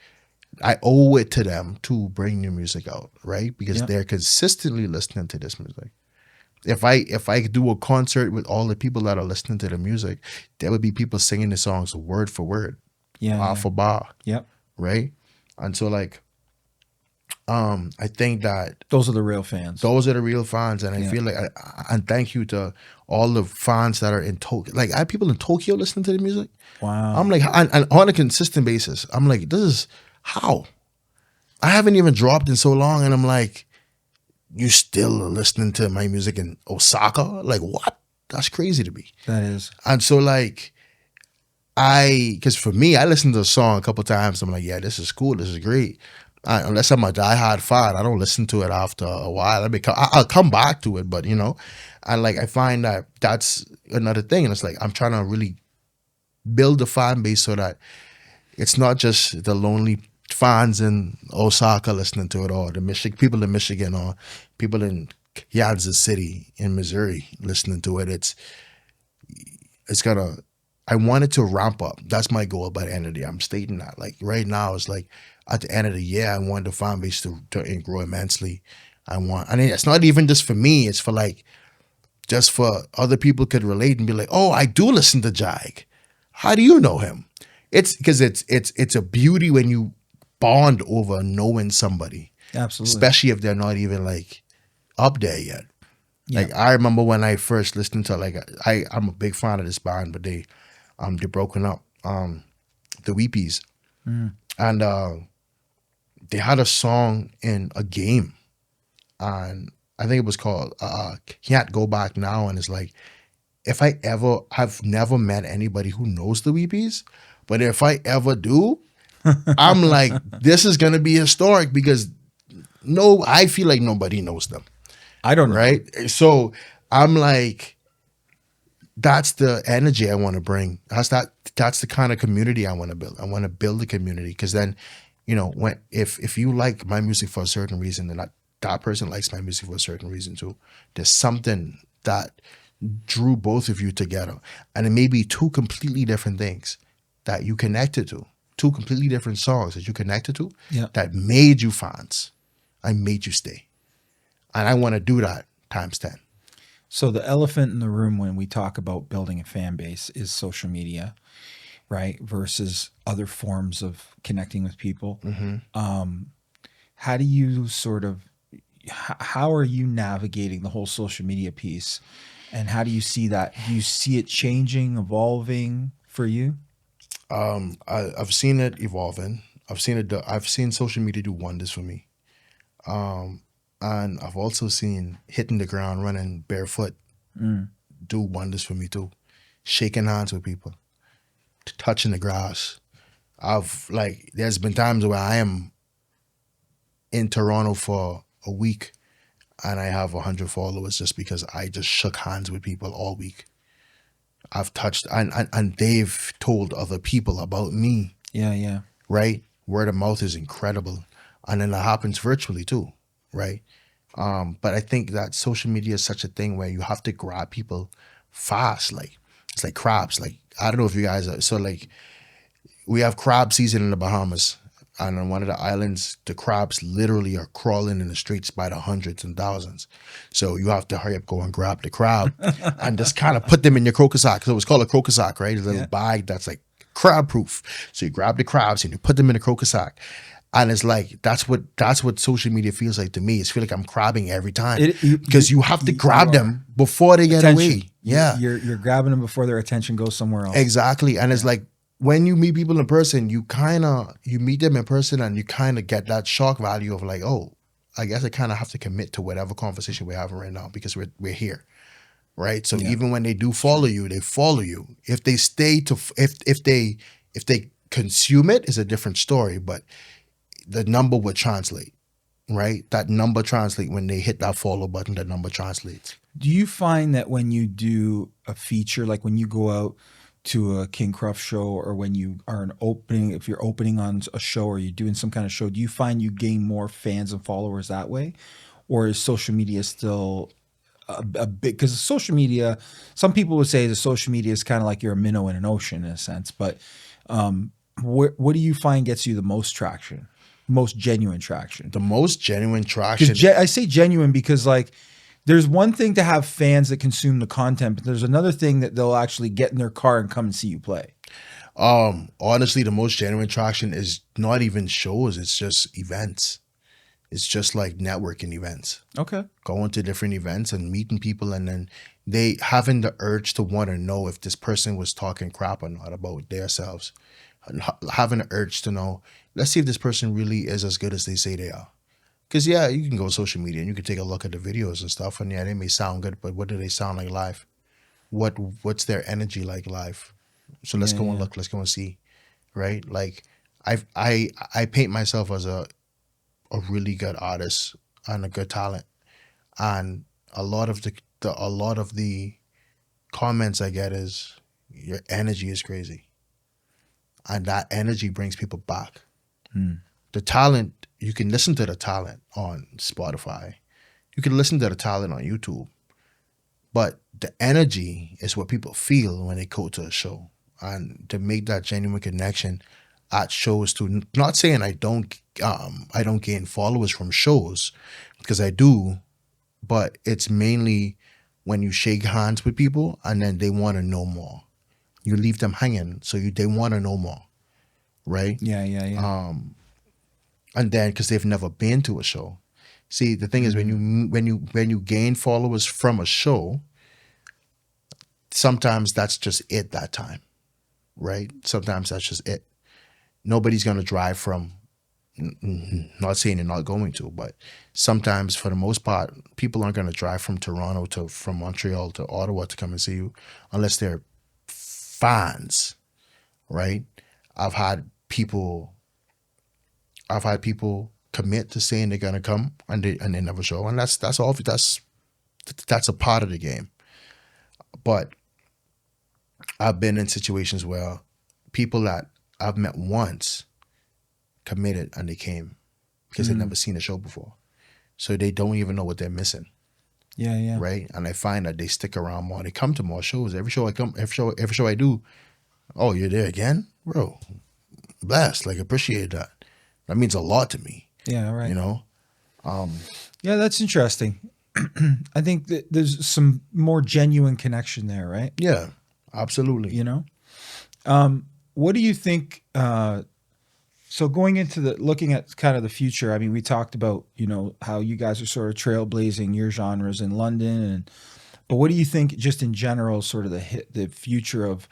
I owe it to them to bring new music out, right? Because they're consistently listening to this music. If I do a concert with all the people that are listening to the music, there would be people singing the songs word for word, bar for bar. Yep. Right? And so like, I think that those are the real fans. Those are the real fans, and I feel like, and thank you to all the fans that are in Tokyo. Like I have people in Tokyo listening to the music. Wow. I'm like, and on a consistent basis, I'm like, this is how I haven't even dropped in so long, and I'm like, you still are listening to my music in Osaka? Like what? That's crazy to me. That is. And so like, because for me, I listened to a song a couple times. I'm like, yeah, this is cool. This is great. Unless I'm a diehard fan, I don't listen to it after a while. I'll come back to it, but and like I find that that's another thing. And it's like I'm trying to really build a fan base so that it's not just the lonely fans in Osaka listening to it, or the people in Michigan, or people in Kansas City in Missouri listening to it. It's gonna. I want it to ramp up. That's my goal by the end of the year. I'm stating that. Like right now, it's like at the end of the year, I want the fan base to grow immensely. It's not even just for me. It's for like, just for other people could relate and be like, oh, I do listen to Jag. How do you know him? It's because it's a beauty when you bond over knowing somebody. Absolutely. Especially if they're not even like up there yet. Yeah. Like I remember when I first listened to I'm a big fan of this band, but they're broken up. The Weepies. And they had a song in a game, and I think it was called Can't Go Back Now. And it's like, I've never met anybody who knows the Weepies, but if I ever do, I'm like, this is gonna be historic, because I feel like nobody knows them. I don't know. Right? So I'm like, that's the energy I want to bring. That's the kind of community I want to build. I want to build a community, because then, if you like my music for a certain reason, and that person likes my music for a certain reason too, there's something that drew both of you together. And it may be two completely different things that you connected to, two completely different songs that you connected to, that made you fans. I made you stay. And I want to do that times 10. So the elephant in the room when we talk about building a fan base is social media, right? Versus other forms of connecting with people. How do you how are you navigating the whole social media piece? And how do you see that? Do you see it changing, evolving for you? I've seen it evolving. I've seen social media do wonders for me. And I've also seen hitting the ground, running barefoot, do wonders for me too. Shaking hands with people, touching the grass. There's been times where I am in Toronto for a week and I have 100 followers just because I just shook hands with people all week. I've touched, and they've told other people about me, Yeah, yeah. right? Word of mouth is incredible. And then that happens virtually too, right? But I think that social media is such a thing where you have to grab people fast. Like, it's like crabs. Like, I don't know if you guys are, so like, we have crab season in the Bahamas. And on one of the islands, the crabs literally are crawling in the streets by the hundreds and thousands. So you have to hurry up, go and grab the crab and just kind of put them in your croquet sack. So it's called a croquet sack, right? A little bag that's like crab proof. So you grab the crabs and you put them in a croquet sack. And it's like, that's what social media feels like to me. It's feel like I'm crabbing every time because you have to grab them before they get away. Yeah. You're grabbing them before their attention goes somewhere else. Exactly. And it's like, when you meet people in person, you meet them in person and you kind of get that shock value of like, oh, I guess I kind of have to commit to whatever conversation we're having right now because we're here, right? So even when they do follow you, they follow you. If they stay to, if they consume it, is a different story, but the number would translate, right? That number translate when they hit that follow button, the number translates. Do you find that when you do a feature, like when you go out to a King Cruff show or when you are if you're opening on a show or you're doing some kind of show, do you find you gain more fans and followers that way? Or is social media still a big, because social media, some people would say the social media is kind of like you're a minnow in an ocean in a sense, but what do you find gets you the most traction, most genuine traction? The most genuine traction. I say genuine because like, there's one thing to have fans that consume the content, but there's another thing that they'll actually get in their car and come and see you play. Honestly, the most genuine traction is not even shows. It's just events. It's just like networking events. Okay. Going to different events and meeting people, and then they having the urge to want to know if this person was talking crap or not about themselves. And having the urge to know, let's see if this person really is as good as they say they are. Because, yeah, you can go to social media and you can take a look at the videos and stuff. And, yeah, they may sound good, but what do they sound like live? What's their energy like live? So let's go and look. Let's go and see, right? Like, I paint myself as a really good artist and a good talent. And a lot of the comments I get is, your energy is crazy. And that energy brings people back. The talent, you can listen to the talent on Spotify. You can listen to the talent on YouTube. But the energy is what people feel when they go to a show. And to make that genuine connection at shows too. Not saying I don't gain followers from shows, because I do, but it's mainly when you shake hands with people and then they want to know more. You leave them hanging, so they want to know more, right? Yeah. And then because they've never been to a show. See, the thing is, when you gain followers from a show, sometimes that's just it that time, right? Sometimes that's just it. Nobody's gonna drive from. Not saying they're not going to, but sometimes, for the most part, people aren't gonna drive from Toronto from Montreal to Ottawa to come and see you, unless they're fans, right? I've had people commit to saying they're gonna come and they never show, and that's a part of the game. But I've been in situations where people that I've met once committed and they came because they've never seen a show before, so they don't even know what they're missing. Yeah. Right, and I find that they stick around more. They come to more shows. Every show I do. Oh, you're there again, bro? Blessed, like, appreciate that. That means a lot to me. Yeah, right. You know? Yeah, that's interesting. I think that there's some more genuine connection there, right? Yeah, absolutely. You know? What do you think, so going into looking at kind of the future, I mean, we talked about, you know, how you guys are sort of trailblazing your genres in London, but what do you think just in general, sort of the future of,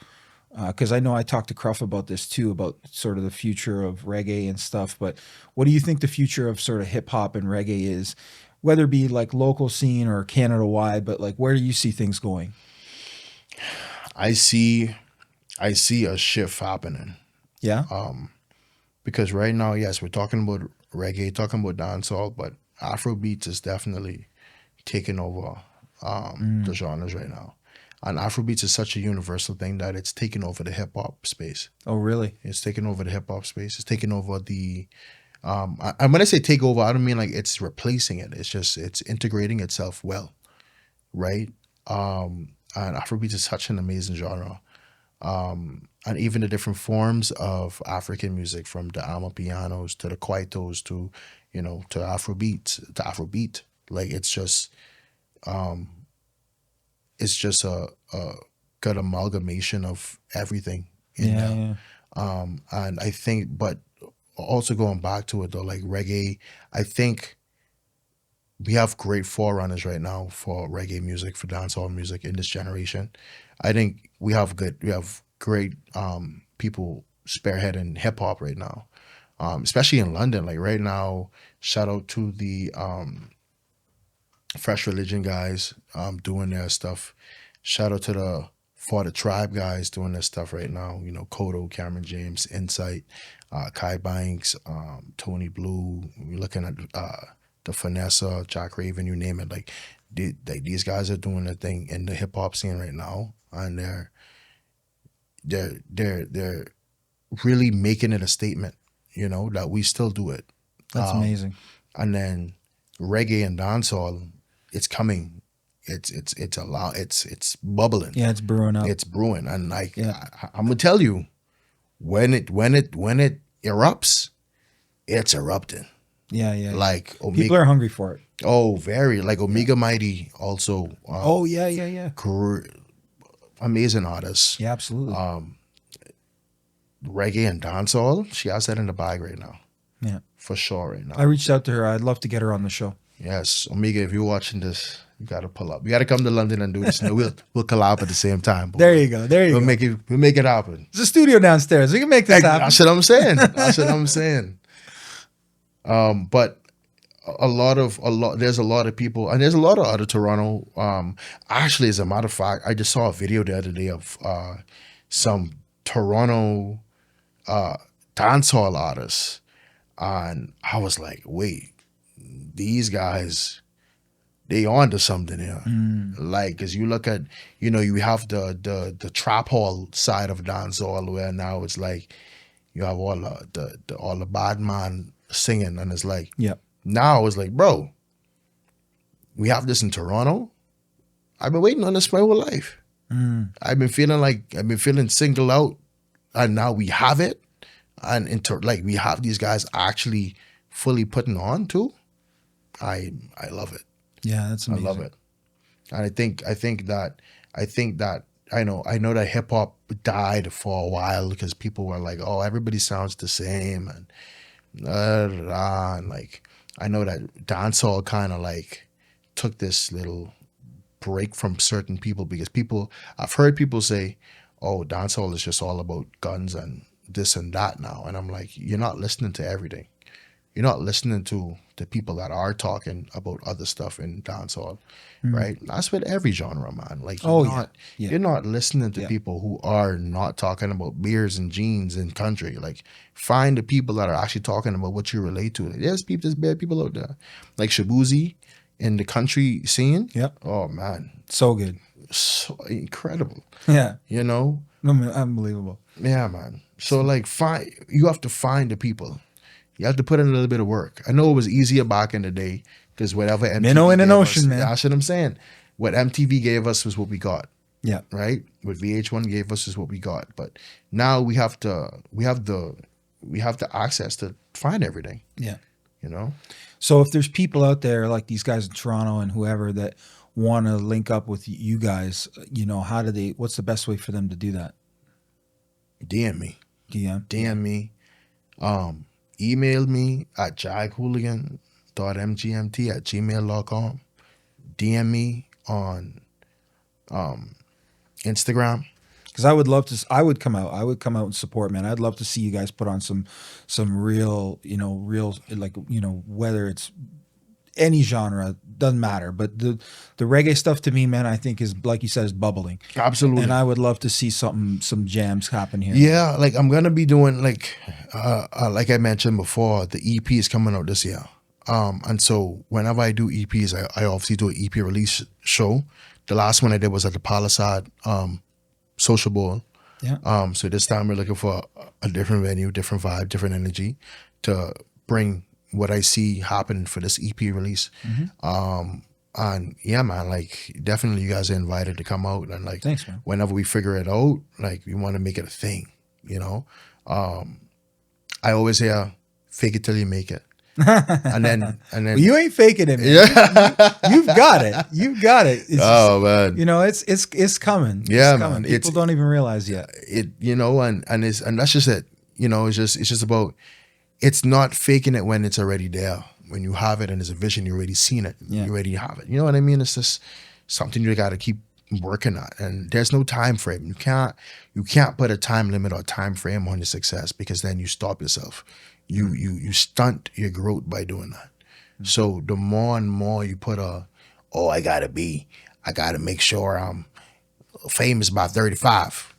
because I know I talked to Cruff about this too, about sort of the future of reggae and stuff, but what do you think the future of sort of hip hop and reggae is, whether it be like local scene or Canada wide, but like, where do you see things going? I see a shift happening. Yeah. Because right now, yes, we're talking about reggae, talking about dancehall, but Afrobeats is definitely taking over the genres right now. And Afrobeats is such a universal thing that it's taken over the hip hop space. Oh, really? It's taken over the hip hop space. It's taken over the and when I say take over, I don't mean like it's replacing it. It's just it's integrating itself well, right? And Afrobeats is such an amazing genre. And even the different forms of African music, from the Amapianos to the Kwaitos to, you know, to Afrobeat. Like it's just a good amalgamation of everything in there. Yeah. And I think, but also going back to it though, like reggae, I think we have great forerunners right now for reggae music, for dancehall music in this generation. I think we have great people spearheading hip hop right now, especially in London. Like right now, shout out to the Fresh Religion guys doing their stuff. Shout out to the For the Tribe guys doing their stuff right now. You know, Kodo, Cameron James, Insight, Kai Banks, Tony Blue. We're looking at the Finessa, Jack Raven, you name it. Like these guys are doing their thing in the hip hop scene right now, and they're really making it a statement. You know, that we still do it. That's amazing. And then reggae and dancehall, it's coming. It's bubbling. Yeah, it's brewing up. It's brewing, and like I'm gonna tell you, when it erupts, it's erupting. Yeah. Like people are hungry for it. Oh, very. Like Omega Mighty also. Oh yeah. Amazing artists. Yeah, absolutely. Reggae and dancehall, she has that in the bag right now. Yeah, for sure right now. I reached out to her. I'd love to get her on the show. Yes, Omega, if you're watching this, you gotta pull up. You gotta come to London and do this. We'll collab at the same time. There you go. We'll make it happen. There's a studio downstairs. We can make this happen. That's what I'm saying. But there's a lot of people, and there's a lot of other Toronto. Actually, as a matter of fact, I just saw a video the other day of some Toronto dancehall artists, and I was like, wait, these guys, they onto something here. Like, cause you look at, you know, you have the trap hall side of dancehall, where now it's like you have all the bad man singing, and it's like, now it's like, bro, we have this in Toronto. I've been waiting on this my whole life. I've been feeling singled out, and now we have it, and like we have these guys actually fully putting on too. I love it. Yeah, that's amazing. I love it, and I think that I know that hip hop died for a while because people were like, oh, everybody sounds the same, and like I know that dancehall kind of like took this little break from certain people, because I've heard people say, oh, dancehall is just all about guns and this and that now. And I'm like, you're not listening to everything. You're not listening to the people that are talking about other stuff in dancehall, right? That's with every genre, man. Like, you're not listening to people who are not talking about beers and jeans and country. Like, find the people that are actually talking about what you relate to. There's bad people out there. Like Shabuzi in the country scene. Yep. Oh, man. So good. So incredible. Yeah. You know? Unbelievable. Yeah, man. So, like, you have to find the people. You have to put in a little bit of work. I know it was easier back in the day because whatever MTV minnow in an ocean, us, man. That's what I'm saying. What MTV gave us was what we got. Yeah. Right? What VH1 gave us is what we got. But now we have the access to find everything. Yeah. You know? So if there's people out there like these guys in Toronto and whoever that want to link up with you guys, you know, what's the best way for them to do that? DM me. DM me. Email me at jaghuligin.mgmt@gmail.com. DM me on Instagram. Because I would love to. I would come out and support, man. I'd love to see you guys put on some real, like, whether it's any genre, doesn't matter. But the reggae stuff to me, man, I think is, like you said, is bubbling. Absolutely. And I would love to see some jams happen here. Yeah, like I'm gonna be doing like I mentioned before, the EP is coming out this year. And so whenever I do EPs, I obviously do an EP release show The last one I did was at the Palisade Social Bowl. Yeah. So this time we're looking for a different venue, different vibe, different energy to bring what I see happen for this EP release. And yeah, man, like definitely you guys are invited to come out, and like Thanks, man. whenever we figure it out, like we want to make it a thing, you know. I always hear fake it till you make it. and then Well, you ain't faking it, man. You've got it. You've got it. It's oh man, you know, it's coming. Yeah, it's coming. man. People don't even realize yet. it you know, and that's just it. You know, it's just about, it's not faking it when it's already there. When you have it and there's a vision, you already seen it. Yeah. You already have it. You know what I mean? It's just something you got to keep working on, and there's no time frame. You can't put a time limit or time frame on your success, because then you stop yourself. You stunt your growth by doing that. So the more and more you put I gotta make sure I'm famous by 35.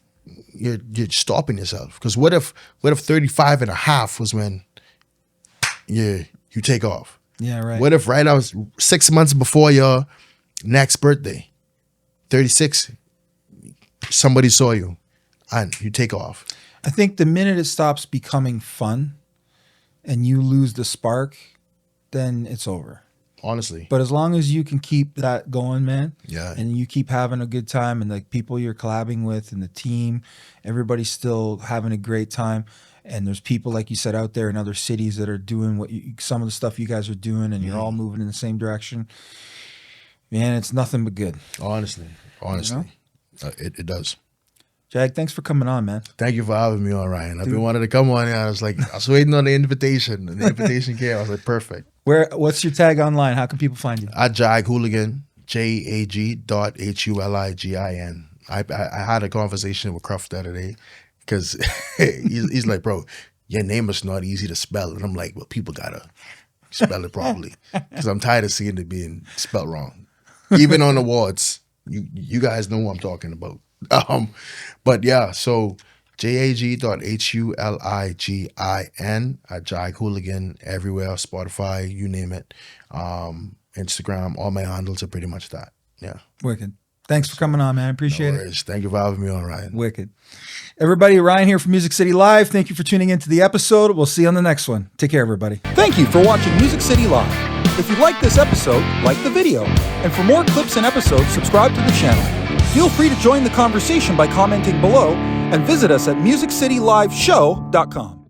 You're stopping yourself. Because what if 35 and a half was when you take off? Yeah, right. What if right I was 6 months before your next birthday, 36, somebody saw you and you take off? I think the minute it stops becoming fun and you lose the spark, then it's over. Honestly. But as long as you can keep that going, man, Yeah. and you keep having a good time, and like people you're collabing with and the team, everybody's still having a great time. And there's people, like you said, out there in other cities that are doing some of the stuff you guys are doing, and you're all moving in the same direction. Man, it's nothing but good. Honestly. You know? It does. Jag, thanks for coming on, man. Thank you for having me on, Ryan. I've been wanting to come on here. I was waiting on the invitation, and the invitation came. I was like, perfect. What's your tag online? How can people find you? At Jag Huligin, JAG.HULIGIN. I had a conversation with Cruff the other day, because he's like, bro, your name is not easy to spell. And I'm like, well, people gotta spell it properly, because I'm tired of seeing it being spelled wrong. Even on awards, you guys know what I'm talking about. But yeah, so JAG.HULIGIN at Jag Huligin everywhere, Spotify, you name it. Instagram, all my handles are pretty much that. Yeah. Wicked. Thanks for coming on, man. Appreciate it. Thank you for having me on, Ryan. Wicked. Everybody, Ryan here from Music City Live. Thank you for tuning into the episode. We'll see you on the next one. Take care, everybody. Thank you for watching Music City Live. If you like this episode, like the video. And for more clips and episodes, subscribe to the channel. Feel free to join the conversation by commenting below, and visit us at musiccityliveshow.com.